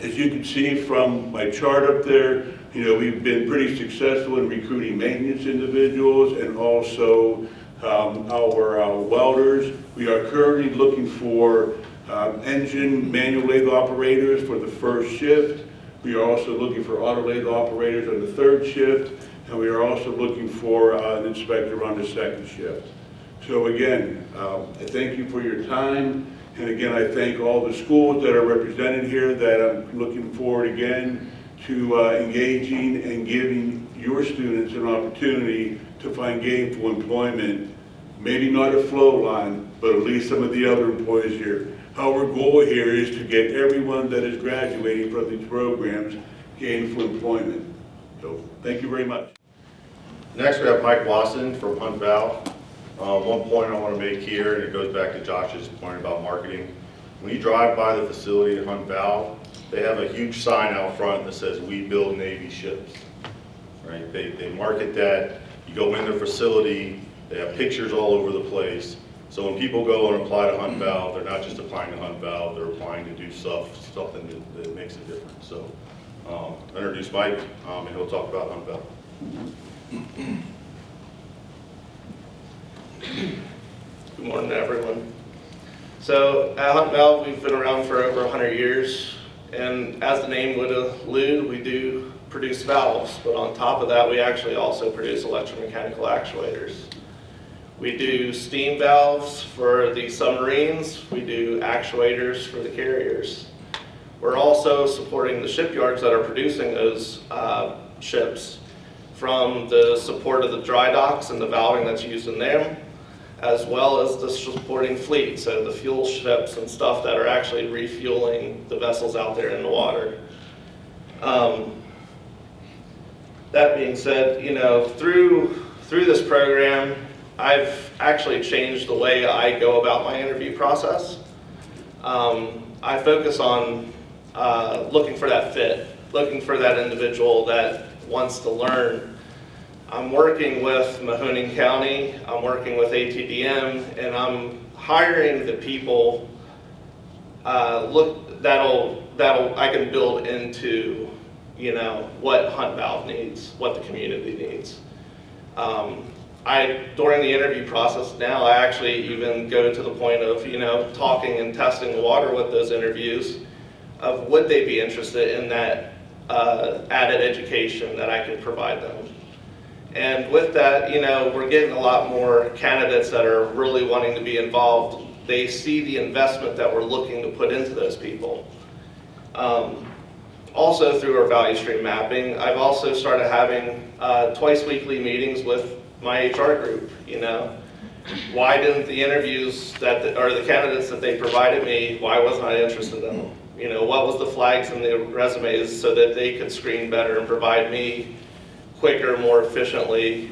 As you can see from my chart up there, we've been pretty successful in recruiting maintenance individuals and also our welders. We are currently looking for engine manual lathe operators for the first shift. We are also looking for auto lathe operators on the third shift, and we are also looking for an inspector on the second shift. So again, I thank you for your time, and again, I thank all the schools that are represented here that I'm looking forward again to engaging and giving your students an opportunity to find gainful employment, maybe not at Flowline, but at least some of the other employees here. Our goal here is to get everyone that is graduating from these programs gainful employment. So thank you very much. Next, we have Mike Wasson from Hunt Val. One point I want to make here, and it goes back to Josh's point about marketing. When you drive by the facility at Hunt Val, they have a huge sign out front that says, "We build Navy ships." Right? They market that. You go in their facility, they have pictures all over the place. So when people go and apply to Hunt Val, they're not just applying to Hunt Val, they're applying to do something that makes a difference. So introduce Mike, and he'll talk about Hunt Val. Good morning, everyone. So at Hunt Val, we've been around for over 100 years, and as the name would allude, we do produce valves, but on top of that, we actually also produce electromechanical actuators. We do steam valves for the submarines, we do actuators for the carriers. We're also supporting the shipyards that are producing those ships, from the support of the dry docks and the valving that's used in them, as well as the supporting fleet, so the fuel ships and stuff that are actually refueling the vessels out there in the water. That being said, through this program, I've actually changed the way I go about my interview process. I focus on looking for that fit, looking for that individual that wants to learn. I'm working with Mahoning County, I'm working with ATDM, and I'm hiring the people that'll I can build into what Hunt Valve needs, what the community needs. During the interview process now, I actually even go to the point of talking and testing the water with those interviews of would they be interested in that added education that I could provide them. And with that, we're getting a lot more candidates that are really wanting to be involved. They see the investment that we're looking to put into those people. Also through our value stream mapping, I've also started having twice weekly meetings with my HR group. Why didn't the interviews or the candidates that they provided me, why wasn't I interested in them? What was the flags in the resumes so that they could screen better and provide me quicker, more efficiently,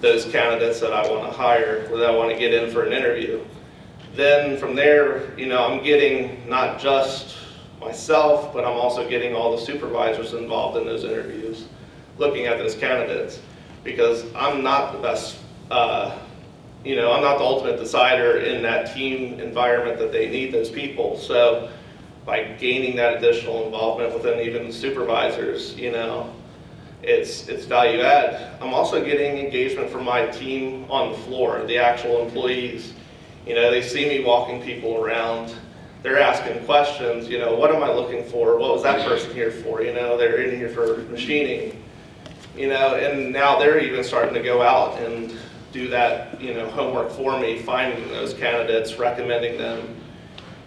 those candidates that I want to hire, or that I want to get in for an interview. Then from there, I'm getting not just myself, but I'm also getting all the supervisors involved in those interviews, looking at those candidates, because I'm not the best, I'm not the ultimate decider in that team environment that they need those people. So by gaining that additional involvement within even the supervisors, you know, it's value add. I'm also getting engagement from my team on the floor, the actual employees. You know, they see me walking people around. They're asking questions, you know, what am I looking for? What was that person here for? You know, they're in here for machining. You know, and now they're even starting to go out and do that, you know, homework for me, finding those candidates, recommending them.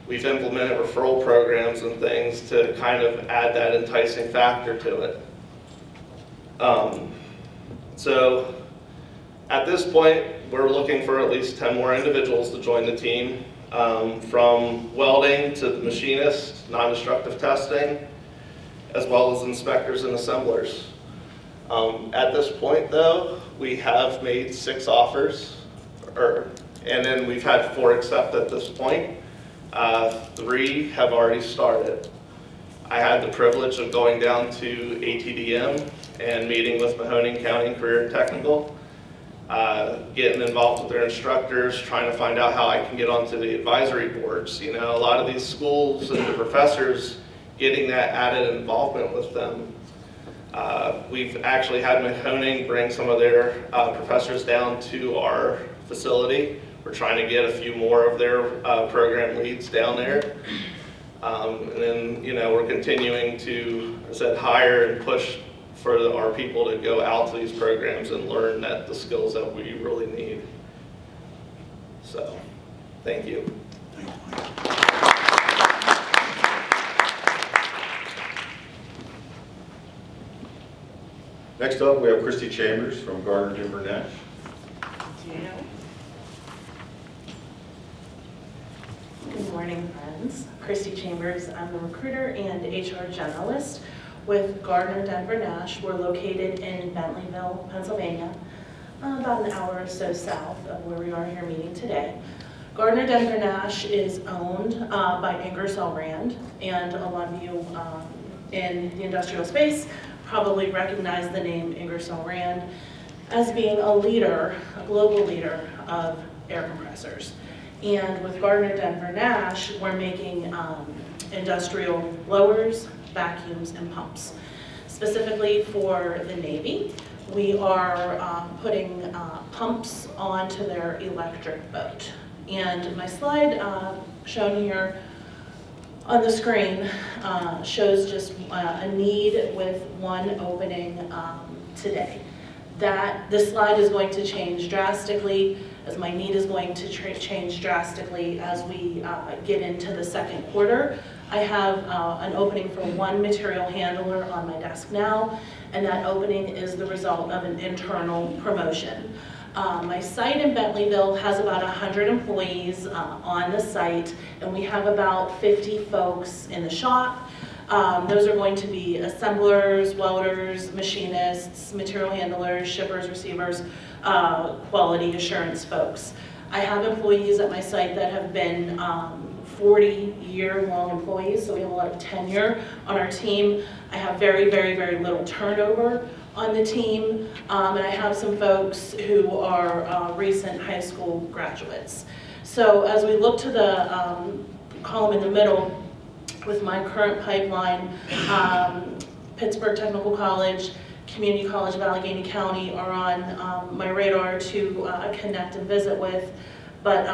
We've implemented referral programs and things to kind of add that enticing factor to it. So at this point, we're looking for at least 10 more individuals to join the team, from welding to the machinist, non-destructive testing, as well as inspectors and assemblers. At this point though, we have made 6 offers, and then we've had 4 accept at this point. 3 have already started. I had the privilege of going down to ATDM and meeting with Mahoning County Career and Technical, getting involved with their instructors, trying to find out how I can get onto the advisory boards. You know, a lot of these schools and the professors, getting that added involvement with them. We've actually had Mahoning bring some of their professors down to our facility. We're trying to get a few more of their program leads down there. And then, you know, we're continuing to, as I said, hire and push for our people to go out to these programs and learn the skills that we really need. So, thank you. Next up, we have Christy Chambers from Gardner Denver Nash. Good morning, friends. Christy Chambers. I'm the recruiter and HR generalist with Gardner Denver Nash. We're located in Bentleyville, Pennsylvania, about an hour or so south of where we are here meeting today. Gardner Denver Nash is owned by Ingersoll Rand, and a lot of you in the industrial space probably recognize the name Ingersoll Rand as being a leader, a global leader of air compressors. And with Gardner Denver Nash, we're making industrial blowers, vacuums, and pumps. Specifically for the Navy, we are putting pumps onto their electric boat. And my slide shown here on the screen shows just a need with one opening today. This slide is going to change drastically, as my need is going to change drastically as we get into the second quarter. I have an opening for one material handler on my desk now, and that opening is the result of an internal promotion. My site in Bentleyville has about 100 employees on the site, and we have about 50 folks in the shop. Those are going to be assemblers, welders, machinists, material handlers, shippers, receivers, quality assurance folks. I have employees at my site that have been 40-year-long employees, so we have a lot of tenure on our team. I have very, very, very little turnover on the team, and I have some folks who are recent high school graduates. So as we look to the column in the middle, with my current pipeline, Pittsburgh Technical College, Community College of Allegheny County are on my radar to connect and visit with. But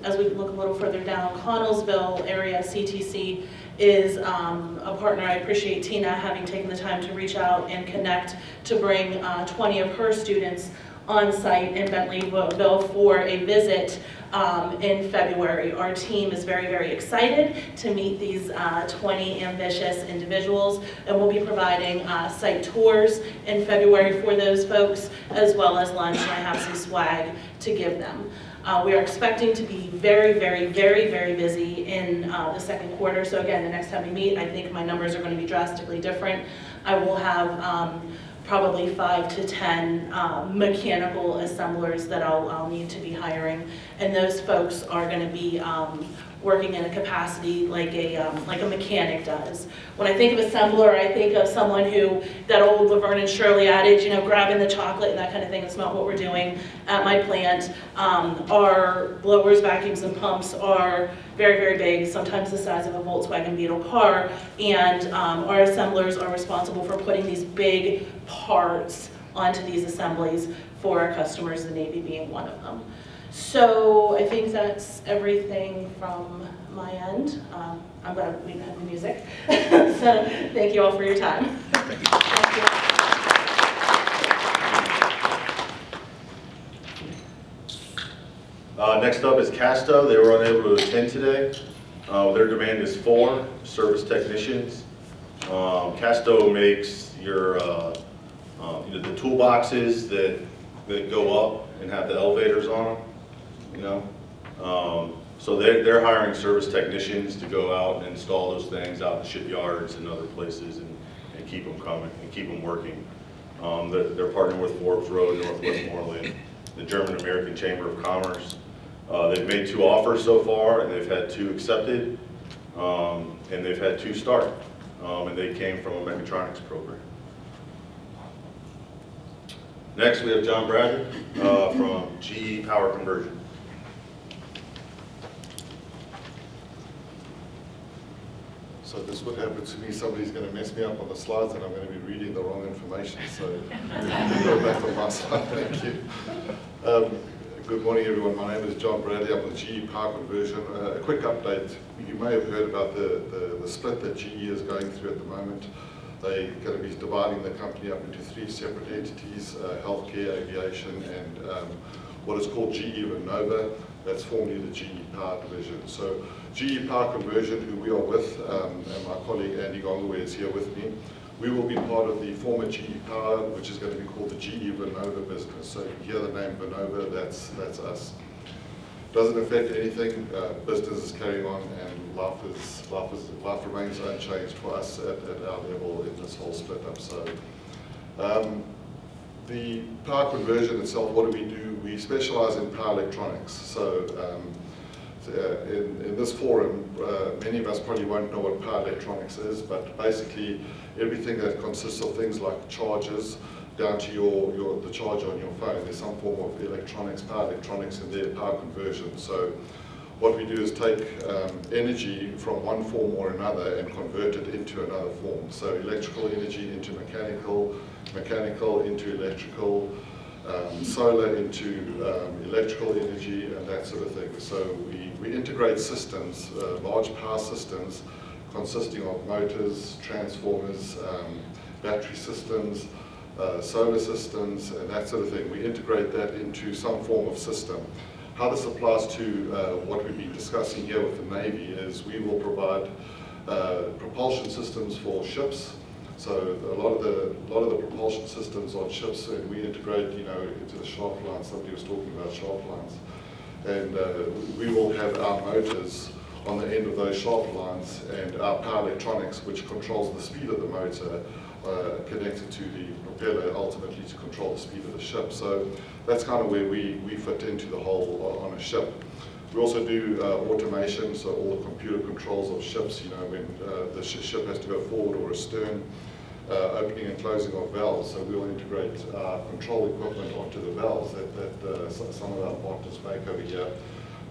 as we look a little further down, Connellsville area, CTC, is a partner. I appreciate Tina having taken the time to reach out and connect to bring 20 of her students on site in Bentleyville for a visit in February. Our team is very, very excited to meet these 20 ambitious individuals, and we'll be providing site tours in February for those folks, as well as lunch, and I have some swag to give them. We are expecting to be very, very, very, very busy in the second quarter. So again, the next time we meet, I think my numbers are going to be drastically different. I will have probably 5 to 10 mechanical assemblers that I'll need to be hiring, and those folks are going to be working in a capacity like a mechanic does. When I think of assembler, I think of someone who, that old Laverne and Shirley adage, you know, grabbing the chocolate and that kind of thing. It's not what we're doing at my plant. Our blowers, vacuums, and pumps are very, very big, sometimes the size of a Volkswagen Beetle car, and our assemblers are responsible for putting these big parts onto these assemblies for our customers, the Navy being one of them. So I think that's everything from my end. I'm glad we had the music. So thank you all for your time. Thank you. Next up is Casto. They were unable to attend today. Their demand is 4 service technicians. Casto makes your the toolboxes that go up and have the elevators on them. So they're hiring service technicians to go out and install those things out in shipyards and other places and keep them coming and keep them working. They're partnering with Forbes Road, Northwest Moreland, the German American Chamber of Commerce. They've made 2 offers so far, and they've had 2 accepted, and they've had 2 start, and they came from a mechatronics program. Next, we have John Bradley from GE Power Conversion. So this would happen to me, somebody's going to mess me up on the slides and I'm going to be reading the wrong information, so go back on my slide, thank you. Good morning everyone, my name is John Bradley, I'm with GE Power Conversion. A quick update, you may have heard about the split that GE is going through at the moment. They're going to be dividing the company up into 3 separate entities, healthcare, aviation, and what is called GE Vernova. That's formerly the GE Power Division. So GE Power Conversion, who we are with, and my colleague Andy Gongaway is here with me, we will be part of the former GE Power, which is going to be called the GE Vernova business. So if you hear the name Vernova, that's us. Doesn't affect anything, business is carrying on, and life remains unchanged for us at our level in this whole split up. So the power conversion itself, what do? We specialize in power electronics. So in this forum, many of us probably won't know what power electronics is, but basically everything that consists of things like chargers down to the charger on your phone. There's some form of electronics, power electronics in there, power conversion. So what we do is take energy from one form or another and convert it into another form. So electrical energy into mechanical, mechanical into electrical, solar into electrical energy, and that sort of thing. So we integrate systems, large power systems consisting of motors, transformers, battery systems, solar systems, and that sort of thing. We integrate that into some form of system. How this applies to what we've been discussing here with the Navy is we will provide propulsion systems for ships. So a lot of the propulsion systems on ships, and we integrate, into the shaft lines. Somebody was talking about shaft lines, and we will have our motors on the end of those shaft lines, and our power electronics, which controls the speed of the motor, connected to the propeller, ultimately to control the speed of the ship. So that's kind of where we fit into the whole on a ship. We also do automation, so all the computer controls of ships, when the ship has to go forward or astern, opening and closing of valves. So we'll integrate control equipment onto the valves that some of our partners make over here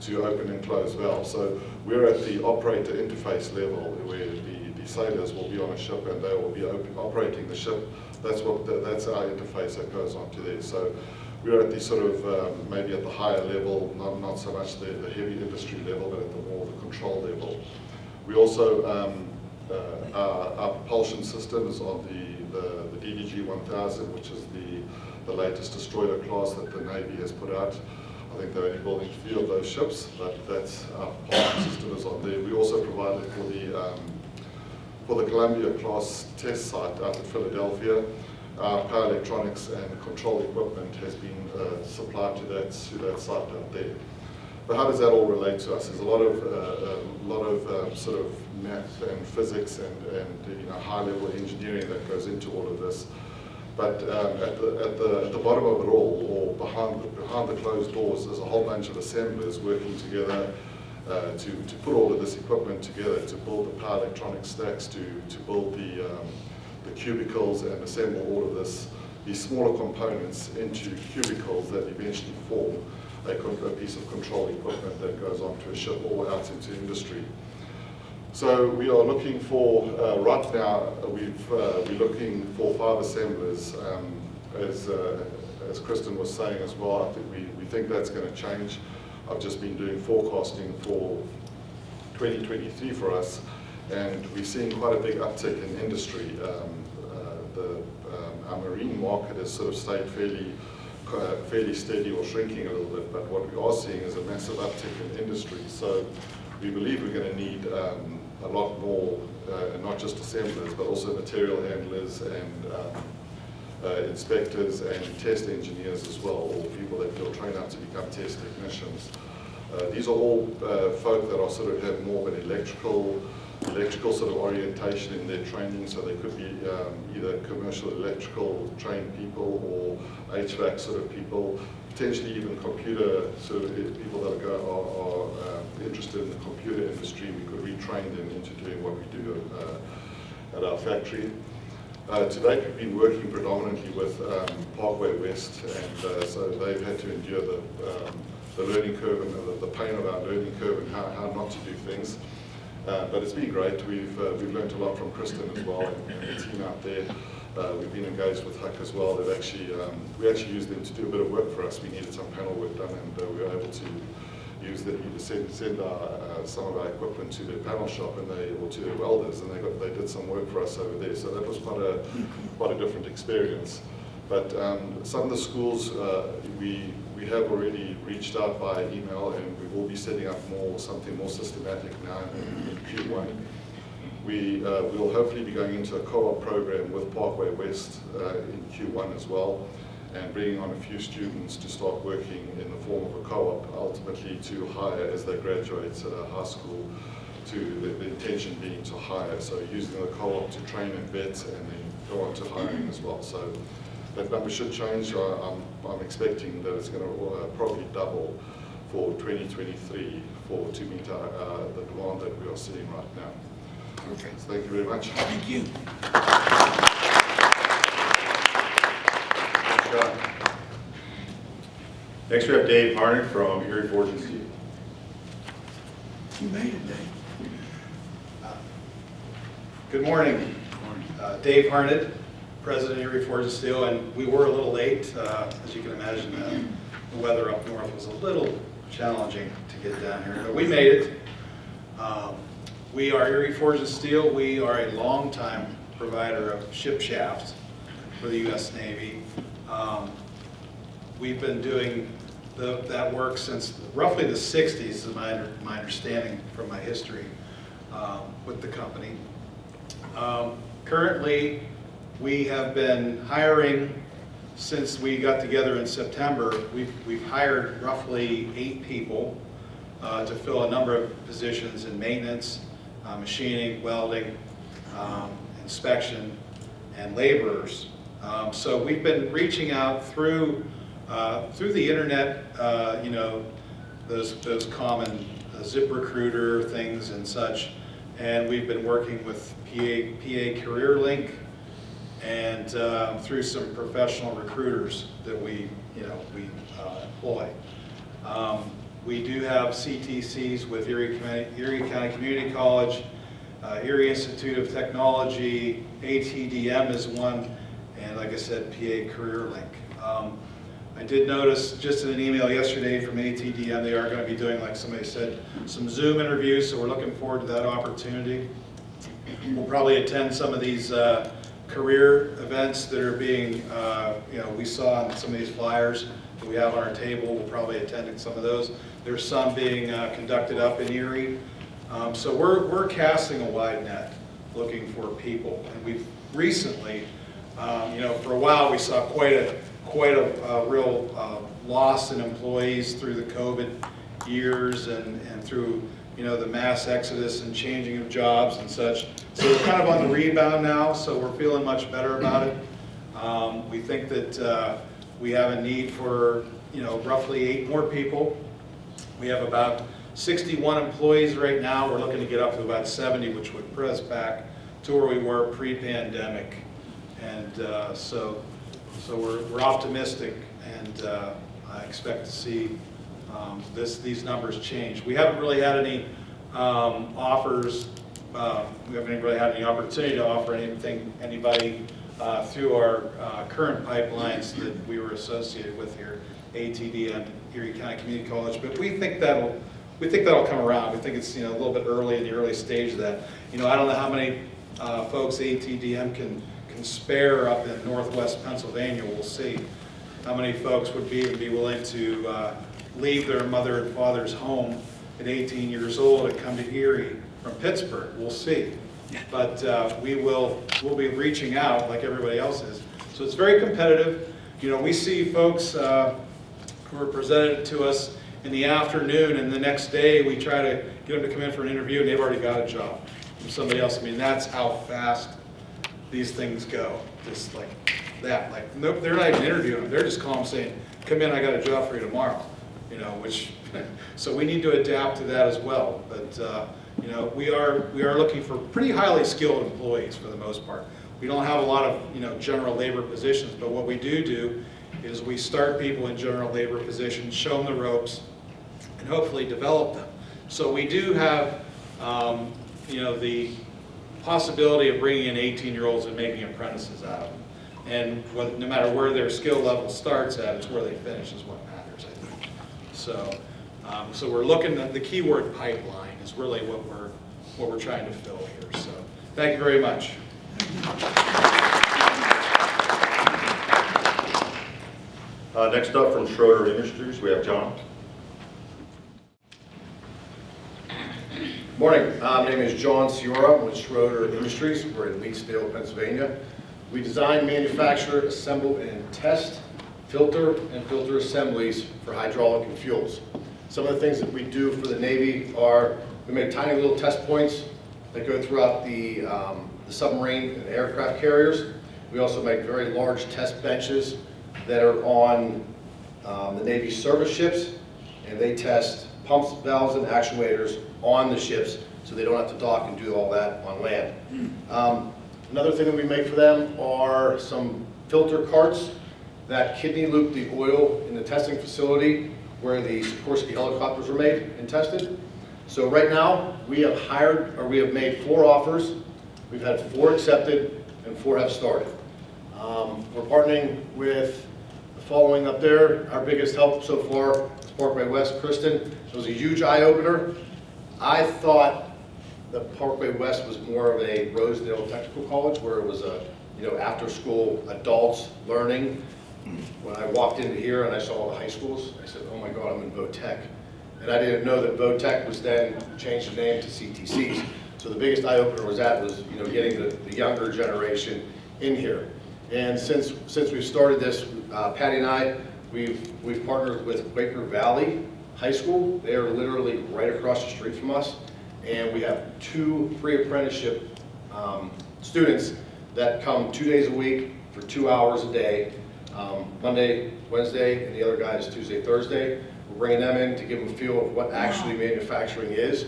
to open and close valves. So we're at the operator interface level where the sailors will be on a ship and they will be operating the ship. That's our interface that goes onto there. So we're at the sort of maybe at the higher level, not so much the heavy industry level, but at the more the control level. We also our propulsion systems on the DDG 1000, which is the latest destroyer class that the Navy has put out. I think they're only building a few of those ships, but that's our propulsion system is on there. We also provide it for the Columbia class test site out in Philadelphia. Our power electronics and control equipment has been supplied to that site out there. But how does that all relate to us? There's a lot of sort of math and physics and high-level engineering that goes into all of this. But at the bottom of it all, or behind the closed doors, there's a whole bunch of assemblers working together to put all of this equipment together, to build the power electronic stacks, to build the cubicles and assemble all of these smaller components into cubicles that eventually form a piece of control equipment that goes onto a ship or out into industry. So we are looking for, right now, we're looking for 5 assemblers. As Kristen was saying as well, I think we think that's going to change. I've just been doing forecasting for 2023 for us, and we're seeing quite a big uptick in industry. Our marine market has sort of stayed fairly steady or shrinking a little bit, but what we are seeing is a massive uptick in industry. So we believe we're going to need a lot more, not just assemblers, but also material handlers and inspectors and test engineers as well, or people that will train up to become test technicians. These are all folk that are sort of have more of an electrical sort of orientation in their training, so they could be either commercial electrical trained people or HVAC sort of people, potentially even computer sort of people that are interested in the computer industry. We could retrain them into doing what we do at our factory. To date, we've been working predominantly with Parkway West, and so they've had to endure the learning curve and the pain of our learning curve and how not to do things. But it's been great. We've learned a lot from Kristen as well and the team out there. We've been engaged with Huck as well. We actually used them to do a bit of work for us. We needed some panel work done, and we were able to use them to send some of our equipment to their panel shop or to their welders, and they did some work for us over there. So that was quite a different experience. But some of the schools we have already reached out by email, and we will be setting up something more systematic now in Q1. We will hopefully be going into a co-op program with Parkway West in Q1 as well, and bringing on a few students to start working in the form of a co-op, ultimately to hire as they graduate high school, to the intention being to hire. So using the co-op to train and vet and then go on to hiring as well. So that number should change. I'm expecting that it's going to probably double for 2023 to meet the demand that we are seeing right now. Okay. So thank you very much. Thank you. Next we have Dave Harnick from Erie Forge and Steel. You made it, Dave. Good morning. Dave Harnett, President of Erie Forge and Steel, and we were a little late. As you can imagine, the weather up north was a little challenging to get down here, but we made it. We are Erie Forge and Steel. We are a longtime provider of ship shafts for the U.S. Navy. We've been doing that work since roughly the 60s, is my understanding from my history with the company. Currently, we have been hiring since we got together in September. We've hired roughly 8 people to fill a number of positions in maintenance, machining, welding, inspection, and laborers. So we've been reaching out through the internet, those common ZipRecruiter things and such, and we've been working with PA Career Link and through some professional recruiters that we employ. We do have CTCs with Erie County Community College, Erie Institute of Technology, ATDM is one, and like I said, PA Career Link. I did notice just in an email yesterday from ATDM, they are going to be doing, like somebody said, some Zoom interviews, so we're looking forward to that opportunity. We'll probably attend some of these career events that are being, we saw on some of these flyers that we have on our table. We'll probably attend some of those. There's some being conducted up in Erie. So we're casting a wide net looking for people. And we've recently, for a while we saw quite a real loss in employees through the COVID years and through the mass exodus and changing of jobs and such. So we're kind of on the rebound now, so we're feeling much better about it. We think that we have a need for roughly 8 more people. We have about 61 employees right now. We're looking to get up to about 70, which would put us back to where we were pre-pandemic. And so we're optimistic, and I expect to see these numbers change. We haven't really had any offers. We haven't really had any opportunity to offer anybody through our current pipelines that we were associated with here, ATD and Erie County Community College. But we think that'll come around. We think it's a little bit early in the early stage of that. I don't know how many folks ATDM can spare up in Northwest Pennsylvania. We'll see how many folks would be willing to leave their mother and father's home at 18 years old and come to Erie from Pittsburgh. We'll see. But we'll be reaching out like everybody else is. So it's very competitive. We see folks who are presented to us in the afternoon, and the next day we try to get them to come in for an interview, and they've already got a job from somebody else. I mean, that's how fast these things go. Just like that. Like, nope, they're not even interviewing them. They're just calling saying, "Come in, I got a job for you tomorrow." Which so we need to adapt to that as well. But we are looking for pretty highly skilled employees for the most part. We don't have a lot of general labor positions, but what we do is we start people in general labor positions, show them the ropes, and hopefully develop them. So we do have the possibility of bringing in 18-year-olds and making apprentices out of them. And no matter where their skill level starts at, it's where they finish is what matters, I think. So we're looking at the keyword pipeline is really what we're trying to fill here. So thank you very much. Next up from Schroeder Industries, we have John. Morning, my name is John Ciora. I'm with Schroeder Industries. We're in Leetsdale, Pennsylvania. We design, manufacture, assemble, and test filter and filter assemblies for hydraulic and fuels. Some of the things that we do for the Navy are we make tiny little test points that go throughout the submarine and aircraft carriers. We also make very large test benches that are on the Navy service ships, and they test pumps, valves, and actuators on the ships so they don't have to dock and do all that on land. Another thing that we make for them are some filter carts that kidney loop the oil in the testing facility where the Sikorsky helicopters were made and tested. So right now we have made 4 offers. We've had 4 accepted and 4 have started. We're partnering with the following up there. Our biggest help so far is Parkway West, Kristen. It was a huge eye-opener. I thought the Parkway West was more of a Rosedale Technical College where it was a after-school adults learning. When I walked into here and I saw the high schools, I said, oh my God, I'm in Vo-Tech. And I didn't know that Vo-Tech was then changed the name to CTCs. So the biggest eye-opener was getting the younger generation in here. And since we've started this, Patty and I, we've partnered with Quaker Valley High School. They are literally right across the street from us. And we have 2 pre-apprenticeship students that come 2 days a week for 2 hours a day, Monday, Wednesday, and the other guy is Tuesday, Thursday. We're bringing them in to give them a feel of what actually manufacturing is.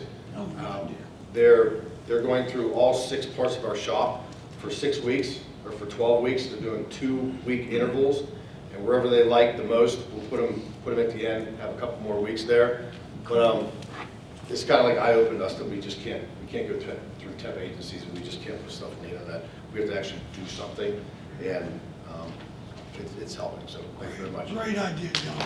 They're going through all 6 parts of our shop for 6 weeks, or for 12 weeks. They're doing 2-week intervals, and wherever they like the most, we'll put them at the end, have a couple more weeks there. But it's kind of like eye-opened us that we can't go through temp agencies and we just can't put stuff in the internet. We have to actually do something, and it's helping. So thank you very much. Great idea, John.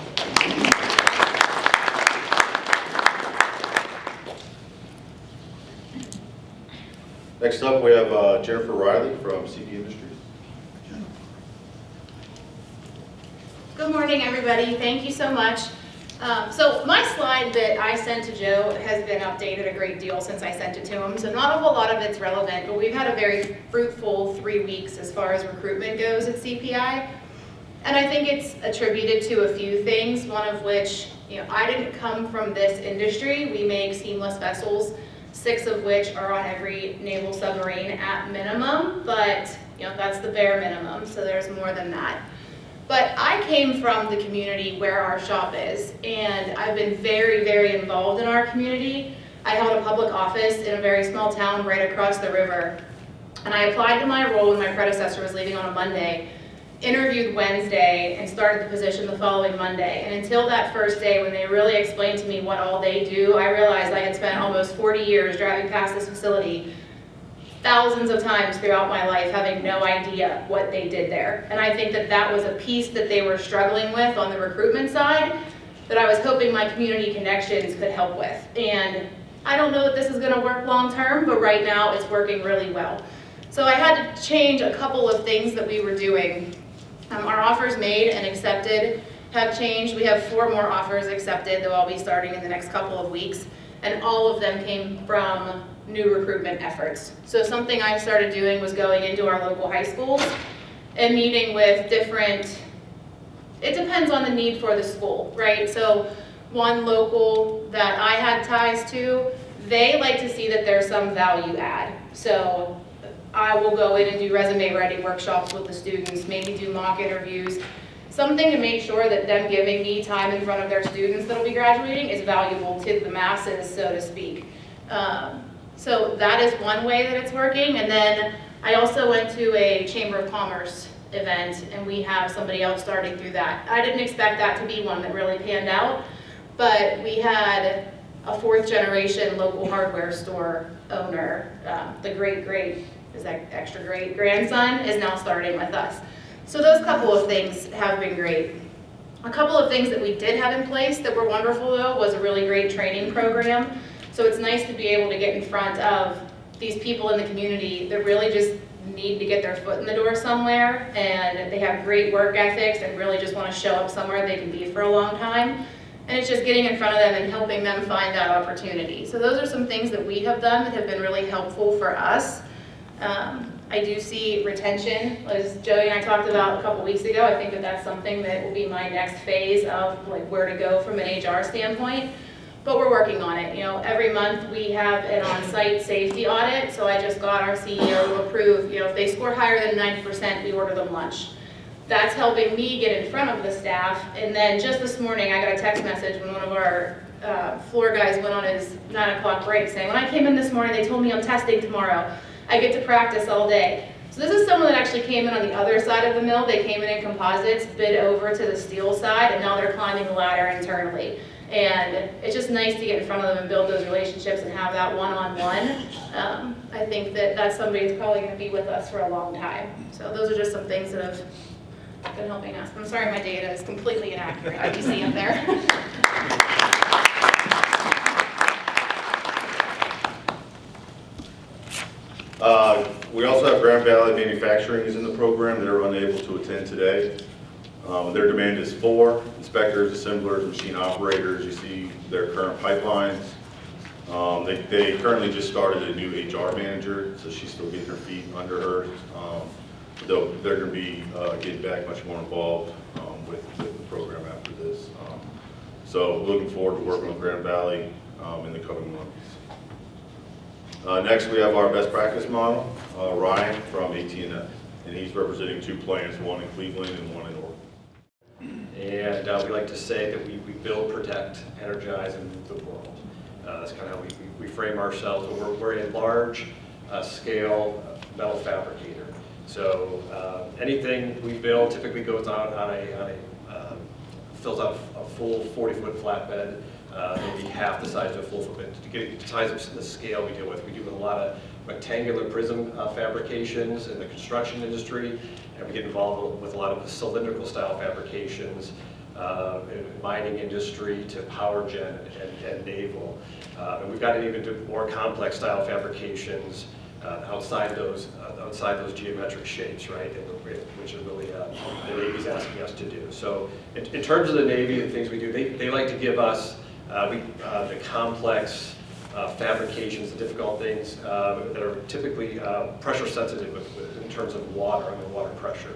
Next up, we have Jennifer Riley from CB Industries. Good morning, everybody. Thank you so much. So my slide that I sent to Joe has been updated a great deal since I sent it to him, so not a whole lot of it's relevant, but we've had a very fruitful 3 weeks as far as recruitment goes at CPI. And I think it's attributed to a few things, one of which, I didn't come from this industry. We make seamless vessels, 6 of which are on every naval submarine at minimum, but that's the bare minimum, so there's more than that. But I came from the community where our shop is, and I've been very, very involved in our community. I held a public office in a very small town right across the river, and I applied to my role when my predecessor was leaving on a Monday. interviewed Wednesday and started the position the following Monday. And until that first day when they really explained to me what all they do, I realized I had spent almost 40 years driving past this facility thousands of times throughout my life having no idea what they did there. And I think that that was a piece that they were struggling with on the recruitment side that I was hoping my community connections could help with. And I don't know that this is going to work long term, but right now it's working really well. So I had to change a couple of things that we were doing. Our offers made and accepted have changed. We have 4 more offers accepted that will be starting in the next couple of weeks, and all of them came from new recruitment efforts. So something I started doing was going into our local high schools and meeting with different, it depends on the need for the school, right? So one local that I had ties to, they like to see that there's some value add. So I will go in and do resume writing workshops with the students, maybe do mock interviews, something to make sure that them giving me time in front of their students that'll be graduating is valuable to the masses, so to speak. So that is one way that it's working. And then I also went to a Chamber of Commerce event, and we have somebody else starting through that. I didn't expect that to be one that really panned out, but we had a 4th generation local hardware store owner, the extra great grandson is now starting with us. So those couple of things have been great. A couple of things that we did have in place that were wonderful though was a really great training program. So it's nice to be able to get in front of these people in the community that really just need to get their foot in the door somewhere, and they have great work ethics and really just want to show up somewhere they can be for a long time. And it's just getting in front of them and helping them find that opportunity. So those are some things that we have done that have been really helpful for us. I do see retention, as Joey and I talked about a couple weeks ago. I think that that's something that will be my next phase of like where to go from an HR standpoint. But we're working on it. You know, every month we have an on-site safety audit. So I just got our CEO to approve, you know, if they score higher than 90%, we order them lunch. That's helping me get in front of the staff. And then just this morning, I got a text message when one of our floor guys went on his 9 o'clock break saying, when I came in this morning, they told me I'm testing tomorrow. I get to practice all day. So this is someone that actually came in on the other side of the mill. They came in composites, bid over to the steel side, and now they're climbing the ladder internally. And it's just nice to get in front of them and build those relationships and have that one-on-one. I think that that's somebody that's probably going to be with us for a long time. So those are just some things that have been helping us. I'm sorry my data is completely inaccurate. I do see up there. We also have Grand Valley Manufacturing is in the program. They're unable to attend today. Their demand is 4 inspectors, assemblers, machine operators. You see their current pipelines. They currently just started a new HR manager, so she's still getting her feet under her. Though they're going to be getting back much more involved with the program after this. So looking forward to working with Grand Valley in the coming months. Next, we have our best practice model, Ryan from AT&T, and he's representing 2 plants, one in Cleveland and one in Oregon. And we like to say that we build, protect, energize, and move the world. That's kind of how we frame ourselves. We're a large scale metal fabricator. So anything we build typically goes out on fills out a full 40-foot flatbed. Maybe half the size of a full footbed. To get the size of the scale we deal with, we do a lot of rectangular prism fabrications in the construction industry, and we get involved with a lot of cylindrical style fabrications in mining industry to power gen and naval. And we've gotten even to more complex style fabrications outside those geometric shapes, right? Which is really the Navy's asking us to do. So in terms of the Navy and things we do, they like to give us the complex fabrications, the difficult things that are typically pressure sensitive in terms of water and water pressure,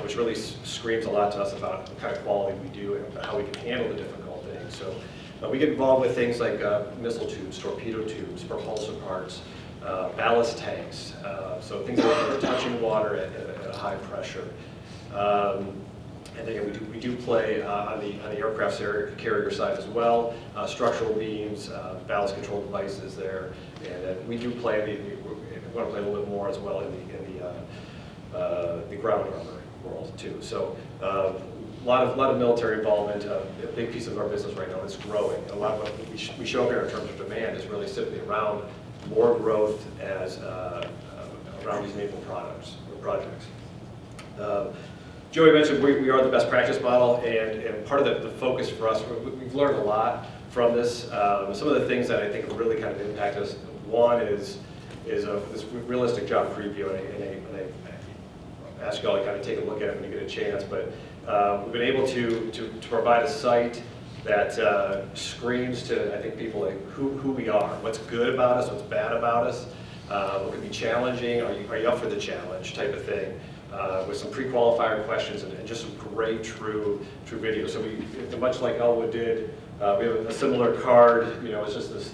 which really screams a lot to us about the kind of quality we do and how we can handle the difficult things. So we get involved with things like missile tubes, torpedo tubes, propulsion parts, ballast tanks, so things that are touching water at a high pressure. And then we do play on the aircraft carrier side as well, structural beams, ballast control devices there, and then we do play we want to play a little bit more as well in the ground armor world too. So a lot of military involvement. A big piece of our business right now is growing. A lot of what we show up here in terms of demand is really simply around more growth as around these naval products or projects. Joey mentioned we are the best practice model, and part of the focus for us, we've learned a lot from this. Some of the things that I think have really kind of impacted us. One is this realistic job preview, and I ask you all to kind of take a look at it when you get a chance. But we've been able to provide a site that screams to, I think, people like who we are, what's good about us, what's bad about us, what could be challenging, are you up for the challenge type of thing, with some pre-qualifier questions and just some great true videos. So we, much like Elwood did, we have a similar card. You know, it's just this.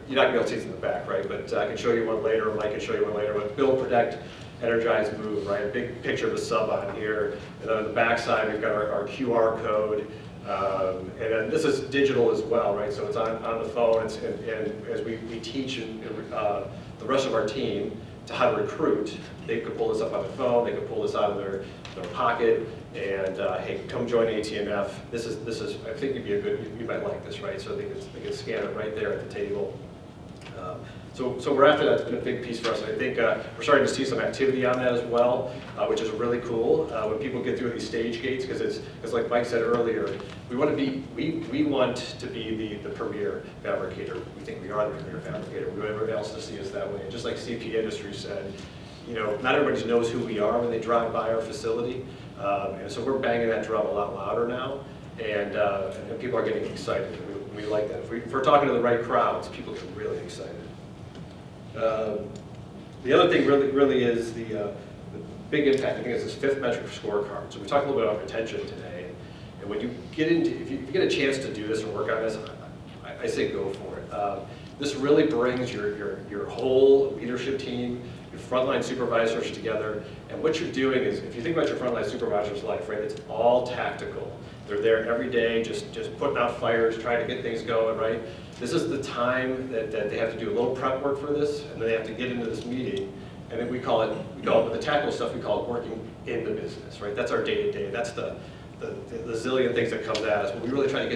You're not gonna be able to see it in the back, right? But I can show you one later, or Mike can show you one later. But build, protect, energize, move, right? A big picture of the sub on here. And then on the back side, we've got our QR code. And then this is digital as well, right? So it's on the phone, and as we teach the rest of our team to how to recruit, they could pull this up on their phone, they could pull this out of their pocket, and hey, come join ATMF. This is I think you might like this, right? So they can scan it right there at the table. So we're after that. It's been a big piece for us. And I think we're starting to see some activity on that as well, which is really cool. When people get through these stage gates, because it's like Mike said earlier, we want to be the premier fabricator. We think we are the premier fabricator. We want everybody else to see us that way. And just like CP Industries said, you know, not everybody knows who we are when they drive by our facility, and so we're banging that drum a lot louder now, and people are getting excited. We like that. If we're talking to the right crowds, people get really excited. The other thing really is the big impact, I think, is this fifth metric scorecard. So we talked a little bit about retention today, and when you get into, if you get a chance to do this or work on this, I say go for it. This really brings your whole leadership team, your frontline supervisors together, and what you're doing is, if you think about your frontline supervisor's life, right, it's all tactical. They're there every day, just putting out fires, trying to get things going, right? This is the time that they have to do a little prep work for this, and then they have to get into this meeting, and then we call it the tactical stuff, we call it working in the business, right? That's our day-to-day. That's the zillion things that comes at us, but we really try to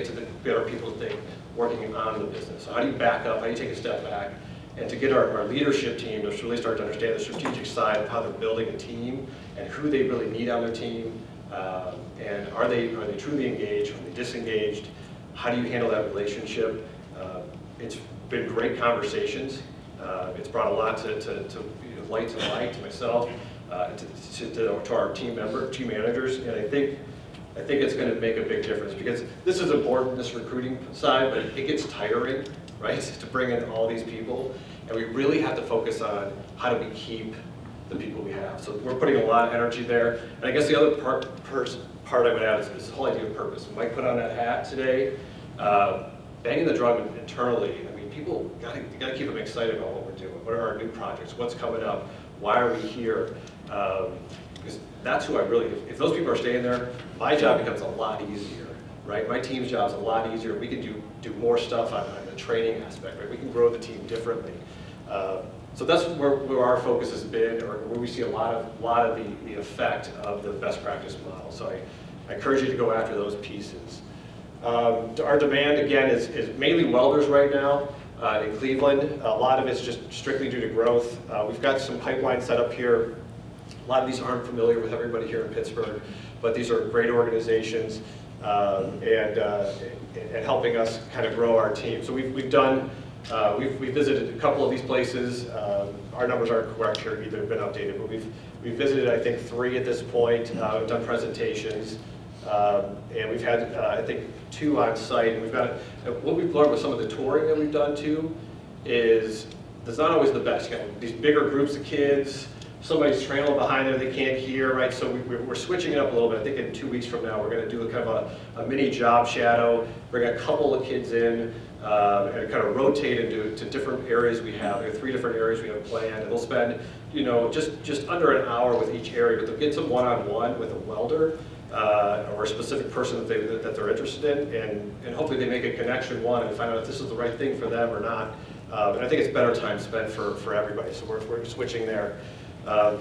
get our people to think working on the business. So how do you back up? How do you take a step back? And to get our leadership team to really start to understand the strategic side of how they're building a team and who they really need on their team, and are they truly engaged? Are they disengaged? How do you handle that relationship? It's been great conversations. It's brought a lot to light to myself, to our team managers, and I think it's going to make a big difference, because this is important, this recruiting side, but it gets tiring, right, to bring in all these people, and we really have to focus on how do we keep the people we have. So we're putting a lot of energy there, and I guess the other part I would add is this whole idea of purpose. When Mike put on that hat today, banging the drum internally, I mean, people you gotta keep them excited about what we're doing. What are our new projects? What's coming up? Why are we here? Because that's who I really, if those people are staying there, my job becomes a lot easier, right? My team's job is a lot easier. We can do more stuff on the training aspect, right? We can grow the team differently. So that's where our focus has been, or where we see a lot of the effect of the best practice model. So I encourage you to go after those pieces. Our demand, again, is mainly welders right now in Cleveland. A lot of it's just strictly due to growth. We've got some pipelines set up here. A lot of these aren't familiar with everybody here in Pittsburgh, but these are great organizations and helping us kind of grow our team. So we've visited a couple of these places. Our numbers aren't correct here either, have been updated, but we've visited, I think, 3 at this point. We've done presentations. And we've had, I think, 2 on site. And we've got, what we've learned with some of the touring that we've done too is it's not always the best. You got these bigger groups of kids, somebody's trailing behind there they can't hear, right? So we're switching it up a little bit. I think in 2 weeks from now we're going to do a kind of a mini job shadow, bring a couple of kids in, and kind of rotate into different areas we have. There are 3 different areas we have planned, and they'll spend, you know, just under an hour with each area, but they'll get some one-on-one with a welder. Or a specific person that they're interested in, and hopefully they make a connection, and find out if this is the right thing for them or not. And I think it's better time spent for everybody, so we're switching there.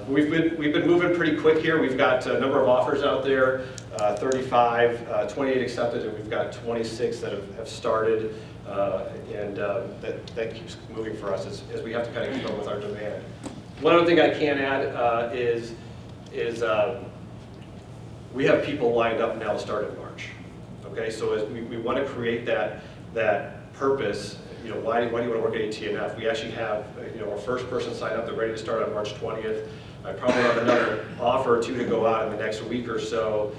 We've been moving pretty quick here. We've got a number of offers out there, 35, 28 accepted, and we've got 26 that have started, and that keeps moving for us as we have to kind of keep up with our demand. One other thing I can add is we have people lined up now to start in March. Okay, so as we want to create that purpose. You know, why do you want to work at AT&F? We actually have, our first person signed up. They're ready to start on March 20th. I probably have another offer or two to go out in the next week or so.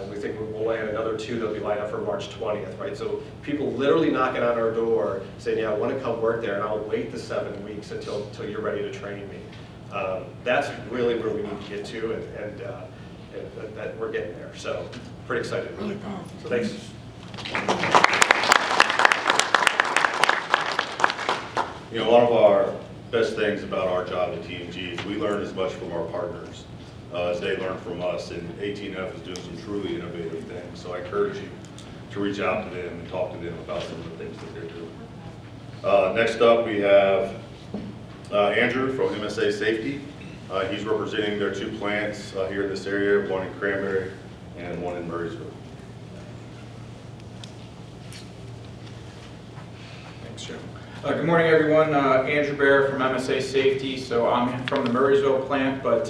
We think we'll land another 2 that'll be lined up for March 20th, right? So people literally knocking on our door saying, yeah, I want to come work there, and I'll wait the 7 weeks until you're ready to train me. That's really where we need to get to, and that we're getting there. So pretty excited. Really powerful. So thanks. One of our best things about our job at TMG is we learn as much from our partners as they learn from us, and AT&F is doing some truly innovative things. So I encourage you to reach out to them and talk to them about some of the things that they're doing. Next up, we have Andrew from MSA Safety. He's representing their 2 plants here in this area, one in Cranberry and one in Murraysville. Thanks, Joe. Good morning, everyone. Andrew Bear from MSA Safety. So I'm from the Murraysville plant, but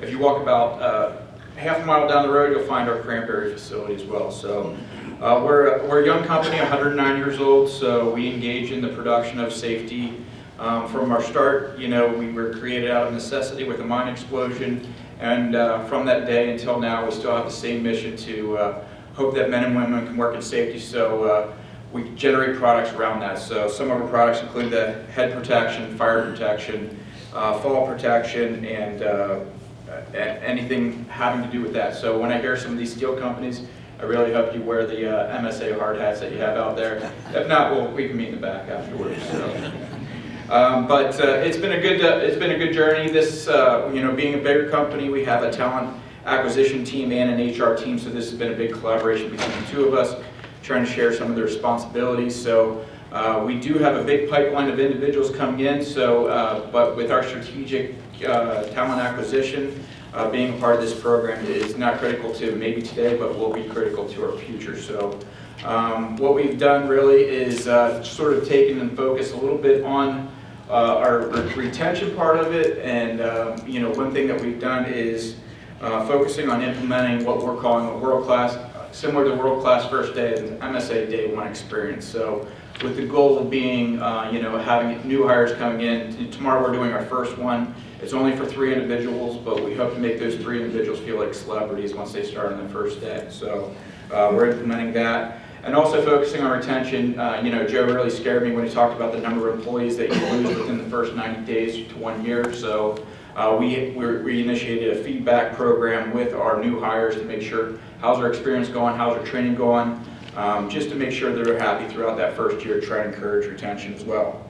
if you walk about half a mile down the road, you'll find our Cranberry facility as well. So we're a young company, 109 years old, so we engage in the production of safety. From our start, we were created out of necessity with a mine explosion, and from that day until now, we still have the same mission to hope that men and women can work in safety. So we generate products around that. So some of our products include the head protection, fire protection, fall protection, and anything having to do with that. So when I hear some of these steel companies, I really hope you wear the MSA hard hats that you have out there. If not, we can meet in the back afterwards. So. But it's been a good journey. This, being a bigger company, we have a talent acquisition team and an HR team. So this has been a big collaboration between the 2 of us, trying to share some of the responsibilities. So we do have a big pipeline of individuals coming in. So, but with our strategic talent acquisition, being a part of this program is not critical to maybe today, but will be critical to our future. So what we've done really is sort of taken and focused a little bit on our retention part of it. And one thing that we've done is focusing on implementing what we're calling a world-class, similar to world-class first day, and MSA Day 1 experience. So with the goal of being, having new hires coming in. Tomorrow we're doing our first one. It's only for 3 individuals, but we hope to make those 3 individuals feel like celebrities once they start on the first day. So we're implementing that. And also focusing on retention. Joe really scared me when he talked about the number of employees that you lose within the first 90 days to 1 year. So we initiated a feedback program with our new hires to make sure how's our experience going, how's our training going, just to make sure they're happy throughout that first year, try to encourage retention as well.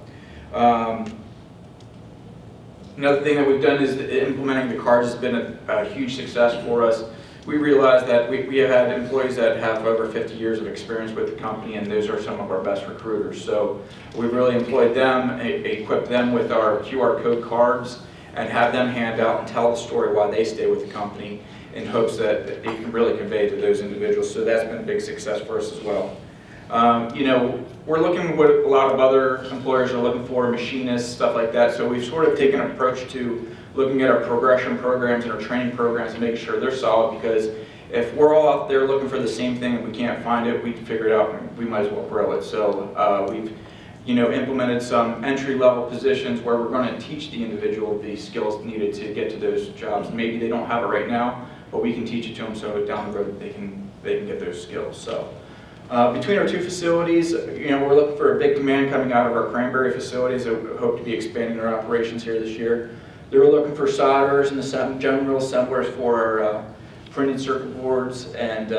Another thing that we've done is implementing the cards has been a huge success for us. We realized that we have had employees that have over 50 years of experience with the company, and those are some of our best recruiters. So we've really employed them, equipped them with our QR code cards, and have them hand out and tell the story why they stay with the company in hopes that it can really convey to those individuals. So that's been a big success for us as well. We're looking at what a lot of other employers are looking for, machinists, stuff like that. So we've sort of taken an approach to looking at our progression programs and our training programs and making sure they're solid, because if we're all out there looking for the same thing and we can't find it, we can figure it out and we might as well grow it. So we've implemented some entry-level positions where we're going to teach the individual the skills needed to get to those jobs. Maybe they don't have it right now, but we can teach it to them so down the road they can get those skills. So between our 2 facilities, we're looking for a big demand coming out of our Cranberry facilities. I hope to be expanding our operations here this year. They're looking for solderers and general assemblers for our printed circuit boards and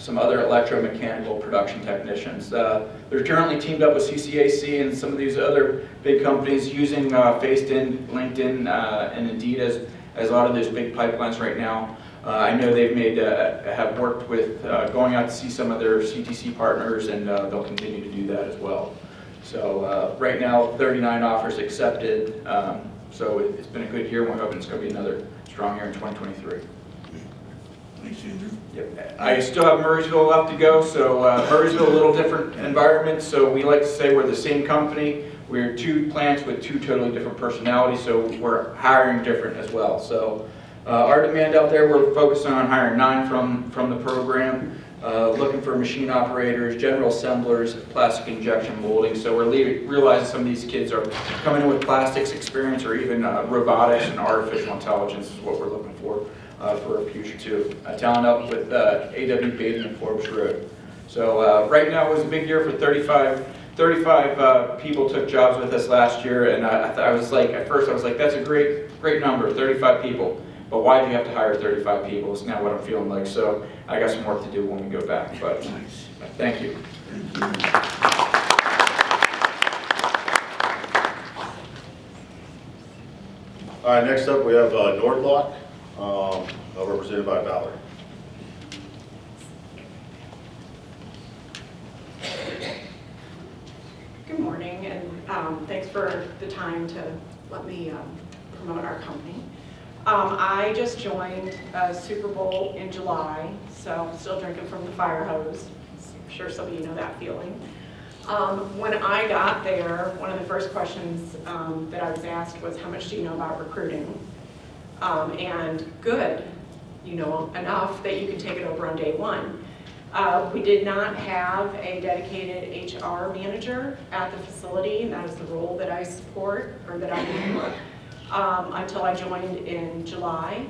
some other electromechanical production technicians. They're currently teamed up with CCAC and some of these other big companies using Faced-In, LinkedIn, and Indeed as a lot of those big pipelines right now. I know they've have worked with going out to see some of their CTC partners, and they'll continue to do that as well. So right now, 39 offers accepted. So it's been a good year, and we're hoping it's going to be another strong year in 2023. Thanks, Andrew. Yep. I still have Murraysville left to go, so Murraysville, a little different environment, so we like to say we're the same company. We're two plants with two totally different personalities, so we're hiring different as well. So our demand out there, we're focusing on hiring 9 from the program, looking for machine operators, general assemblers, plastic injection molding. So we're realizing some of these kids are coming in with plastics experience or even robotics and artificial intelligence is what we're looking for our future too. Talent up with A.W. Baden and Forbes Road. So right now it was a big year for 35 people took jobs with us last year, and I was like, at first I was like, that's a great number, 35 people. But why do you have to hire 35 people? It's not what I'm feeling like. So I got some work to do when we go back. But thank you. All right, next up we have Nordlock, represented by Valerie. Good morning, and thanks for the time to let me promote our company. I just joined Super Bowl in July, so I'm still drinking from the fire hose. I'm sure some of you know that feeling. When I got there, one of the first questions that I was asked was, how much do you know about recruiting? And good, you know enough that you can take it over on day one. We did not have a dedicated HR manager at the facility, and that is the role that I support, or that I do, until I joined in July.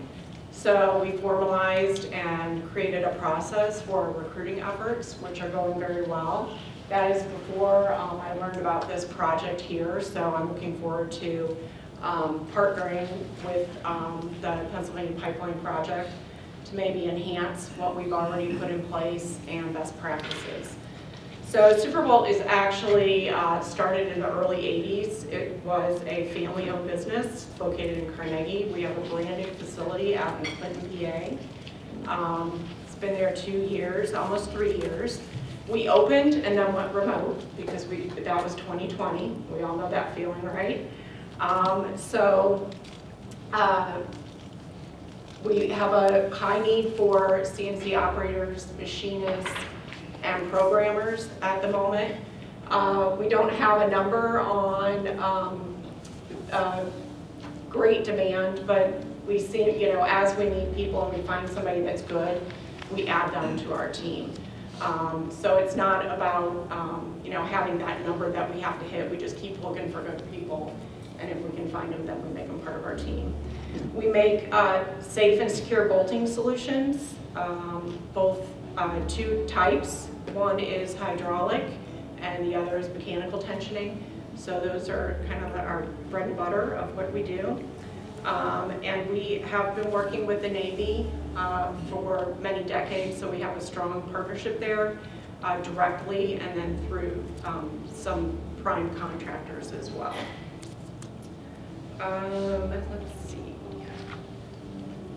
So we formalized and created a process for recruiting efforts, which are going very well. That is before I learned about this project here, so I'm looking forward to partnering with the Pennsylvania Pipeline Project to maybe enhance what we've already put in place and best practices. So Super Bowl is actually started in the early 80s. It was a family-owned business located in Carnegie. We have a brand new facility out in Clinton, PA. It's been there 2 years, almost 3 years. We opened and then went remote because that was 2020. We all know that feeling, right? We have a high need for CNC operators, machinists, and programmers at the moment. We don't have a number on great demand, but we see, you know, as we need people and we find somebody that's good, we add them to our team. So it's not about, you know, having that number that we have to hit. We just keep looking for good people, and if we can find them, then we make them part of our team. We make safe and secure bolting solutions, both 2 types. One is hydraulic, and the other is mechanical tensioning. So those are kind of our bread and butter of what we do. And we have been working with the Navy for many decades, so we have a strong partnership there directly and then through some prime contractors as well. Let's see.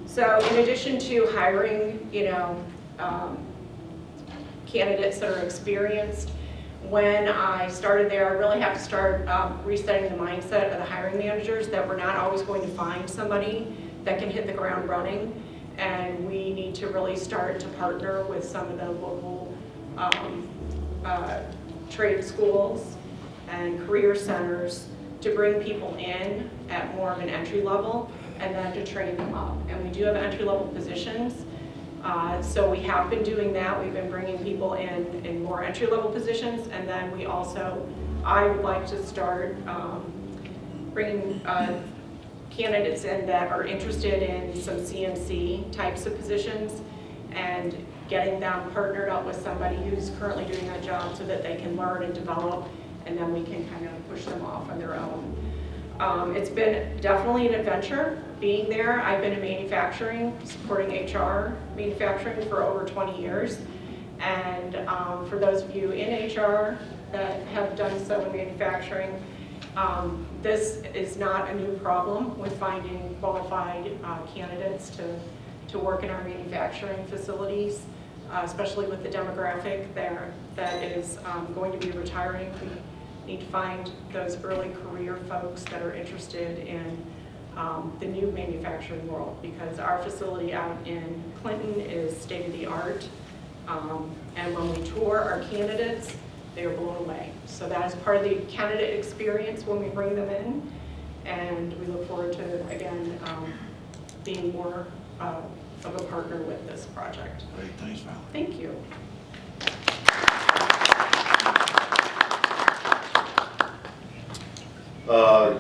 So in addition to hiring, you know, candidates that are experienced, when I started there, I really have to start resetting the mindset of the hiring managers that we're not always going to find somebody that can hit the ground running, and we need to really start to partner with some of the local trade schools and career centers to bring people in at more of an entry level and then to train them up. And we do have entry level positions. So we have been doing that. We've been bringing people in more entry-level positions, and then we also, I would like to start bringing candidates in that are interested in some CNC types of positions and getting them partnered up with somebody who's currently doing that job so that they can learn and develop, and then we can kind of push them off on their own. It's been definitely an adventure being there. I've been in manufacturing, supporting HR manufacturing for over 20 years. And for those of you in HR that have done so in manufacturing, this is not a new problem with finding qualified candidates to work in our manufacturing facilities, especially with the demographic there that is going to be retiring. need to find those early career folks that are interested in the new manufacturing world, because our facility out in Clinton is state-of-the-art. And when we tour our candidates, they are blown away. So that is part of the candidate experience when we bring them in. And we look forward to, again, being more of a partner with this project. Great, thanks, Val. Thank you.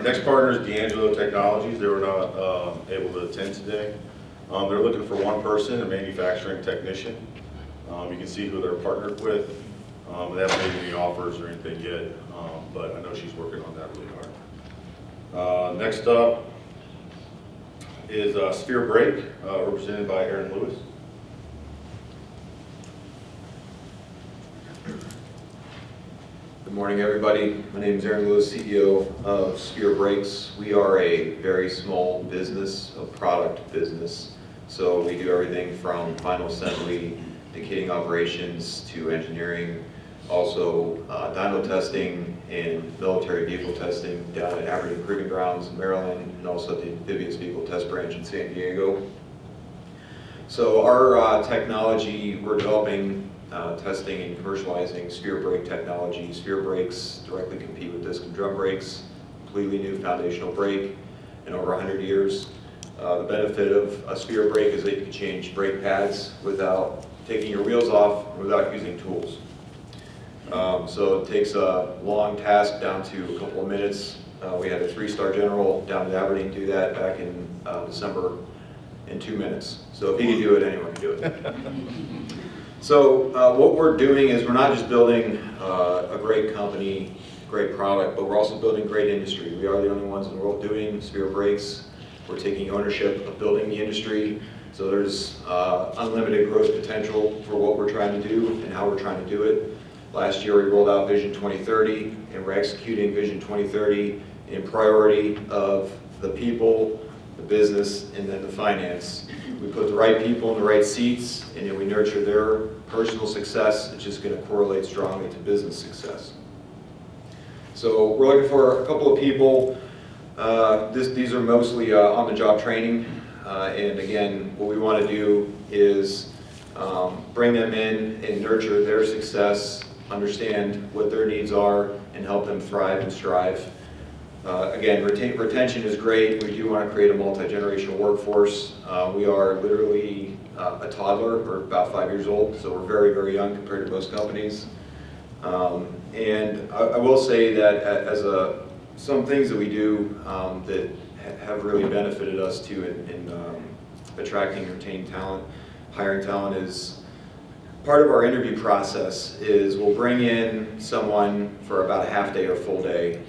Next partner is D'Angelo Technologies. They were not able to attend today. They're looking for one person, a manufacturing technician. You can see who they're partnered with. They haven't made any offers or anything yet, but I know she's working on that really hard. Next up is Sphere Brake, represented by Aaron Lewis. Good morning, everybody. My name is Aaron Lewis, CEO of Sphere Brakes. We are a very small business, a product business. So we do everything from final assembly to kitting operations to engineering, also dyno testing and military vehicle testing down at Aberdeen Proving Grounds in Maryland, and also at the Amphibious Vehicle Test Branch in San Diego. So our technology, we're developing, testing and commercializing Sphere Brake technology. Sphere Brakes directly compete with disc and drum brakes, completely new foundational brake in over 100 years. The benefit of a Sphere Brake is that you can change brake pads without taking your wheels off, without using tools. So it takes a long task down to a couple of minutes. We had a 3-star general down at Aberdeen do that back in December in 2 minutes. So if he can do it, anyone can do it. So what we're doing is we're not just building a great company, great product, but we're also building great industry. We are the only ones in the world doing Sphere Brakes. We're taking ownership of building the industry. So there's unlimited growth potential for what we're trying to do and how we're trying to do it. Last year we rolled out Vision 2030, and we're executing Vision 2030 in priority of the people, the business, and then the finance. We put the right people in the right seats, and then we nurture their personal success. It's just going to correlate strongly to business success. So we're looking for a couple of people. These are mostly on-the-job training. And again, what we want to do is bring them in and nurture their success, understand what their needs are, and help them thrive and strive. Again, retention is great. We do want to create a multi-generational workforce. We are literally a toddler. We're about 5 years old, so we're very, very young compared to most companies. And I will say that as some things that we do that have really benefited us too in attracting and retaining talent, hiring talent, is part of our interview process is we'll bring in someone for about a half day or full day.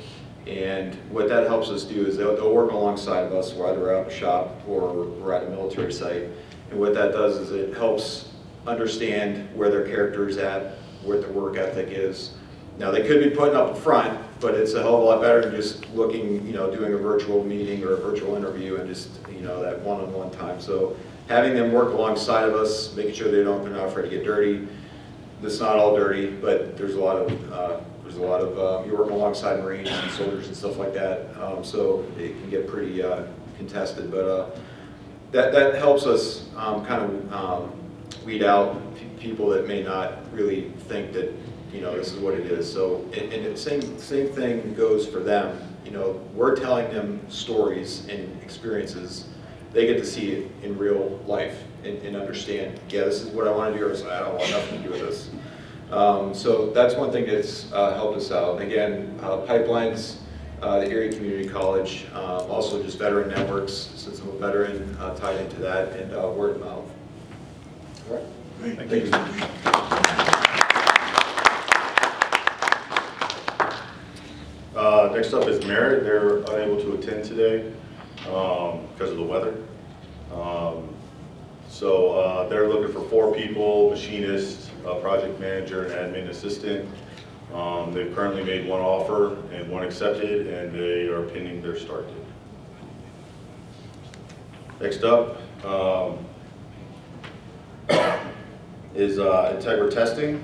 And what that helps us do is they'll work alongside of us, whether we're out in a shop or we're at a military site. And what that does is it helps understand where their character is at, what their work ethic is. Now they could be putting up a front, but it's a hell of a lot better than just looking, doing a virtual meeting or a virtual interview and just, that one-on-one time. So having them work alongside of us, making sure they're not afraid to get dirty. It's not all dirty, but there's a lot of you're working alongside Marines and soldiers and stuff like that, so it can get pretty contested. But that helps us kind of weed out people that may not really think that this is what it is. So and the same thing goes for them. We're telling them stories and experiences. They get to see it in real life and understand. Yeah, this is what I want to do, or I don't want nothing to do with this. So that's one thing that's helped us out. Again, pipelines, the Erie Community College, also just veteran networks, since I'm a veteran, tied into that, and word of mouth. All right. Great. Thank you. Next up is Merit. They're unable to attend today because of the weather. So they're looking for 4 people: machinist, a project manager, and admin assistant. They've currently made 1 offer and 1 accepted, and they are pending their start date. Next up is Integra Testing,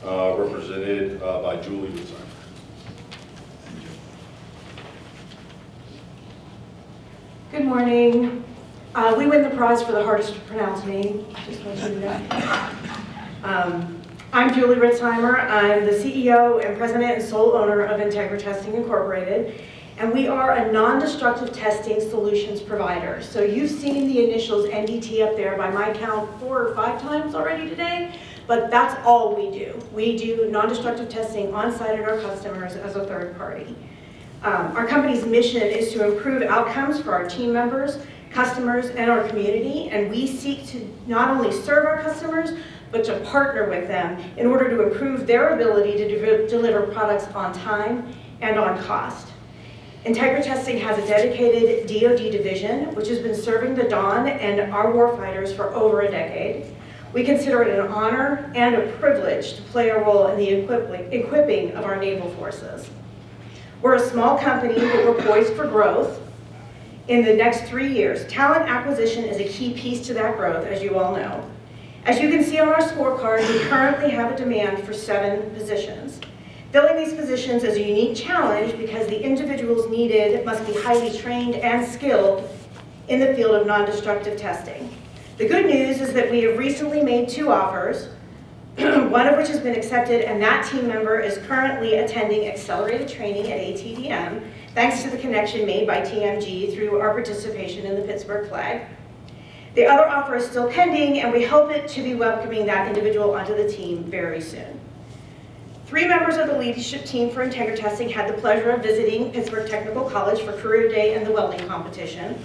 represented by Julie Woodside. morning. We win the prize for the hardest to pronounce name. Just want you to know. I'm Julie Ritzheimer. I'm the CEO and president and sole owner of Integra Testing Incorporated, and we are a non-destructive testing solutions provider. So you've seen the initials NDT up there, by my count 4 or 5 times already today, but that's all we do. We do non-destructive testing on-site at our customers as a third party. Our company's mission is to improve outcomes for our team members, customers, and our community, and we seek to not only serve our customers, but to partner with them in order to improve their ability to deliver products on time and on cost. Integra Testing has a dedicated DoD division, which has been serving the Dawn and our warfighters for over a decade. We consider it an honor and a privilege to play a role in the equipping of our naval forces. We're a small company, but we're poised for growth in the next 3 years. Talent acquisition is a key piece to that growth, as you all know. As you can see on our scorecard, we currently have a demand for 7 positions. Filling these positions is a unique challenge because the individuals needed must be highly trained and skilled in the field of non-destructive testing. The good news is that we have recently made 2 offers, one of which has been accepted, and that team member is currently attending accelerated training at ATDM, thanks to the connection made by TMG through our participation in the Pittsburgh flag. The other offer is still pending, and we hope it to be welcoming that individual onto the team very soon. 3 members of the leadership team for Integra Testing had the pleasure of visiting Pittsburgh Technical College for Career Day and the welding competition.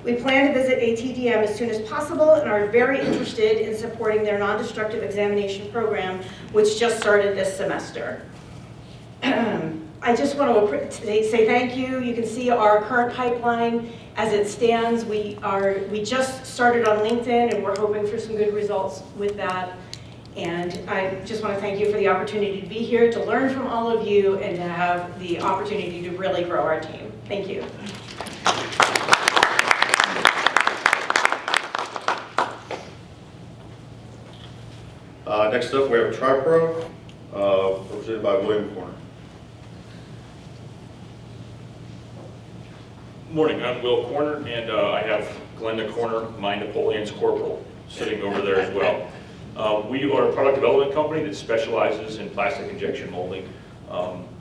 We plan to visit ATDM as soon as possible and are very interested in supporting their non-destructive examination program, which just started this semester. I just want to say thank you. You can see our current pipeline as it stands. We just started on LinkedIn, and we're hoping for some good results with that. And I just want to thank you for the opportunity to be here, to learn from all of you, and to have the opportunity to really grow our team. Thank you. Next up, we have TriPro, represented by William Corner. Morning, I'm Will Corner, and I have Glenda Corner, my Napoleon's Corporal, sitting over there as well. We are a product development company that specializes in plastic injection molding.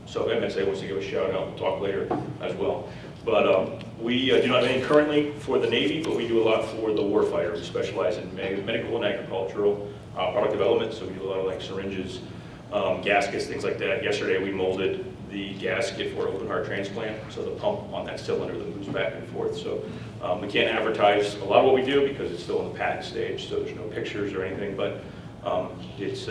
So MSA wants to give a shout out, we'll talk later as well. But we do not have any currently for the Navy, but we do a lot for the warfighter. We specialize in medical and agricultural product development, so we do a lot of like syringes, gaskets, things like that. Yesterday we molded the gasket for open heart transplant, so the pump on that cylinder that moves back and forth. So we can't advertise a lot of what we do because it's still in the patent stage, so there's no pictures or anything, but it's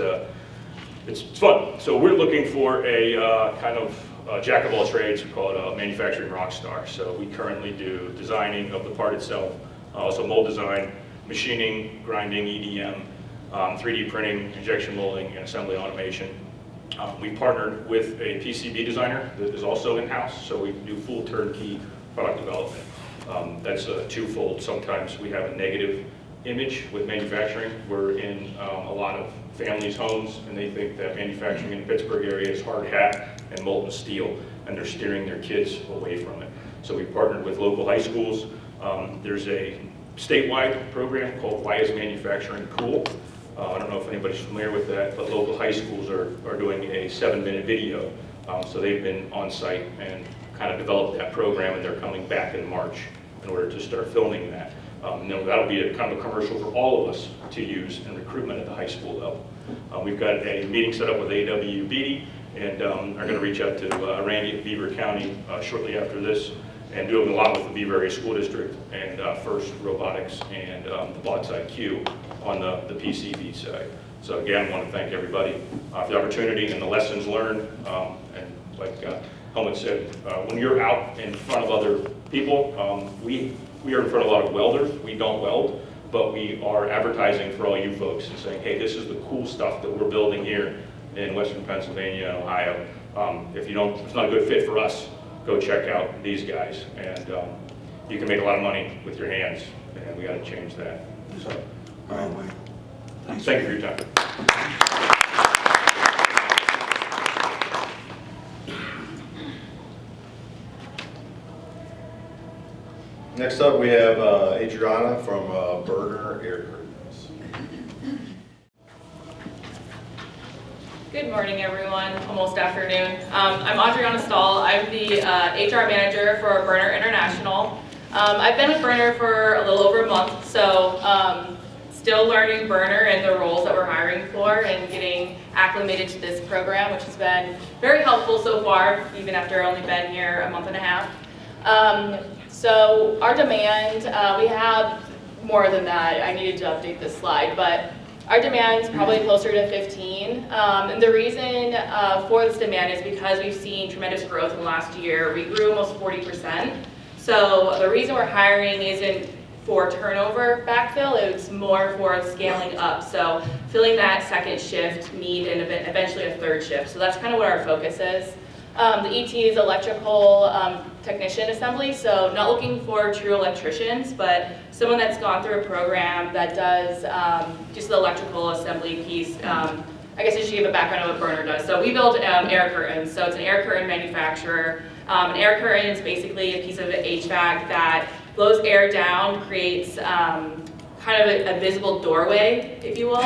fun. So we're looking for a kind of jack of all trades. We call it a manufacturing rock star. So we currently do designing of the part itself, also mold design, machining, grinding, EDM, 3D printing, injection molding, and assembly automation. We partnered with a PCB designer that is also in-house, so we do full turnkey product development. That's a twofold. Sometimes we have a negative image with manufacturing. We're in a lot of families' homes, and they think that manufacturing in the Pittsburgh area is hard hat and molten steel, and they're steering their kids away from it. So we partnered with local high schools. There's a statewide program called Why is Manufacturing Cool? I don't know if anybody's familiar with that, but local high schools are doing a 7-minute video. So they've been on site and kind of developed that program, and they're coming back in March in order to start filming that. And then that'll be a kind of a commercial for all of us to use in recruitment at the high school level. We've got a meeting set up with AWBD, and are going to reach out to Randy at Beaver County shortly after this, and doing a lot with the Beaver Area School District and First Robotics and the Bots IQ on the PCB side. So again, I want to thank everybody for the opportunity and the lessons learned. And like Helmut said, when you're out in front of other people, we are in front of a lot of welders. We don't weld, but we are advertising for all you folks and saying, hey, this is the cool stuff that we're building here in Western Pennsylvania and Ohio. If it's not a good fit for us, go check out these guys, and you can make a lot of money with your hands, and we got to change that. So, thank you for your time. Next up, we have Adriana from Burner Air Curtains. Good morning, everyone. Almost afternoon. I'm Adriana Stahl. I'm the HR manager for Burner International. I've been with Burner for a little over a month, so still learning Burner and the roles that we're hiring for and getting acclimated to this program, which has been very helpful so far, even after only been here a month and a half. So our demand, we have more than that. I needed to update this slide, but our demand is probably closer to 15. And the reason for this demand is because we've seen tremendous growth in the last year. We grew almost 40%. So the reason we're hiring isn't for turnover backfill, it's more for scaling up. So filling that second shift need and eventually a third shift. So that's kind of what our focus is. The ET is electrical technician assembly, so not looking for true electricians, but someone that's gone through a program that does just the electrical assembly piece. I guess I should give a background of what Burner does. So we build air curtains, so it's an air curtain manufacturer. An air curtain is basically a piece of HVAC that blows air down, creates kind of a visible doorway, if you will,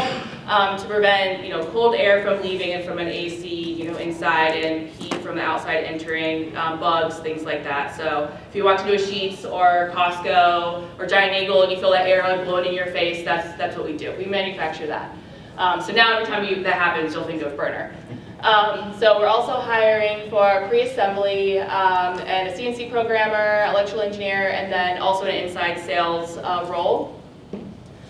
to prevent cold air from leaving and from an AC inside and heat from the outside entering, bugs, things like that. So if you walk into a Sheetz or Costco or Giant Eagle and you feel that air like blowing in your face, that's what we do. We manufacture that. So now every time that happens, you'll think of Burner. So we're also hiring for pre-assembly and a CNC programmer, electrical engineer, and then also an inside sales role.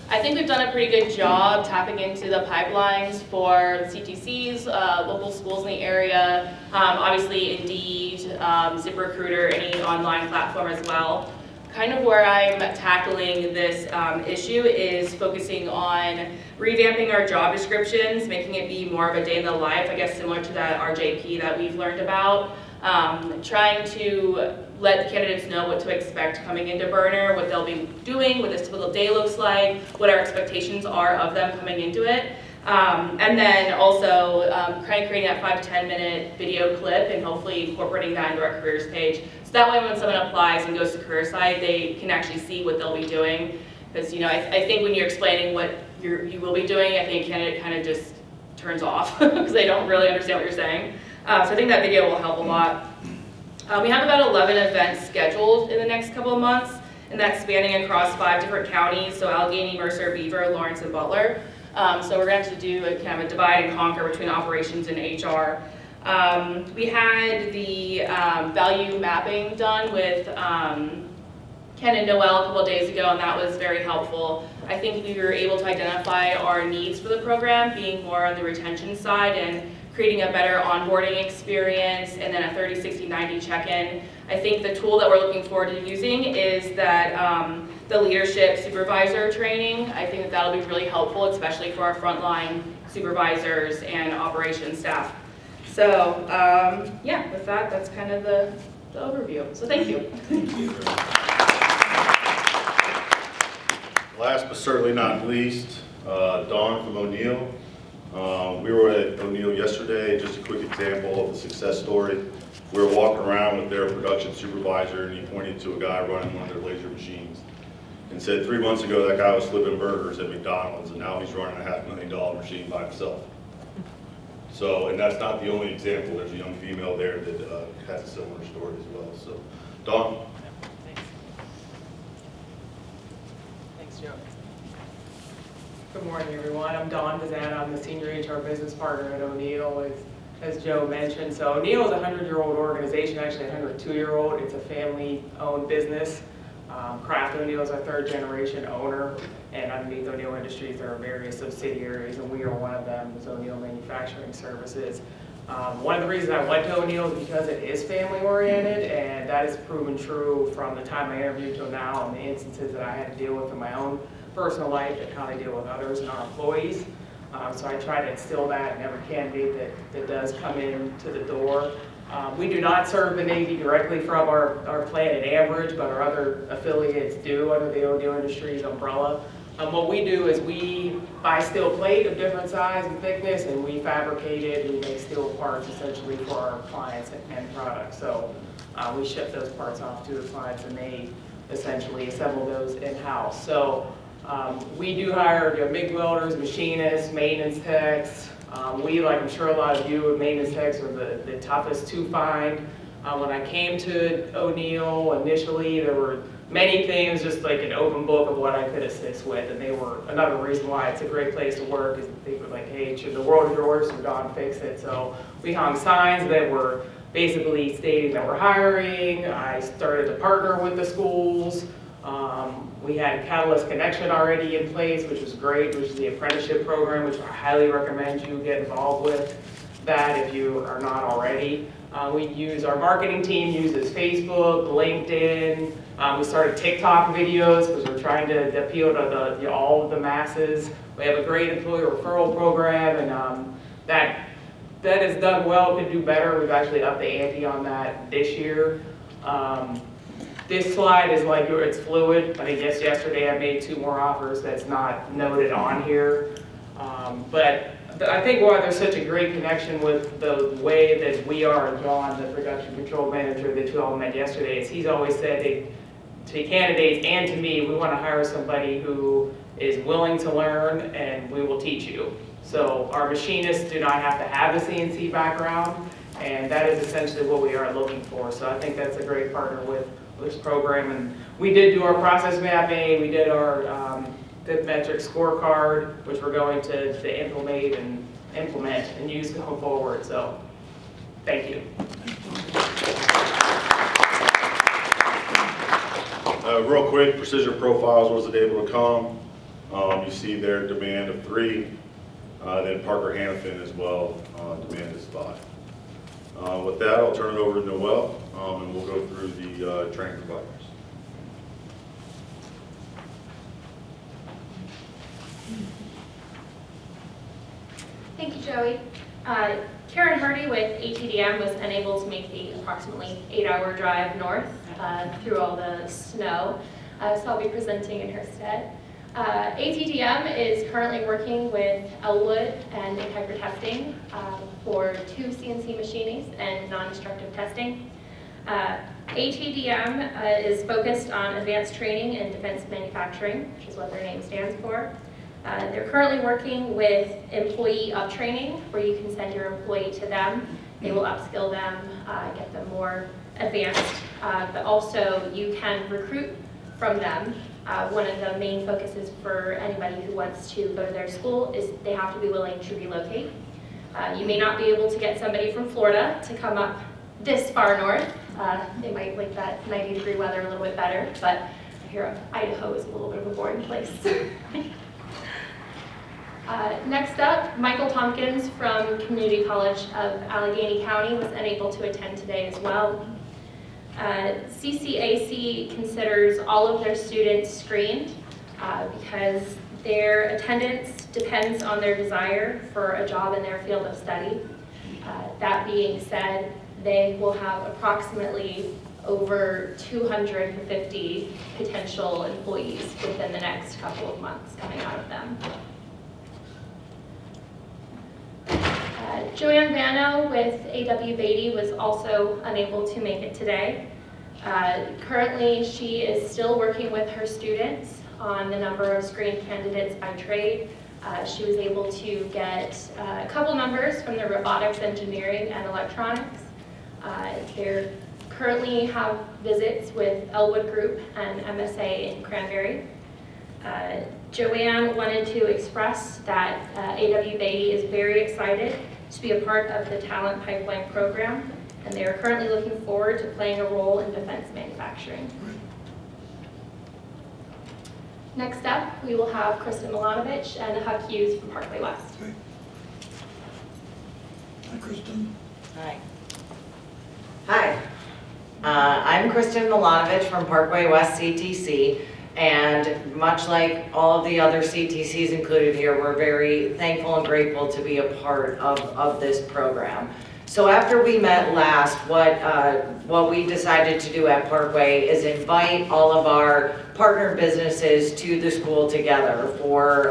I think we've done a pretty good job tapping into the pipelines for CTCs, local schools in the area, obviously Indeed, ZipRecruiter, any online platform as well. Kind of where I'm tackling this issue is focusing on revamping our job descriptions, making it be more of a day in the life, I guess similar to that RJP that we've learned about. Trying to let the candidates know what to expect coming into Burner, what they'll be doing, what this typical day looks like, what our expectations are of them coming into it. And then also kind of creating that 5 to 10 minute video clip and hopefully incorporating that into our careers page. So that way when someone applies and goes to career site, they can actually see what they'll be doing. Because I think when you're explaining what you will be doing, I think a candidate kind of just turns off because they don't really understand what you're saying. So I think that video will help a lot. We have about 11 events scheduled in the next couple of months, and that's spanning across 5 different counties, so Allegheny, Mercer, Beaver, Lawrence, and Butler. So we're going to have to do a kind of a divide and conquer between operations and HR. We had the value mapping done with Ken and Noel a couple of days ago, and that was very helpful. I think we were able to identify our needs for the program, being more on the retention side and creating a better onboarding experience, and then a 30, 60, 90 check-in. I think the tool that we're looking forward to using is that the leadership supervisor training. I think that'll be really helpful, especially for our frontline supervisors and operations staff. So yeah, with that, that's kind of the overview. So thank you. Thank you. Last but certainly not least, Dawn from O'Neill. We were at O'Neill yesterday, just a quick example of the success story. We were walking around with their production supervisor and he pointed to a guy running one of their laser machines and said 3 months ago that guy was flipping burgers at McDonald's and now he's running a $500,000 machine by himself. So, and that's not the only example. There's a young female there that has a similar story as well. So, Dawn. Thanks, Joe. Good morning, everyone. I'm Dawn Bazan. I'm the Senior HR Business Partner at O'Neill, as Joe mentioned. So O'Neill is a 100-year-old organization, actually a 102-year-old. It's a family-owned business. Kraft O'Neill is our 3rd generation owner, and underneath O'Neill Industries there are various subsidiaries, and we are one of them, is O'Neill Manufacturing Services. One of the reasons I went to O'Neill is because it is family-oriented, and that has proven true from the time I interviewed till now and the instances that I had to deal with in my own personal life and how they deal with others and our employees. So I try to instill that in every candidate that does come into the door. We do not serve the Navy directly from our plant at Ambridge, but our other affiliates do under the O'Neill Industries umbrella. What we do is we buy steel plate of different size and thickness, and we fabricate it. We make steel parts essentially for our clients and products. So we ship those parts off to the clients, and they essentially assemble those in-house. So we do hire MIG welders, machinists, maintenance techs. Like I'm sure a lot of you, maintenance techs are the toughest to find. When I came to O'Neill initially, there were many things, just like an open book of what I could assist with, and they were another reason why it's a great place to work is they were like, hey, the world is yours, so Don, fix it. So we hung signs that were basically stating that we're hiring. I started to partner with the schools. We had Catalyst Connection already in place, which was great, which is the apprenticeship program, which I highly recommend you get involved with that if you are not already. Our marketing team uses Facebook, LinkedIn. We started TikTok videos because we're trying to appeal to all of the masses. We have a great employee referral program, and that has done well. Could do better. We've actually upped the ante on that this year. This slide is like, it's fluid. I think just yesterday I made 2 more offers that's not noted on here. But I think why there's such a great connection with the way that we are, and John, the production control manager that you all met yesterday, is he's always said to candidates and to me, we want to hire somebody who is willing to learn and we will teach you. So our machinists do not have to have a CNC background, and that is essentially what we are looking for. So I think that's a great partner with this program. And we did do our process mapping, we did our Fifth metric scorecard, which we're going to implement and use going forward. So thank you. Real quick, Precision Profiles wasn't able to come. You see their demand of 3. Then Parker Hannafin as well, demand is 5. With that, I'll turn it over to Noel, and we'll go through the training providers. Thank you, Joey. Karen Hardy with ATDM was unable to make the approximately 8-hour drive north through all the snow, so I'll be presenting in her stead. ATDM is currently working with Elwood and Integra Testing for 2 CNC machinists and non-destructive testing. ATDM is focused on advanced training in defense manufacturing, which is what their name stands for. They're currently working with employee up-training, where you can send your employee to them. They will upskill them, get them more advanced, but also you can recruit from them. One of the main focuses for anybody who wants to go to their school is they have to be willing to relocate. You may not be able to get somebody from Florida to come up this far north. They might like that 90-degree weather a little bit better, but I hear Idaho is a little bit of a boring place. Next up, Michael Tompkins from Community College of Allegheny County was unable to attend today as well. CCAC considers all of their students screened because their attendance depends on their desire for a job in their field of study. That being said, they will have approximately over 250 potential employees within the next couple of months coming out of them. Joanne Vano with A.W. Beatty was also unable to make it today. Currently, she is still working with her students on the number of screened candidates by trade. She was able to get a couple numbers from the robotics, engineering, and electronics. They currently have visits with Elwood Group and MSA in Cranberry. Joanne wanted to express that A.W. Beatty is very excited to be a part of the Talent Pipeline program, and they are currently looking forward to playing a role in defense manufacturing. Next up, we will have Kristen Milanovic and Huck Hughes from Parkway West. Hi, Kristen. Hi. Hi. I'm Kristen Milanovic from Parkway West CTC, and much like all of the other CTCs included here, we're very thankful and grateful to be a part of this program. So after we met last, what what we decided to do at Parkway is invite all of our partner businesses to the school together for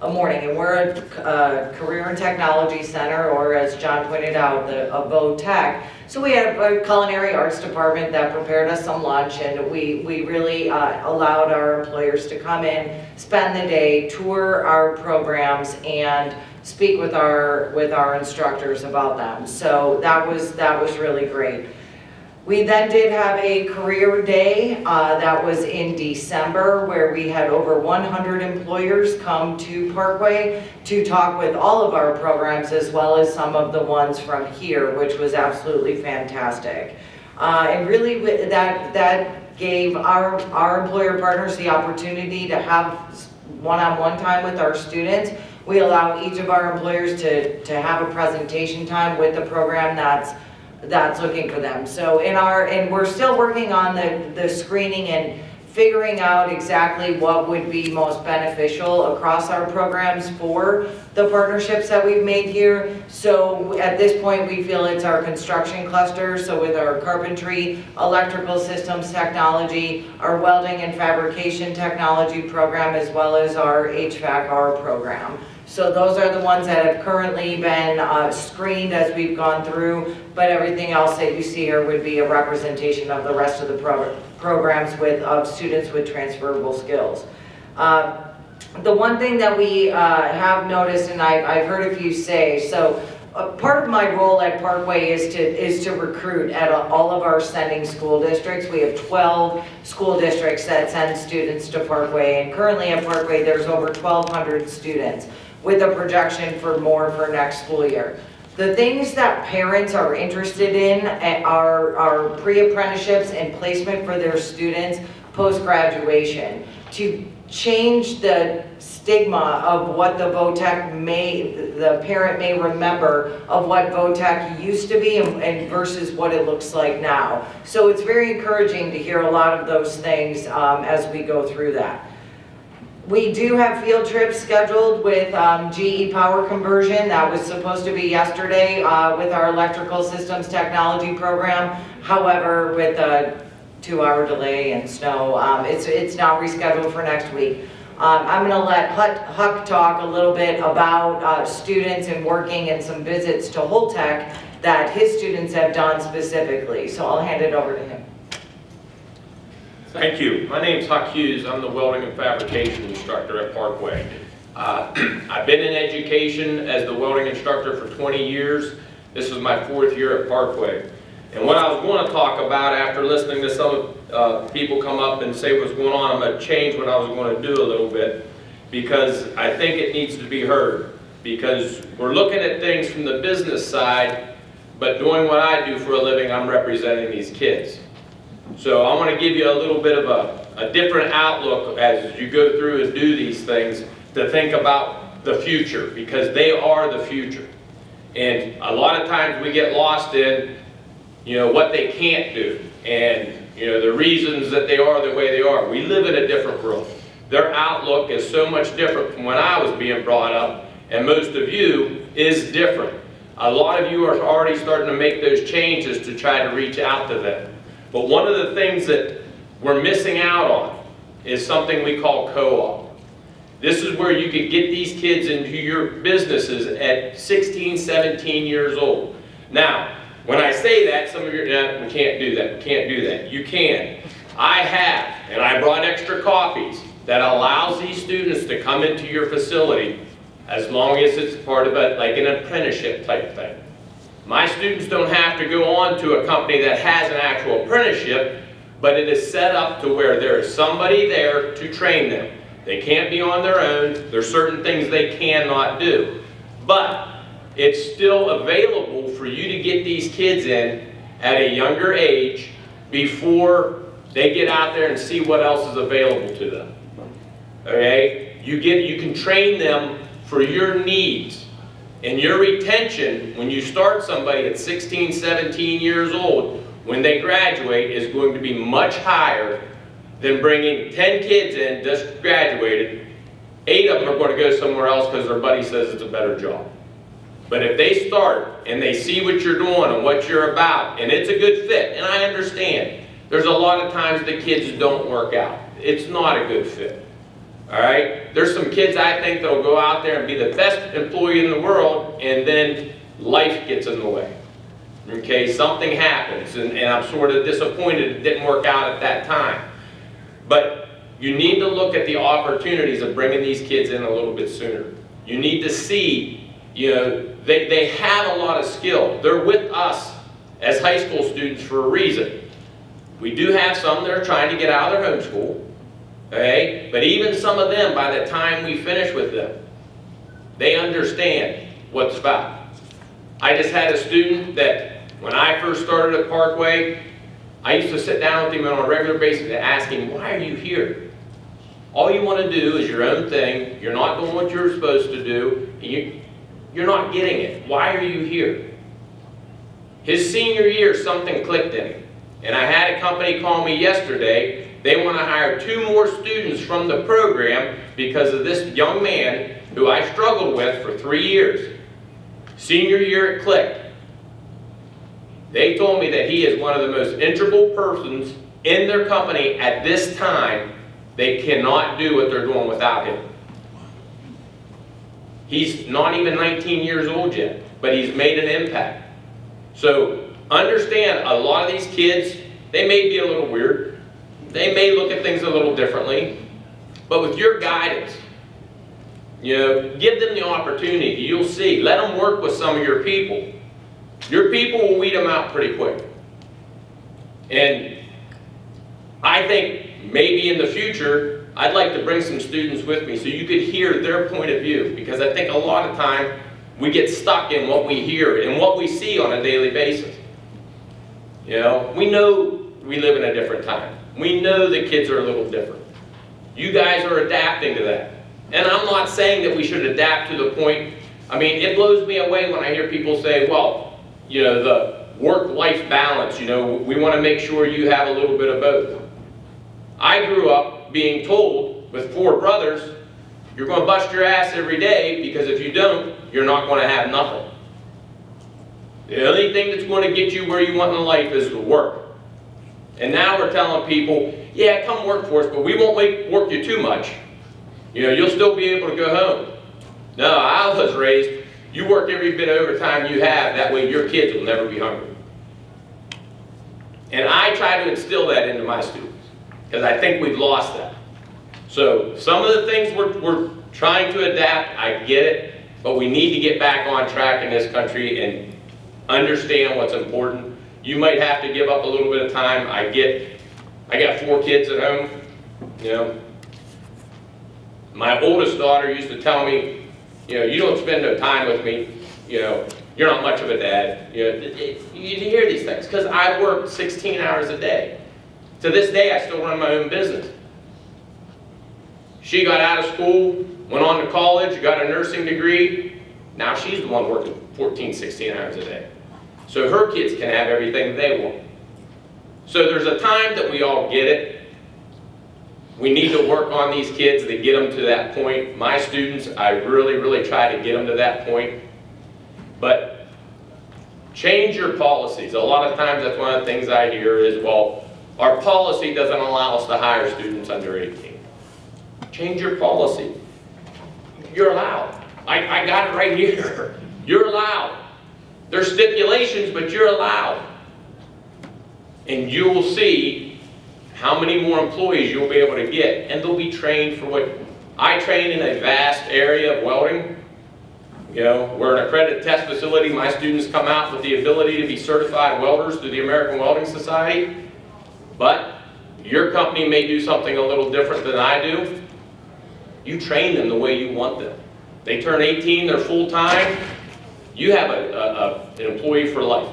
a morning. And we're a career and technology center, or as John pointed out, a Bow Tech. So we had a culinary arts department that prepared us some lunch, and we really allowed our employers to come in, spend the day, tour our programs, and speak with our instructors about them. So that was really great. We then did have a career day that was in December, where we had over 100 employers come to Parkway to talk with all of our programs, as well as some of the ones from here, which was absolutely fantastic. And really that gave our employer partners the opportunity to have one-on-one time with our students. We allow each of our employers to have a presentation time with the program that's looking for them. So and we're still working on the screening and figuring out exactly what would be most beneficial across our programs for the partnerships that we've made here. So at this point, we feel it's our construction cluster. So with our carpentry, electrical systems technology, our welding and fabrication technology program, as well as our HVAC-R program. So those are the ones that have currently been screened as we've gone through, but everything else that you see here would be a representation of the rest of the programs of students with transferable skills. The one thing that we have noticed, and I've heard a few say, so part of my role at Parkway is to recruit at all of our sending school districts. We have 12 school districts that send students to Parkway, and currently at Parkway there's over 1,200 students, with a projection for more for next school year. The things that parents are interested in are pre-apprenticeships and placement for their students post-graduation, to change the stigma of what the the parent may remember of what VOTEC used to be and versus what it looks like now. So it's very encouraging to hear a lot of those things as we go through that. We do have field trips scheduled with GE Power Conversion. That was supposed to be yesterday with our electrical systems technology program. However, with a 2-hour delay and snow, it's now rescheduled for next week. I'm going to let Huck talk a little bit about students and working and some visits to Holtec that his students have done specifically. So I'll hand it over to him. Thank you. My name's Huck Hughes. I'm the welding and fabrication instructor at Parkway. I've been in education as the welding instructor for 20 years. This is my 4th year at Parkway. And what I was going to talk about after listening to some people come up and say what's going on, I'm going to change what I was going to do a little bit, because I think it needs to be heard. Because we're looking at things from the business side, but doing what I do for a living, I'm representing these kids. So I want to give you a little bit of a different outlook as you go through and do these things, to think about the future, because they are the future. And a lot of times we get lost in, what they can't do, and, the reasons that they are the way they are. We live in a different world. Their outlook is so much different from when I was being brought up, and most of you is different. A lot of you are already starting to make those changes to try to reach out to them. But one of the things that we're missing out on is something we call co-op. This is where you can get these kids into your businesses at 16, 17 years old. Now, when I say that, some of you are, we can't do that, we can't do that. You can. I have, and I brought extra copies that allows these students to come into your facility as long as it's part of like an apprenticeship type thing. My students don't have to go on to a company that has an actual apprenticeship, but it is set up to where there is somebody there to train them. They can't be on their own. There's certain things they cannot do. But it's still available for you to get these kids in at a younger age before they get out there and see what else is available to them. Okay? You can train them for your needs. And your retention, when you start somebody at 16, 17 years old, when they graduate, is going to be much higher than bringing 10 kids in, just graduated. 8 of them are going to go somewhere else because their buddy says it's a better job. But if they start and they see what you're doing and what you're about, and it's a good fit, and I understand, there's a lot of times the kids don't work out. It's not a good fit. All right? There's some kids I think that'll go out there and be the best employee in the world, and then life gets in the way. Okay, something happens, and I'm sort of disappointed it didn't work out at that time. But you need to look at the opportunities of bringing these kids in a little bit sooner. You need to see, you know, they have a lot of skill. They're with us as high school students for a reason. We do have some that are trying to get out of their homeschool, okay? But even some of them, by the time we finish with them, they understand what it's about. I just had a student that, when I first started at Parkway, I used to sit down with him on a regular basis and ask him, why are you here? All you want to do is your own thing. You're not doing what you're supposed to do. You're not getting it. Why are you here? His senior year, something clicked in him. And I had a company call me yesterday. They want to hire 2 more students from the program because of this young man who I struggled with for 3 years. Senior year, it clicked. They told me that he is one of the most integral persons in their company at this time. They cannot do what they're doing without him. He's not even 19 years old yet, but he's made an impact. So understand, a lot of these kids, they may be a little weird. They may look at things a little differently. But with your guidance, you know, give them the opportunity. You'll see. Let them work with some of your people. Your people will weed them out pretty quick. And I think maybe in the future, I'd like to bring some students with me so you could hear their point of view. Because I think a lot of time we get stuck in what we hear and what we see on a daily basis. You know, we know we live in a different time. We know the kids are a little different. You guys are adapting to that. And I'm not saying that we should adapt to the point, I mean, it blows me away when I hear people say, well, you know, the work-life balance, you know, we want to make sure you have a little bit of both. I grew up being told with 4 brothers, you're going to bust your ass every day because if you don't, you're not going to have nothing. The only thing that's going to get you where you want in life is to work. And now we're telling people, yeah, come work for us, but we won't work you too much. You know, you'll still be able to go home. No, I was raised, you work every bit of overtime you have, that way your kids will never be hungry. And I try to instill that into my students, because I think we've lost that. So some of the things we're trying to adapt, I get it, but we need to get back on track in this country and understand what's important. You might have to give up a little bit of time. I got 4 kids at home, you know. My oldest daughter used to tell me, you know, you don't spend no time with me, you know, you're not much of a dad. You know, you hear these things, because I work 16 hours a day. To this day, I still run my own business. She got out of school, went on to college, got a nursing degree. Now she's the one working 14, 16 hours a day. So her kids can have everything they want. So there's a time that we all get it. We need to work on these kids to get them to that point. My students, I really, really try to get them to that point. But change your policies. A lot of times that's one of the things I hear is, well, our policy doesn't allow us to hire students under 18. Change your policy. You're allowed. I got it right here. You're allowed. There's stipulations, but you're allowed. And you will see how many more employees you'll be able to get, and they'll be trained for what I train in a vast area of welding. You know, we're an accredited test facility. My students come out with the ability to be certified welders through the American Welding Society. But your company may do something a little different than I do. You train them the way you want them. They turn 18, they're full-time. You have an employee for life.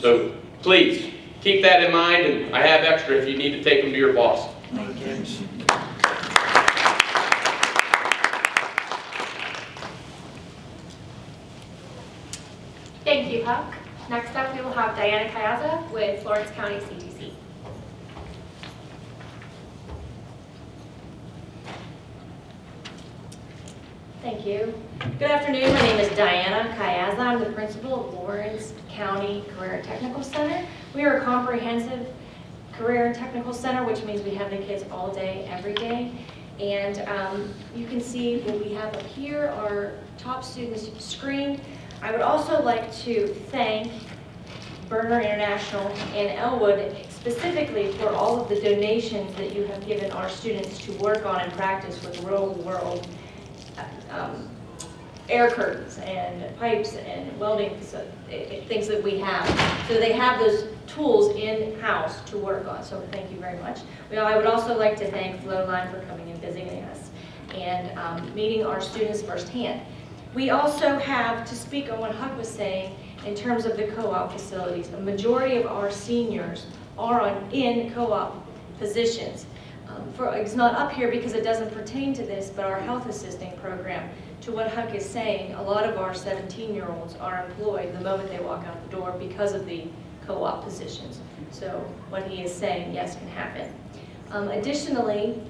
So please, keep that in mind, and I have extra if you need to take them to your boss. Thank you, Huck. Next up, we will have Diana Kayaza with Florence County CTC. Thank you. Good afternoon. My name is Diana Kayaza. I'm the principal of Lawrence County Career and Technical Center. We are a comprehensive career and technical center, which means we have the kids all day, every day. And you can see what we have up here, our top students screened. I would also like to thank Burner International and Elwood specifically for all of the donations that you have given our students to work on and practice with real world air curtains and pipes and welding things that we have. So they have those tools in-house to work on, so thank you very much. I would also like to thank Flowline for coming and visiting us and meeting our students firsthand. We also have to speak on what Huck was saying in terms of the co-op facilities. A majority of our seniors are in co-op positions. It's not up here because it doesn't pertain to this, but our health assisting program, to what Huck is saying, a lot of our 17-year-olds are employed the moment they walk out the door because of the co-op positions. So what he is saying, yes, can happen. Additionally,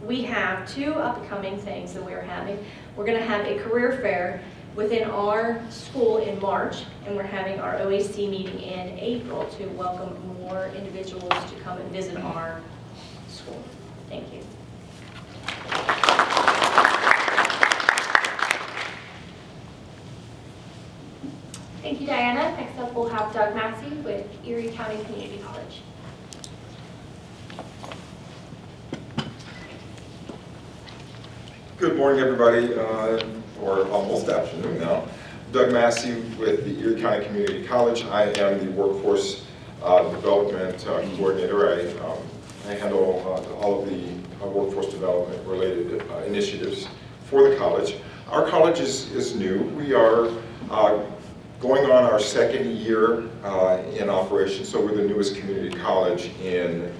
we have two upcoming things that we're having. We're going to have a career fair within our school in March, and we're having our OAC meeting in April to welcome more individuals to come and visit our school. Thank you. Thank you, Diana. Next up, we'll have Doug Massey with Erie County Community College. Good morning, everybody, or almost afternoon now. Doug Massey with the Erie County Community College. I am the workforce development coordinator. I handle all of the workforce development related initiatives for the college. Our college is new. We are going on our second year in operation, so we're the newest community college in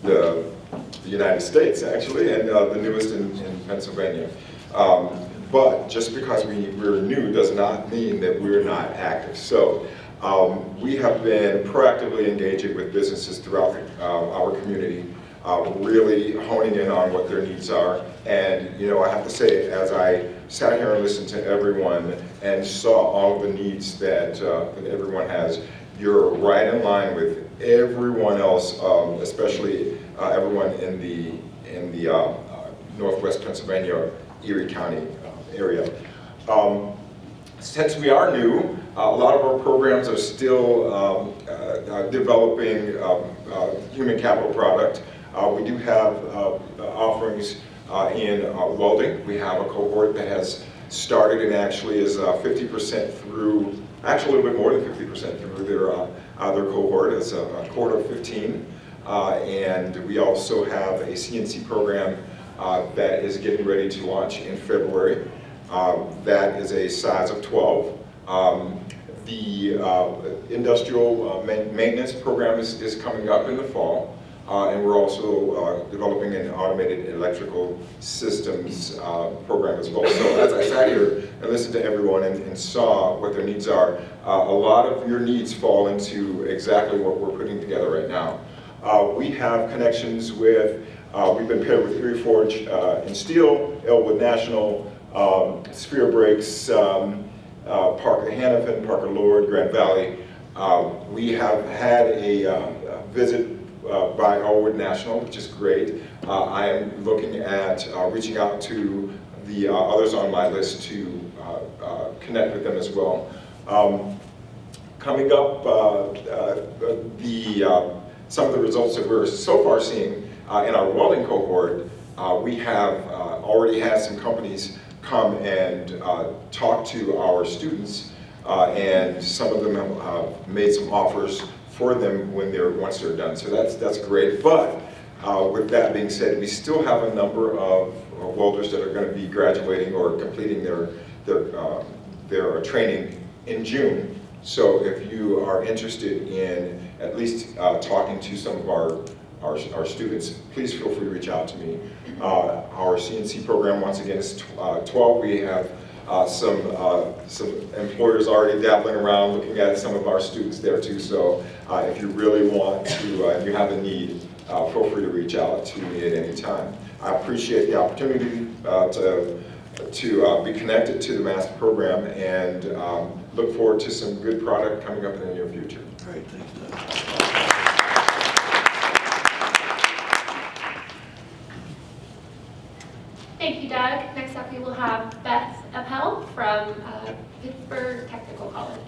the United States, actually, and the newest in Pennsylvania. But just because we're new does not mean that we're not active. So we have been proactively engaging with businesses throughout our community, really honing in on what their needs are. And you know, I have to say, as I sat here and listened to everyone and saw all of the needs that everyone has, you're right in line with everyone else, especially everyone in the Northwest Pennsylvania, Erie County area. Since we are new, a lot of our programs are still developing human capital product. We do have offerings in welding. We have a cohort that has started and actually is 50% through, actually a little bit more than 50% through their cohort. It's a cohort of 15. And we also have a CNC program that is getting ready to launch in February. That is a size of 12. The industrial maintenance program is coming up in the fall. And we're also developing an automated electrical systems program as well. So as I sat here and listened to everyone and saw what their needs are, a lot of your needs fall into exactly what we're putting together right now. We have connections with, we've been paired with Erie Forge and Steel, Elwood National, Sphere Brakes, Parker Hannafin, Parker Lord, Grand Valley. We have had a visit by Elwood National, which is great. I am looking at reaching out to the others on my list to connect with them as well. Coming up, some of the results that we're so far seeing in our welding cohort, we have already had some companies come and talk to our students, and some of them have made some offers for them once they're done. So that's great. But with that being said, we still have a number of welders that are going to be graduating or completing their training in June. So if you are interested in at least talking to some of our students, please feel free to reach out to me. Our CNC program, once again, is 12. We have some employers already dabbling around looking at some of our students there too. So if you really want to, if you have a need, feel free to reach out to me at any time. I appreciate the opportunity to to be connected to the master program, and look forward to some good product coming up in the near future. Great, thanks, Doug. Thank you, Doug. Next up, we will have Beth Appel from Pittsburgh Technical College.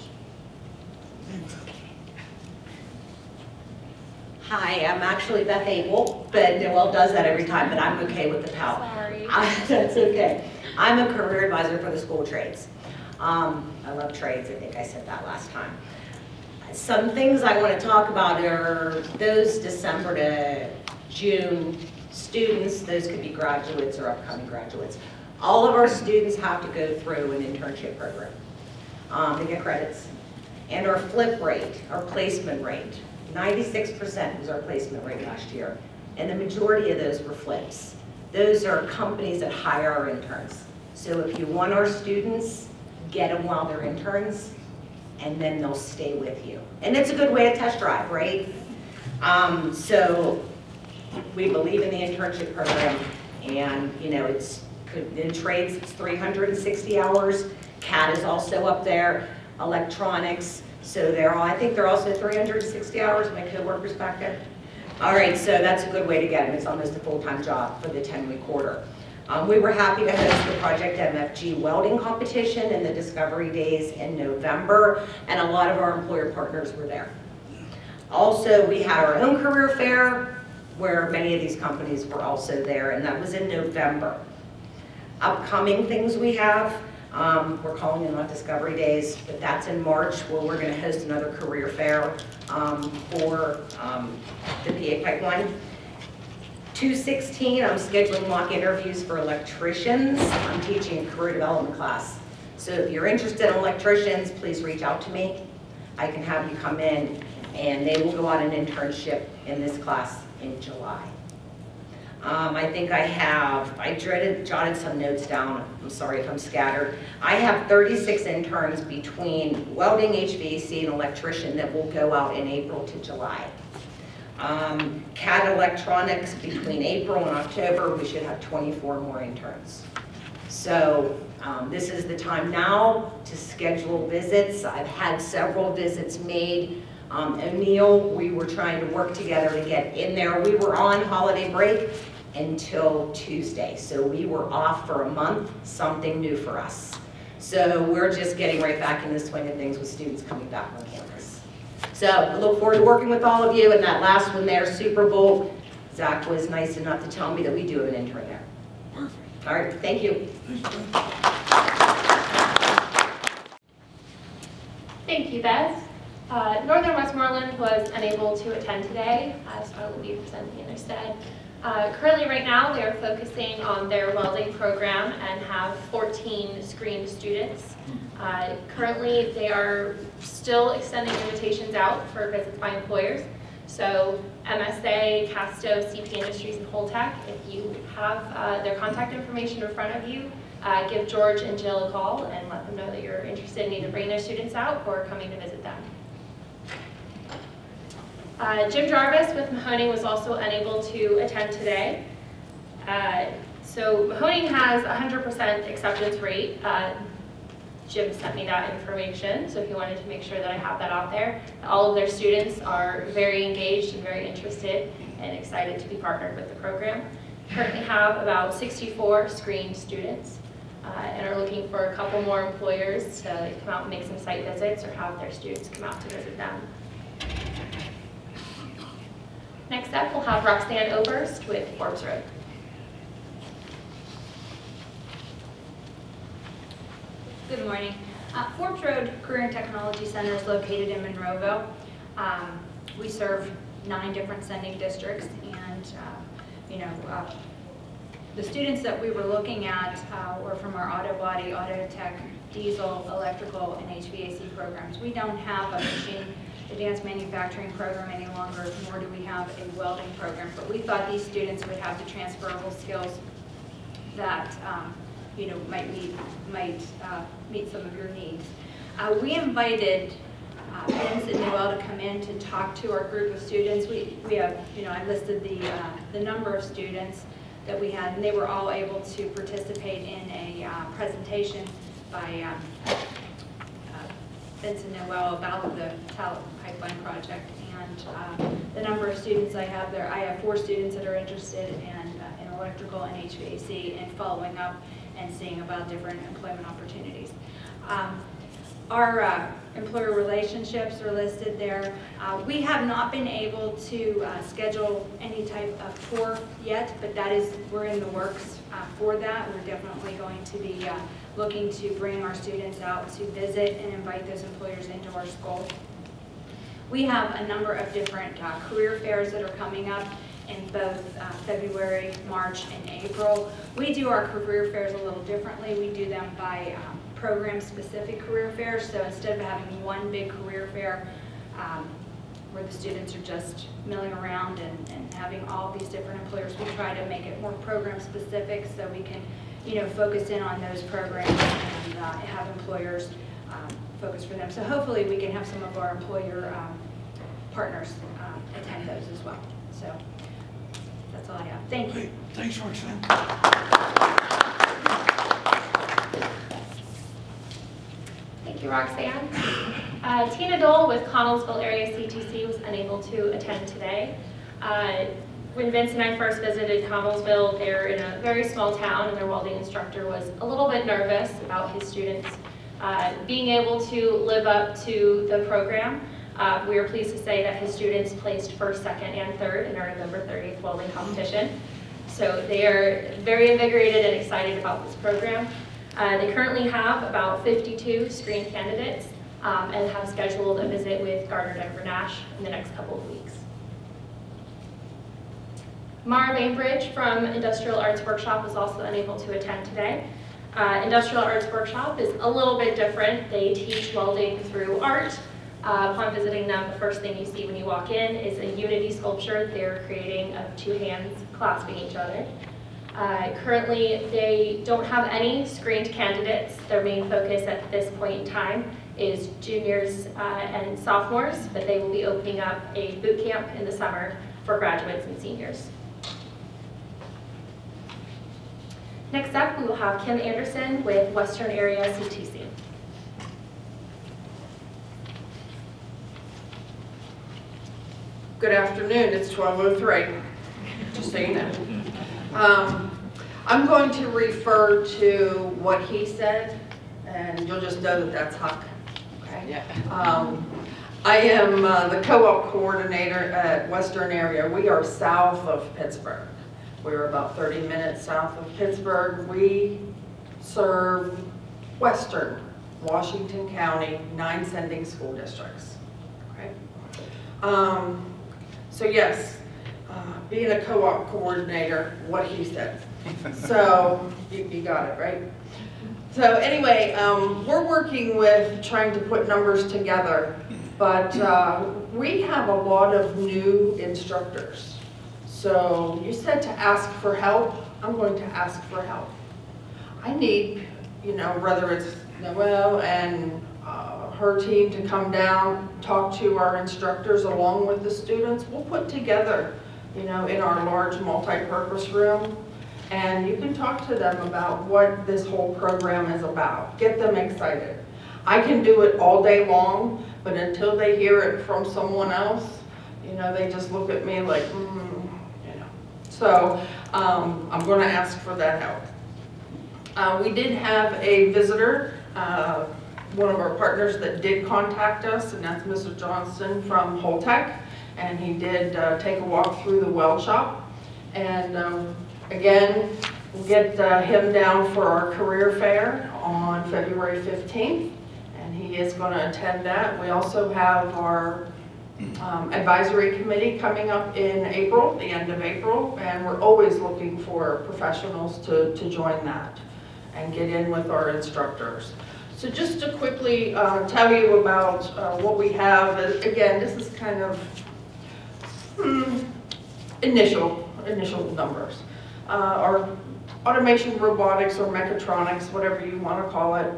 Hi, I'm actually Beth Abel, but Noel does that every time, but I'm okay with the PAL. Sorry. That's okay. I'm a career advisor for the school trades. I love trades, I think I said that last time. Some things I want to talk about are those December to June students. Those could be graduates or upcoming graduates. All of our students have to go through an internship program to get credits. And our flip rate, our placement rate, 96% was our placement rate last year, and the majority of those were flips. Those are companies that hire our interns. So if you want our students, get them while they're interns, and then they'll stay with you. And it's a good way to test drive, right? So we believe in the internship program, and you know, it's in trades, it's 360 hours. CAD is also up there, electronics. So I think they're also 360 hours, my co-workers back there. All right, so that's a good way to get them. It's almost a full-time job for the 10-week quarter. We were happy to host the Project MFG welding competition and the Discovery Days in November, and a lot of our employer partners were there. Also, we had our own career fair, where many of these companies were also there, and that was in November. Upcoming things we have, we're calling it not Discovery Days, but that's in March, where we're going to host another career fair for the PA pipeline. 2/16, I'm scheduling mock interviews for electricians. I'm teaching a career development class. So if you're interested in electricians, please reach out to me. I can have you come in, and they will go on an internship in this class in July. I think I jotted some notes down. I'm sorry if I'm scattered. I have 36 interns between welding, HVAC, and electrician that will go out in April to July. CAD electronics, between April and October, we should have 24 more interns. So this is the time now to schedule visits. I've had several visits made. O'Neill, we were trying to work together to get in there. We were on holiday break until Tuesday, so we were off for a month, something new for us. So we're just getting right back in the swing of things with students coming back on campus. So I look forward to working with all of you. And that last one there, Super Bowl, Zach was nice enough to tell me that we do have an intern there. Perfect. All right, thank you. Thank you, Beth. Northern Westmoreland was unable to attend today, so I will be presenting in their stead. Currently, right now, they are focusing on their welding program and have 14 screened students. Currently, they are still extending invitations out for visits by employers. So MSA, Casto, CP Industries, and Holtec, if you have their contact information in front of you, give George and Jill a call and let them know that you're interested in either bringing their students out or coming to visit them. Jim Jarvis with Mahoning was also unable to attend today. So Mahoning has 100% acceptance rate. Jim sent me that information, so he wanted to make sure that I have that out there. All of their students are very engaged and very interested and excited to be partnered with the program. Currently have about 64 screened students and are looking for a couple more employers to come out and make some site visits or have their students come out to visit them. Next up, we'll have Roxanne Oberst with Forbes Road. Good morning. Forbes Road Career and Technology Center is located in Monroeville. We serve 9 different sending districts, and the students that we were looking at were from our auto body, auto tech, diesel, electrical, and HVAC programs. We don't have a machine advanced manufacturing program any longer, nor do we have a welding program, but we thought these students would have the transferable skills that might meet some of your needs. We invited Vince and Noel to come in to talk to our group of students. We have, I listed the number of students. that we had, and they were all able to participate in a presentation by Vincent Noel about the Talent Pipeline Project and the number of students I have there. I have 4 students that are interested in electrical and HVAC and following up and seeing about different employment opportunities. Our employer relationships are listed there. We have not been able to schedule any type of tour yet, but we're in the works for that. We're definitely going to be looking to bring our students out to visit and invite those employers into our school. We have a number of different career fairs that are coming up in both February, March, and April. We do our career fairs a little differently. We do them by program-specific career fairs. So instead of having one big career fair where the students are just milling around and having all these different employers, we try to make it more program-specific so we can, focus in on those programs and have employers focus for them. So hopefully we can have some of our employer partners attend those as well. So that's all I have. Thank you. Thanks, Roxanne. Thank you, Roxanne. Tina Dole with Connellsville Area CTC was unable to attend today. When Vince and I first visited Connellsville, they're in a very small town, and their welding instructor was a little bit nervous about his students being able to live up to the program. We are pleased to say that his students placed first, second, and third in our November 30th welding competition. So they are very invigorated and excited about this program. They currently have about 52 screened candidates and have scheduled a visit with Gardner Denver Nash in the next couple of weeks. Mara Bainbridge from Industrial Arts Workshop was also unable to attend today. Industrial Arts Workshop is a little bit different. They teach welding through art. Upon visiting them, the first thing you see when you walk in is a unity sculpture they're creating of 2 hands clasping each other. Currently, they don't have any screened candidates. Their main focus at this point in time is juniors and sophomores, but they will be opening up a boot camp in the summer for graduates and seniors. Next up, we will have Kim Anderson with Western Area CTC. Good afternoon, it's 12:03, just so you know. I'm going to refer to what he said, and you'll just know that that's Huck, okay? Yeah. I am the co-op coordinator at Western Area. We are south of Pittsburgh. We're about 30 minutes south of Pittsburgh. We serve Western Washington County, 9 sending school districts, okay? So yes, being a co-op coordinator, what he said. So you got it, right? So anyway, we're working with trying to put numbers together, but we have a lot of new instructors. So you said to ask for help. I'm going to ask for help. I need, whether it's Noelle and her team to come down, talk to our instructors along with the students. We'll put together, in our large multi-purpose room, and you can talk to them about what this whole program is about. Get them excited. I can do it all day long, but until they hear it from someone else, they just look at me like, So I'm going to ask for that help. We did have a visitor, one of our partners that did contact us, and that's Mr. Johnson from Holtec, and he did take a walk through the weld shop. And again, we'll get him down for our career fair on February 15th, and he is going to attend that. We also have our advisory committee coming up in April, the end of April, and we're always looking for professionals to join that and get in with our instructors. So just to quickly tell you about what we have, again, this is kind of initial numbers. Our automation, robotics, or mechatronics, whatever you want to call it,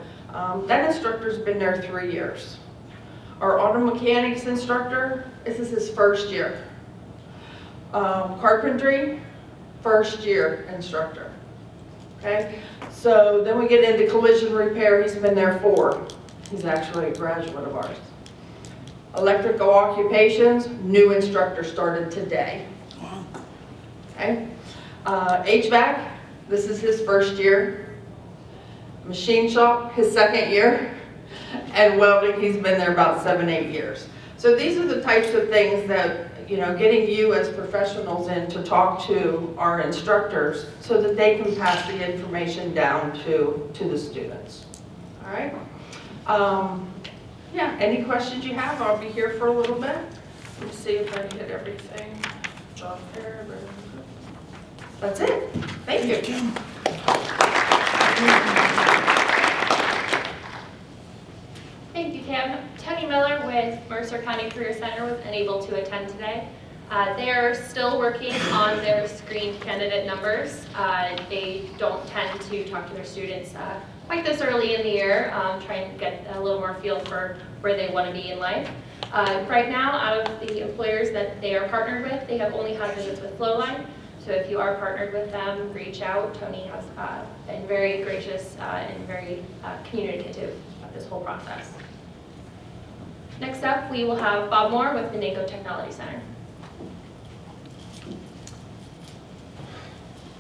that instructor's been there 3 years. Our auto mechanics instructor, this is his first year. Carpentry, first year instructor. Okay, so then we get into collision repair. He's been there 4. He's actually a graduate of ours. Electrical occupations, new instructor started today. Okay, HVAC, this is his first year. Machine shop, his 2nd year. And welding, he's been there about 7-8 years. So these are the types of things that, you know, getting you as professionals in to talk to our instructors so that they can pass the information down to the students. All right? Yeah, any questions you have, I'll be here for a little bit. Let me see if I hit everything off there. That's it. Thank you. Thank you, Tam. Tony Miller with Mercer County Career Center was unable to attend today. They are still working on their screened candidate numbers. They don't tend to talk to their students quite this early in the year, trying to get a little more feel for where they want to be in life. Right now, out of the employers that they are partnered with, they have only had visits with Flowline. So if you are partnered with them, reach out. Tony has been very gracious and very communicative of this whole process. Next up, we will have Bob Moore with the NACO Technology Center.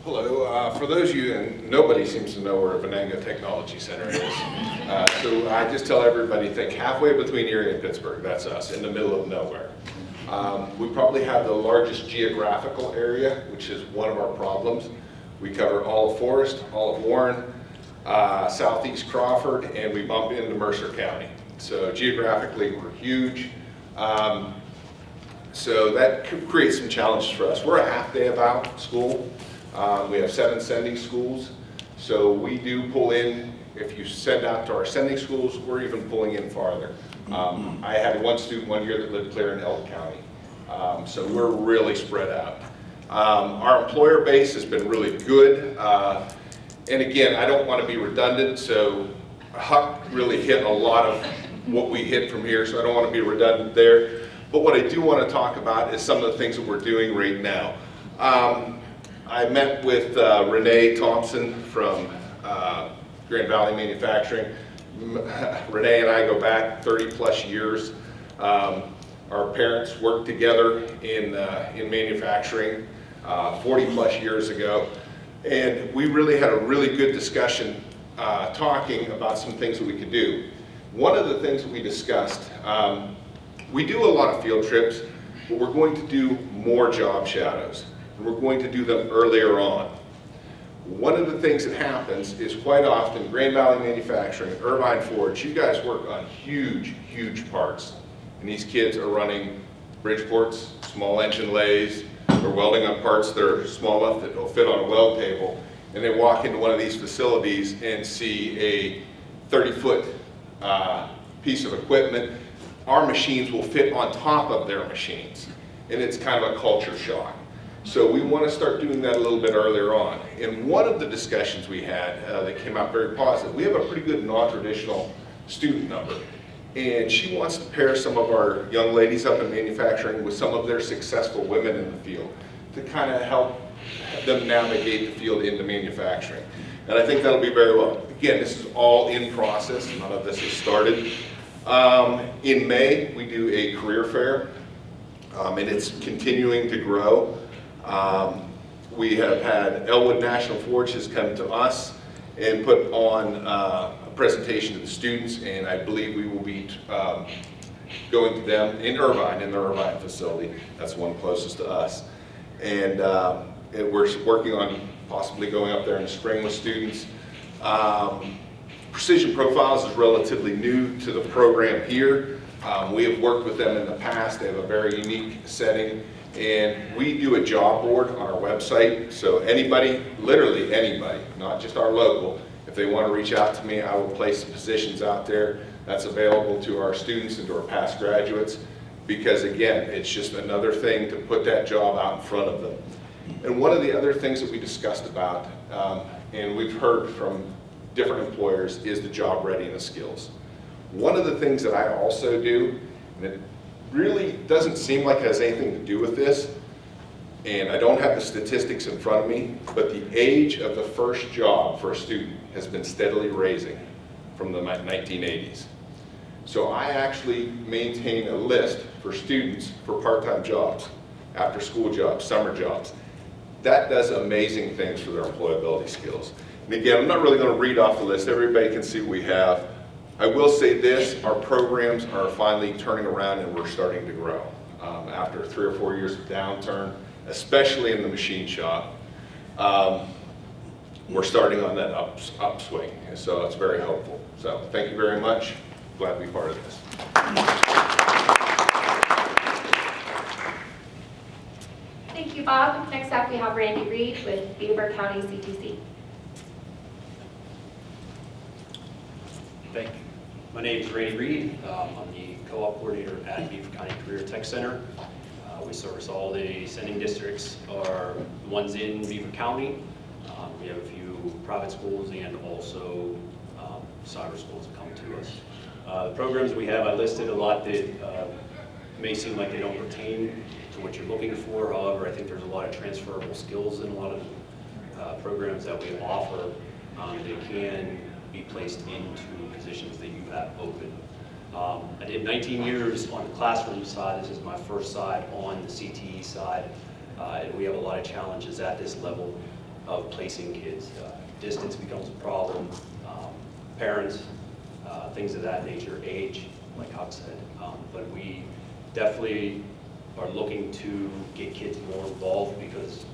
Hello. For those of you, and nobody seems to know where Venango Technology Center is, so I just tell everybody, think halfway between Erie and Pittsburgh. That's us, in the middle of nowhere. We probably have the largest geographical area, which is one of our problems. We cover all of Forest, all of Warren, southeast Crawford, and we bump into Mercer County. So geographically, we're huge. So that creates some challenges for us. We're a half day about school. We have 7 sending schools. So we do pull in, if you send out to our sending schools, we're even pulling in farther. I had one student one year that lived clear in Elk County. So we're really spread out. Our employer base has been really good. And again, I don't want to be redundant, so Huck really hit a lot of what we hit from here, so I don't want to be redundant there. But what I do want to talk about is some of the things that we're doing right now. I met with Renee Thompson from Grand Valley Manufacturing. Renee and I go back 30 plus years. Our parents worked together in manufacturing 40 plus years ago. And we really had a really good discussion talking about some things that we could do. One of the things that we discussed, we do a lot of field trips, but we're going to do more job shadows. And we're going to do them earlier on. One of the things that happens is quite often Grand Valley Manufacturing, Irvine Forge, you guys work on huge, huge parts. And these kids are running Bridgeports, small engine lathes, they're welding on parts that are small enough that they'll fit on a weld table. And they walk into one of these facilities and see a 30-foot piece of equipment. Our machines will fit on top of their machines. And it's kind of a culture shock. So we want to start doing that a little bit earlier on. And one of the discussions we had that came out very positive, we have a pretty good non-traditional student number. And she wants to pair some of our young ladies up in manufacturing with some of their successful women in the field to kind of help them navigate the field into manufacturing. And I think that'll be very well. Again, this is all in process. None of this has started. In May, we do a career fair, and it's continuing to grow. We have had Elwood National Forge has come to us and put on a presentation to the students, and I believe we will be going to them in Irvine, in the Irvine facility. That's the one closest to us. And we're working on possibly going up there in the spring with students. Precision Profiles is relatively new to the program here. We have worked with them in the past. They have a very unique setting. And we do a job board on our website. So anybody, literally anybody, not just our local, if they want to reach out to me, I will place the positions out there. That's available to our students and to our past graduates. Because again, it's just another thing to put that job out in front of them. And one of the other things that we discussed about, and we've heard from different employers, is the job readiness skills. One of the things that I also do, and it really doesn't seem like it has anything to do with this, And I don't have the statistics in front of me, but the age of the first job for a student has been steadily raising from the 1980s. So I actually maintain a list for students for part-time jobs, after-school jobs, summer jobs. That does amazing things for their employability skills. And again, I'm not really going to read off the list. Everybody can see what we have. I will say this, our programs are finally turning around and we're starting to grow. After 3 or 4 years of downturn, especially in the machine shop, we're starting on that upswing, and so it's very helpful. So thank you very much. Glad to be part of this. Thank you, Bob. Next up, we have Randy Reed with Beaver County CTC. Thank you. My name is Randy Reed. I'm the co-op coordinator at Beaver County Career Tech Center. We service all the sending districts, are the ones in Beaver County. We have a few private schools and also cyber schools that come to us. The programs we have, I listed a lot that may seem like they don't pertain to what you're looking for. However, I think there's a lot of transferable skills in a lot of programs that we offer that can be placed into positions that you have open. I did 19 years on the classroom side. This is my first side on the CTE side. And we have a lot of challenges at this level of placing kids. Distance becomes a problem, parents, things of that nature, age, like Huck said. But we definitely are looking to get kids more involved because,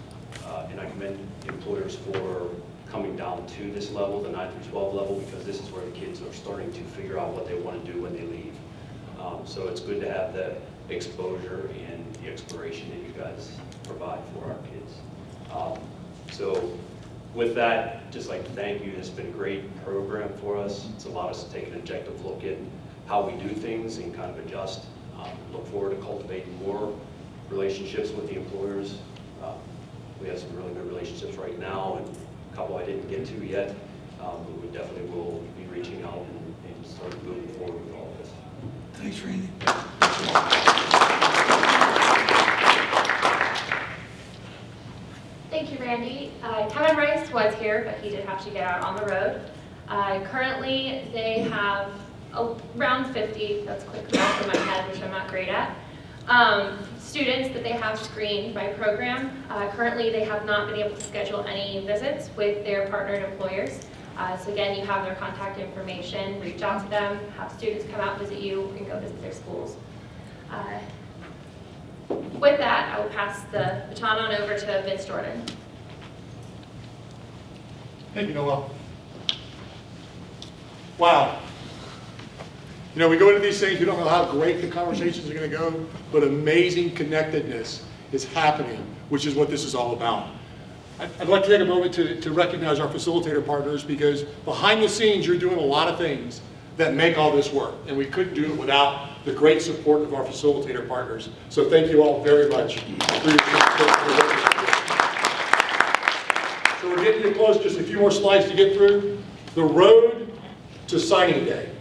and I commend employers for coming down to this level, the 9 through 12 level, because this is where the kids are starting to figure out what they want to do when they leave. So it's good to have the exposure and the exploration that you guys provide for our kids. So with that, just like to thank you. It's been a great program for us. It's allowed us to take an objective look at how we do things and kind of adjust. Look forward to cultivating more relationships with the employers. We have some really good relationships right now, and a couple I didn't get to yet, but we definitely will be reaching out and start moving forward with all of this. Thanks, Randy. Thank you, Randy. Kevin Rice was here, but he did have to get out on the road. Currently, they have around 50, that's quick math in my head, which I'm not great at, students that they have screened by program. Currently, they have not been able to schedule any visits with their partnered employers. So again, you have their contact information, reach out to them, have students come out, visit you, and go visit their schools. With that, I will pass the baton on over to Vince Jordan. Thank you, Noel. Wow. You know, we go into these things, we don't know how great the conversations are going to go, but amazing connectedness is happening, which is what this is all about. I'd like to take a moment to recognize our facilitator partners, because behind the scenes, you're doing a lot of things that make all this work, and we couldn't do it without the great support of our facilitator partners. So thank you all very much for your support. So we're getting close, just a few more slides to get through. The road to signing day.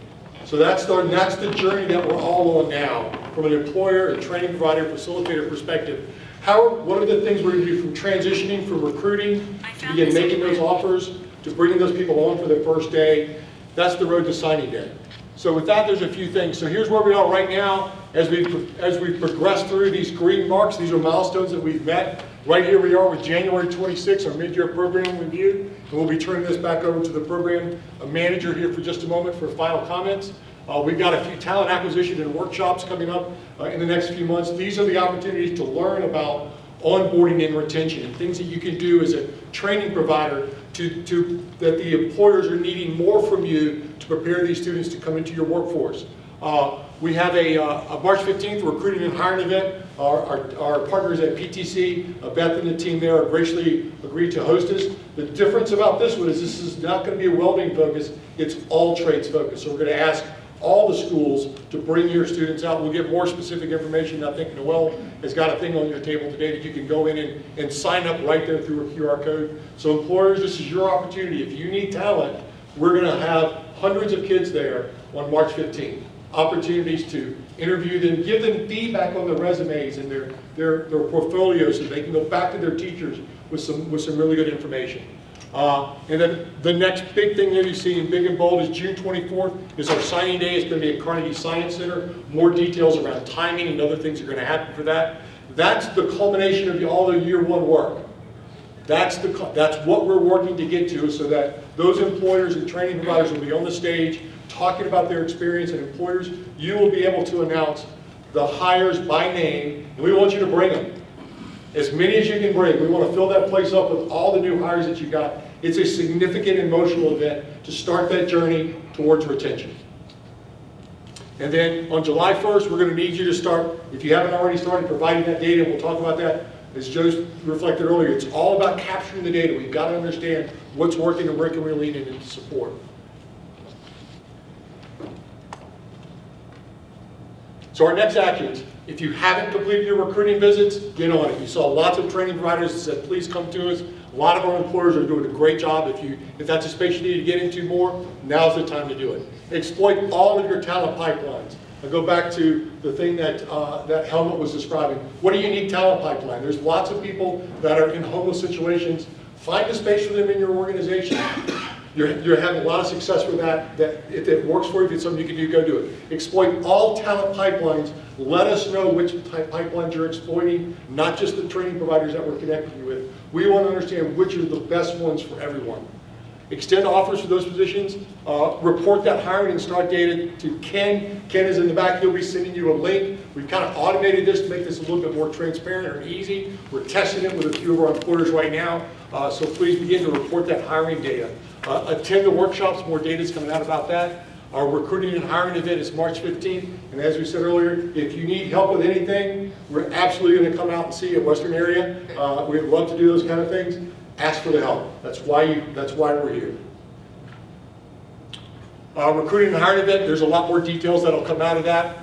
So that's the journey that we're all on now, from an employer, a training provider, facilitator perspective. What are the things we're going to do, from transitioning, from recruiting, to begin making those offers, to bringing those people on for their first day? That's the road to signing day. So with that, there's a few things. So here's where we are right now as we progress through these green marks. These are milestones that we've met. Right here we are with January 26th, our mid-year program review. And we'll be turning this back over to the program manager here for just a moment for final comments. We've got a few talent acquisition and workshops coming up in the next few months. These are the opportunities to learn about onboarding and retention and things that you can do as a training provider that the employers are needing more from you to prepare these students to come into your workforce. We have a March 15th recruiting and hiring event. Our partners at PTC, Beth and the team there, have graciously agreed to host us. The difference about this one is this is not going to be a welding focus, it's all trades focused. So we're going to ask all the schools to bring your students out. We'll get more specific information. I think Noel has got a thing on your table today that you can go in and sign up right there through a QR code. So employers, this is your opportunity. If you need talent, we're going to have hundreds of kids there on March 15th. Opportunities to interview them, give them feedback on their resumes and their portfolios so they can go back to their teachers with some really good information. And then the next big thing that you see in big and bold is June 24th is our signing day. It's going to be at Carnegie Science Center. More details around timing and other things are going to happen for that. That's the culmination of all the year one work. That's what we're working to get to, so that those employers and training providers will be on the stage talking about their experience, and employers, you will be able to announce the hires by name, and we want you to bring them. As many as you can bring. We want to fill that place up with all the new hires that you got. It's a significant emotional event to start that journey towards retention. And then on July 1st, we're going to need you to start, if you haven't already started, providing that data. We'll talk about that. As Joe reflected earlier, it's all about capturing the data. We've got to understand what's working and where can we lean in and support. So our next actions, if you haven't completed your recruiting visits, get on it. You saw lots of training providers that said, please come to us. A lot of our employers are doing a great job. If that's a space you need to get into more, now's the time to do it. Exploit all of your talent pipelines. I'll go back to the thing that Helmut was describing. What a unique talent pipeline. There's lots of people that are in homeless situations. Find a space for them in your organization. You're having a lot of success with that if it works for you, if it's something you can do, go do it. Exploit all talent pipelines. Let us know which pipelines you're exploiting, not just the training providers that we're connecting you with. We want to understand which are the best ones for everyone. Extend offers for those positions. Report that hiring and start data to Ken. Ken is in the back. He'll be sending you a link. We've kind of automated this to make this a little bit more transparent and easy. We're testing it with a few of our employers right now. So please begin to report that hiring data. Attend the workshops. More data is coming out about that. Our recruiting and hiring event is March 15th. And as we said earlier, if you need help with anything, we're absolutely going to come out and see you at Western area. We'd love to do those kind of things. Ask for the help. That's why we're here. Recruiting and hiring event, there's a lot more details that'll come out of that.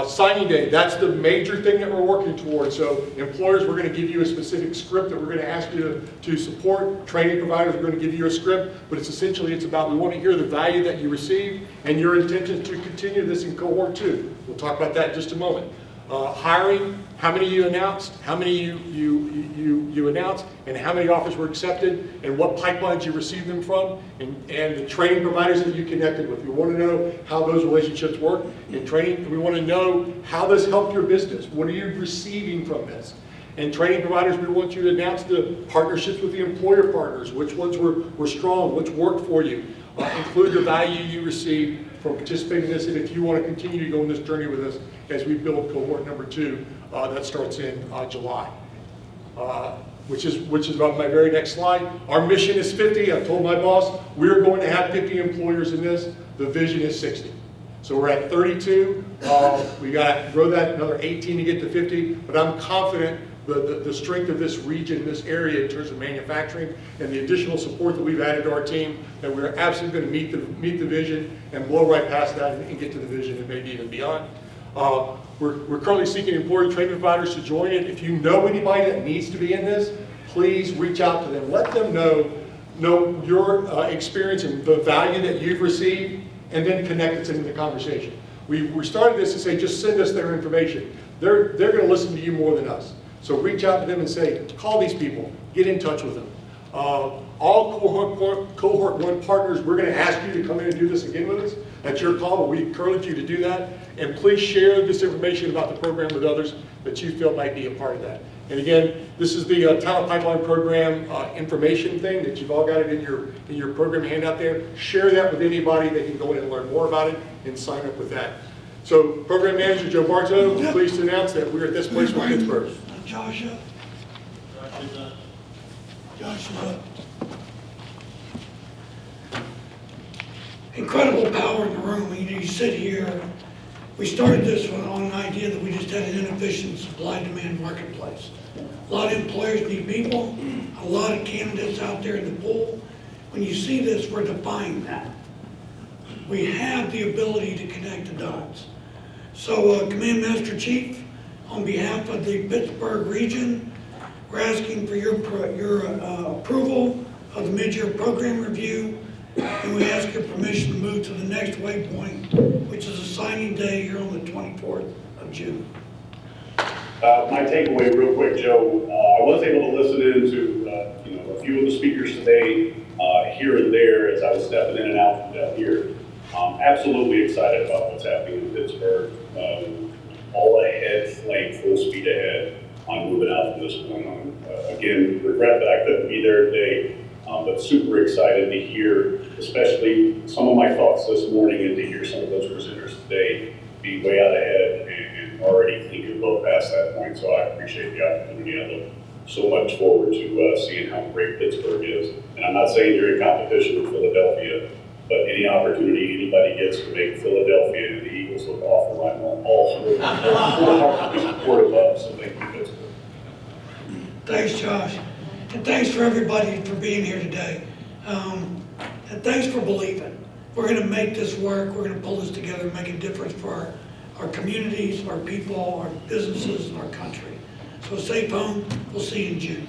Signing day, that's the major thing that we're working towards. So employers, we're going to give you a specific script that we're going to ask you to support. Training providers, we're going to give you a script, but it's about, we want to hear the value that you receive and your intention to continue this in cohort 2. We'll talk about that in just a moment. Hiring, how many you announced, how many you announced, and how many offers were accepted, and what pipelines you received them from, and the training providers that you connected with. We want to know how those relationships work in training, and we want to know how this helped your business. What are you receiving from this? And training providers, we want you to announce the partnerships with the employer partners, which ones were strong, which worked for you. Include the value you received from participating in this, and if you want to continue to go on this journey with us as we build cohort number 2, that starts in July, which is about my very next slide. Our mission is 50. I've told my boss we're going to have 50 employers in this. The vision is 60. So we're at 32. We got to grow that another 18 to get to 50, but I'm confident the strength of this region, this area in terms of manufacturing, and the additional support that we've added to our team, that we're absolutely going to meet the vision and blow right past that and get to the vision and maybe even beyond. We're currently seeking employer training providers to join it. If you know anybody that needs to be in this, please reach out to them. Let them know your experience and the value that you've received, and then connect it into the conversation. We started this to say, just send us their information. They're going to listen to you more than us. So reach out to them and say, call these people, get in touch with them. All cohort 1 partners, we're going to ask you to come in and do this again with us. That's your call, but we encourage you to do that. And please share this information about the program with others that you feel might be a part of that. And again, this is the Talent Pipeline Program information thing that you've all got it in your program handout there. Share that with anybody. They can go in and learn more about it and sign up with that. So Program Manager Joe Bartow, pleased to announce that we're at this place in Pittsburgh. Joshua. Joshua. Incredible power in the room. You sit here. We started this on an idea that we just had an inefficient supply-demand marketplace. A lot of employers need people, a lot of candidates out there in the pool. When you see this, we're defying that. We have the ability to connect the dots. So Command Master Chief, on behalf of the Pittsburgh region, we're asking for your approval of the mid-year program review. and we ask your permission to move to the next waypoint, which is a signing day here on the 24th of June. My takeaway real quick, Joe, I was able to listen in to a few of the speakers today, here and there as I was stepping in and out from down here. Absolutely excited about what's happening in Pittsburgh. All ahead, flame, full speed ahead on moving out from this point on. Again, regret that I couldn't be there today, but super excited to hear, especially some of my thoughts this morning, and to hear some of those presenters today be way out ahead and already thinking well past that point. So I appreciate the opportunity. I look so much forward to seeing how great Pittsburgh is. And I'm not saying you're in competition with Philadelphia, but any opportunity anybody gets to make Philadelphia and the Eagles look awful, I'm all wholeheartedly supportive of. So thank you, Pittsburgh. Thanks, Josh. And thanks for everybody for being here today. And thanks for believing. We're going to make this work. We're going to pull this together and make a difference for our communities, our people, our businesses, and our country. So safe home. We'll see you in June.